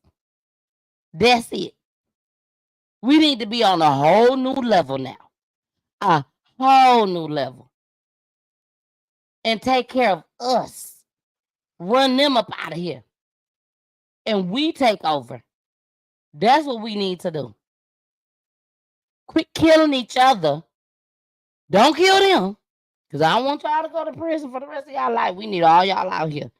That's it. We need to be on a whole new level now. A whole new level. And take care of us. Run them up out of here. And we take over. That's what we need to do. Quit killing each other. Don't kill them. Because I don't want y'all to go to prison for the rest of y'all life. We need all y'all out here.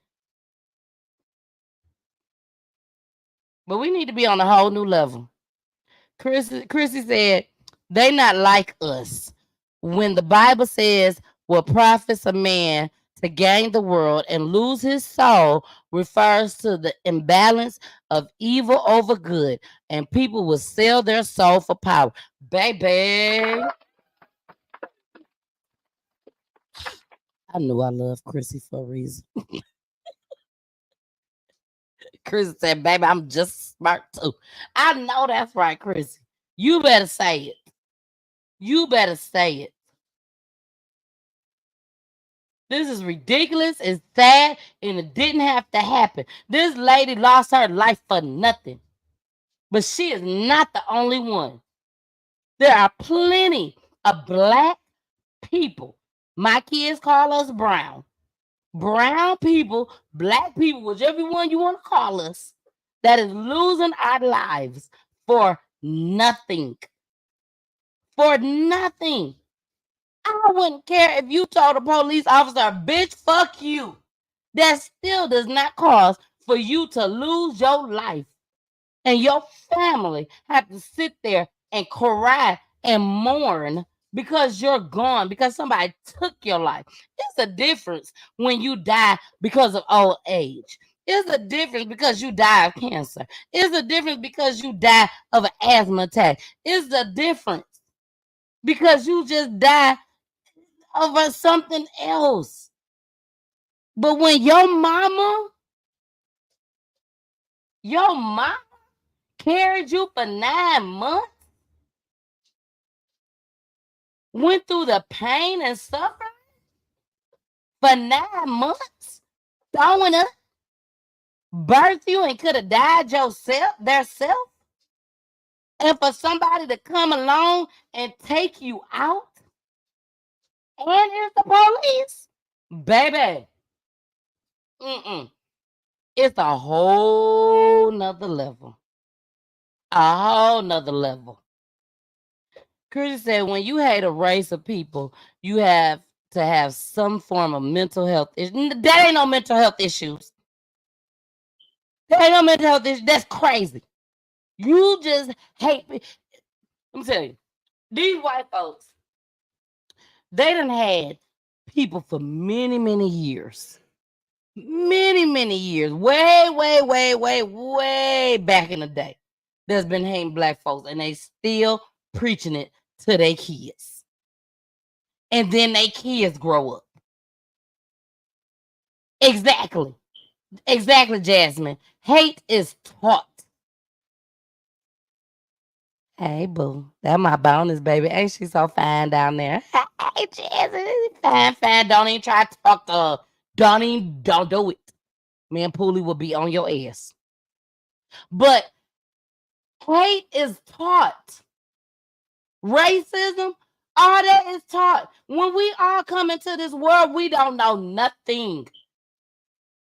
But we need to be on a whole new level. Chrissy said, they not like us. When the Bible says, what profits a man to gain the world and lose his soul, refers to the imbalance of evil over good, and people will sell their soul for power. Baby. I knew I loved Chrissy for a reason. Chrissy said, baby, I'm just smart too. I know that's right, Chrissy. You better say it. You better say it. This is ridiculous, it's sad, and it didn't have to happen. This lady lost her life for nothing. But she is not the only one. There are plenty of black people. My kids call us brown. Brown people, black people, whichever one you want to call us, that is losing our lives for nothing. For nothing. I wouldn't care if you told a police officer, bitch, fuck you. That still does not cause for you to lose your life. And your family have to sit there and cry and mourn because you're gone, because somebody took your life. It's a difference when you die because of old age. It's a difference because you die of cancer. It's a difference because you die of an asthma attack. It's a difference because you just die over something else. But when your mama carried you for 9 months, went through the pain and suffering for 9 months, throwing up, birthed you and could have died theirself, and for somebody to come along and take you out, and it's the police, baby, it's a whole nother level. A whole nother level. Chris said, when you hate a race of people, you have to have some form of mental health issue. That ain't no mental health issues. That ain't no mental health issues. That's crazy. You just hate me. Let me tell you, these white folks, they done had people for many, many years. Many, many years. Way back in the day. That's been hating black folks, and they still preaching it to their kids. And then their kids grow up. Exactly, Jasmine. Hate is taught. Hey, boo. That my bonus, baby. Ain't she so fine down there? Hey, Jasmine. Fine. Don't even try to talk to her. Don't do it. Me and Poolie will be on your ass. But hate is taught. Racism, all that is taught. When we all come into this world, we don't know nothing.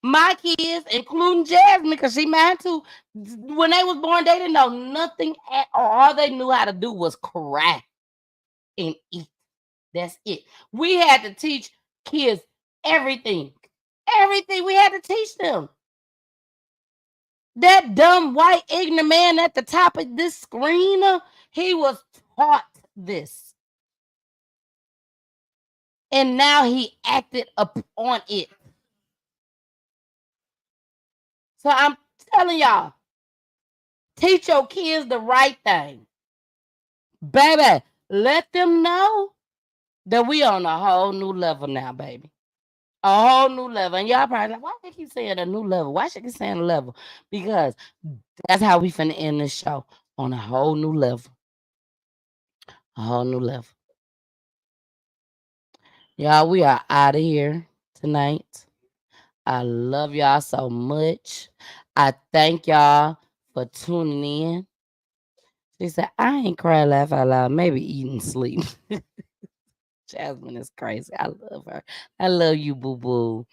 My kids, including Jasmine, because she mine too, when they was born, they didn't know nothing at all. All they knew how to do was cry and eat. That's it. We had to teach kids everything. Everything we had to teach them. That dumb white ignorant man at the top of this screen, he was taught this. And now he acted up on it. So I'm telling y'all, teach your kids the right thing. Baby, let them know that we on a whole new level now, baby. A whole new level. And y'all probably like, why they keep saying a new level? Why should I keep saying a level? Because that's how we finna end this show, on a whole new level. A whole new level. Y'all, we are out of here tonight. I love y'all so much. I thank y'all for tuning in. She said, I ain't cry, laugh out loud, maybe eating sleep. Jasmine is crazy. I love her. I love you, boo-boo.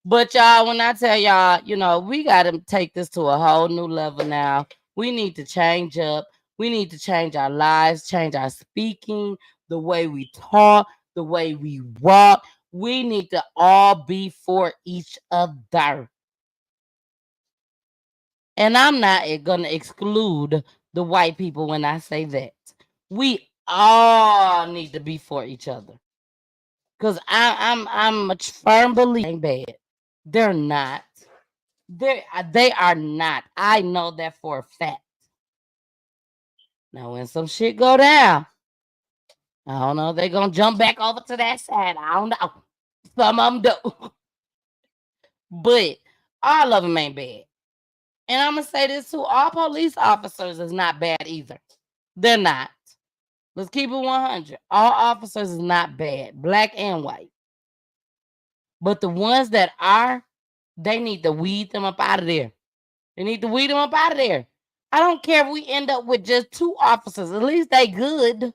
But y'all, when I tell y'all, we got to take this to a whole new level now. We need to change up. We need to change our lives, change our speaking, the way we talk, the way we walk. We need to all be for each other. And I'm not going to exclude the white people when I say that. We all need to be for each other. Because I'm a firm believer ain't bad. They're not. They are not. I know that for a fact. Now, when some shit go down, I don't know if they're going to jump back over to that side. I don't know. Some of them do. But all of them ain't bad. And I'm going to say this too. All police officers is not bad either. They're not. Let's keep it 100. All officers is not bad. Black and white. But the ones that are, they need to weed them up out of there. They need to weed them up out of there. I don't care if we end up with just 2 officers. At least they good.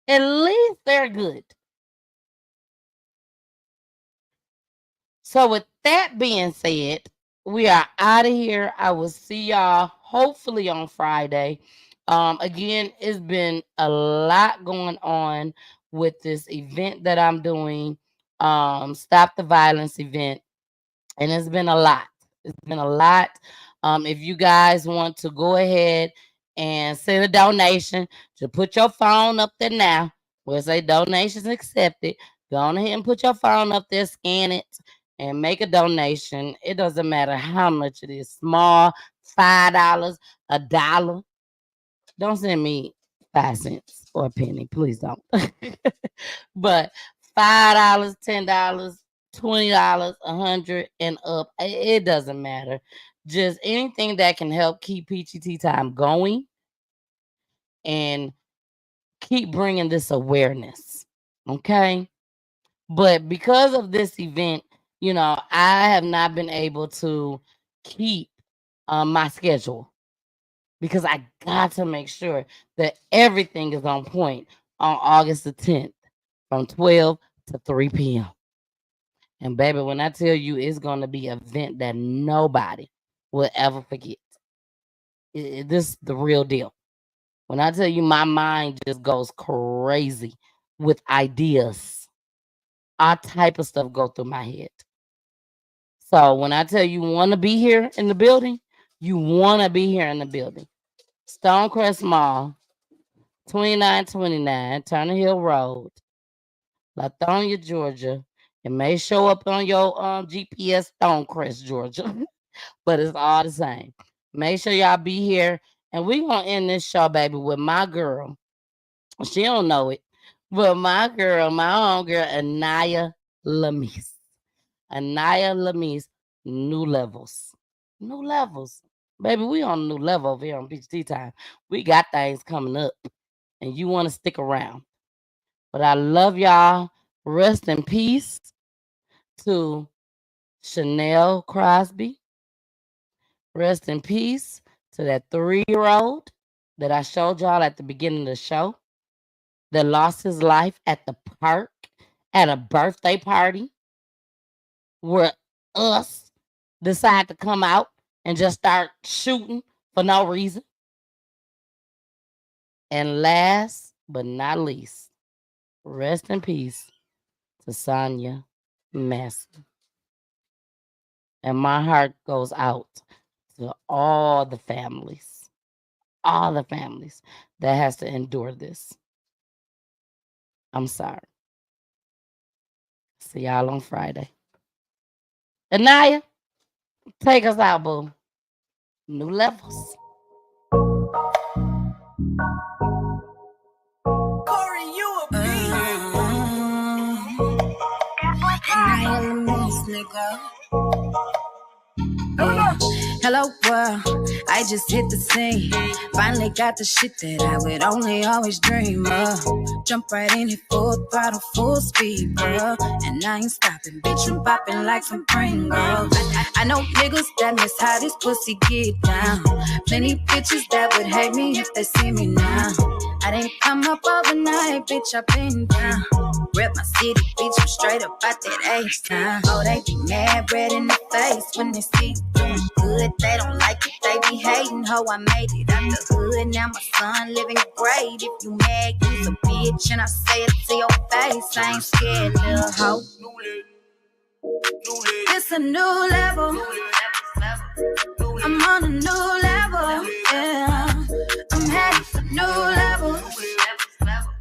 At least they're good. So with that being said, we are out of here. I will see y'all hopefully on Friday. Again, it's been a lot going on with this event that I'm doing. Stop the Violence event. And it's been a lot. It's been a lot. If you guys want to go ahead and send a donation, to put your phone up there now, where it say donations accepted. Go on ahead and put your phone up there, scan it, and make a donation. It doesn't matter how much it is. Small, $5, $1. Don't send me 5 cents or a penny. Please don't. But $5, $10, $20, $100 and up. It doesn't matter. Just anything that can help keep Peachy Tea Time going and keep bringing this awareness. Okay. But because of this event, you know, I have not been able to keep my schedule because I got to make sure that everything is on point on August the 10th from 12 to 3 p.m. And baby, when I tell you it's going to be an event that nobody will ever forget. This is the real deal. When I tell you my mind just goes crazy with ideas, all type of stuff go through my head. So when I tell you want to be here in the building, you want to be here in the building. Stonecrest Mall, 2929 Turner Hill Road, Lithonia, Georgia. It may show up on your GPS Stonecrest, Georgia, but it's all the same. Make sure y'all be here. And we're going to end this show, baby, with my girl. She don't know it, but my girl, my own girl, Anaya Lamise. Anaya Lamise, new levels. New levels. Baby, we on a new level over here on Peachy Tea Time. We got things coming up, and you want to stick around. But I love y'all. Rest in peace to Chanell Crosby. Rest in peace to that 3-year-old that I showed y'all at the beginning of the show that lost his life at the park at a birthday party where us decide to come out and just start shooting for no reason. And last but not least, rest in peace to Sonya Massey. And my heart goes out to all the families that has to endure this. I'm sorry. See y'all on Friday. Anaya, take us out, boo. New levels. Corey, you a nigga. Yeah. Hello world, I just hit the scene. Finally got the shit that I would only always dream of. Jump right in it, full throttle, full speed, bro. And I ain't stopping, bitch, I'm bopping like some Pringles. I know niggas that miss how this pussy get down. Plenty bitches that would hate me if they see me now. I didn't come up overnight, bitch, I've been down. Rep my city, bitch, I'm straight up out that H-Town. Oh, they be mad, red in the face when they see you doing good. They don't like it, they be hating, ho, I made it out the hood. Now my son living great. If you mad, you's a bitch, and I say it to your face. I ain't scared, little ho. It's a new level. I'm on a new level, yeah. I'm headed for new levels.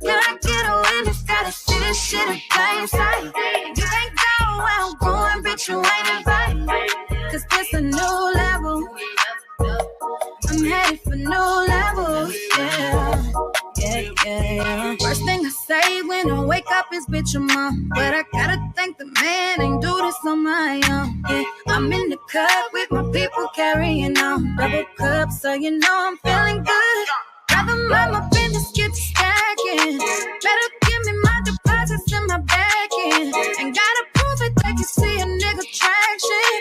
Can I get a witness? Gotta see this shit in plain sight. You can't go where I'm going, bitch, you ain't invited. Cause this a new level. I'm headed for new levels, yeah. Yeah. First thing I say when I wake up is bitch, I'm on. But I gotta thank the man, ain't do this on my own. Yeah, I'm in the cup with my people carrying on. Double cup, so you know I'm feeling good. Rather mind my business, get to stacking. Better give me my deposits in my back end. Ain't gotta prove it, they can see a nigga traction.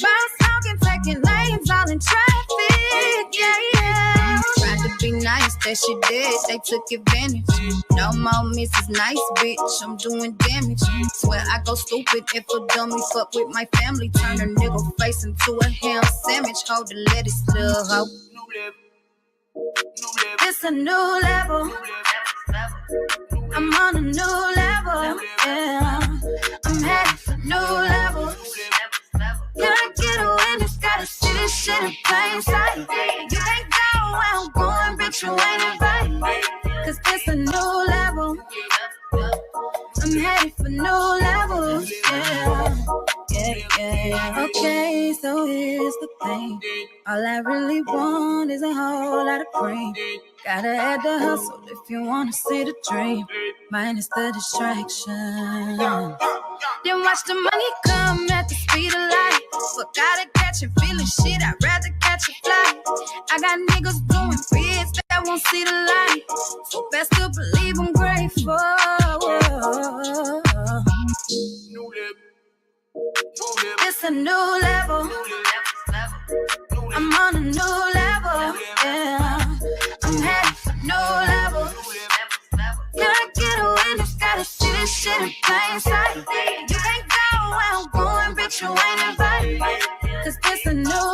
Bounce talking, taking lanes, all in traffic, yeah. Tried to be nice, that shit did, they took advantage. No more Mrs. Nice, bitch, I'm doing damage. Swear I go stupid if a dummy fuck with my family. Turn a nigga face into a ham sandwich. Hold the lettuce, little hoe. It's a new level. I'm on a new level, yeah. I'm headed for new levels. Can I get a witness? Gotta see this shit in plain sight. You can't go where I'm going, bitch, you ain't invited. Cause this a new level. I'm headed for new levels, yeah. Okay, so here's the thing. All I really want is a whole lot of cream. Gotta add the hustle if you wanna see the dream. Minus the distraction. Then watch the money come at the speed of light. But gotta catch and feeling shit, I'd rather catch a flight. I got niggas doing bids that won't see the light. So best to believe I'm grateful. It's a new level. I'm on a new level. Yeah, I'm headed for new level. Can't get away, just gotta see this shit in plain sight. You can't go where I'm going, bitch, you ain't invited. Cause this a new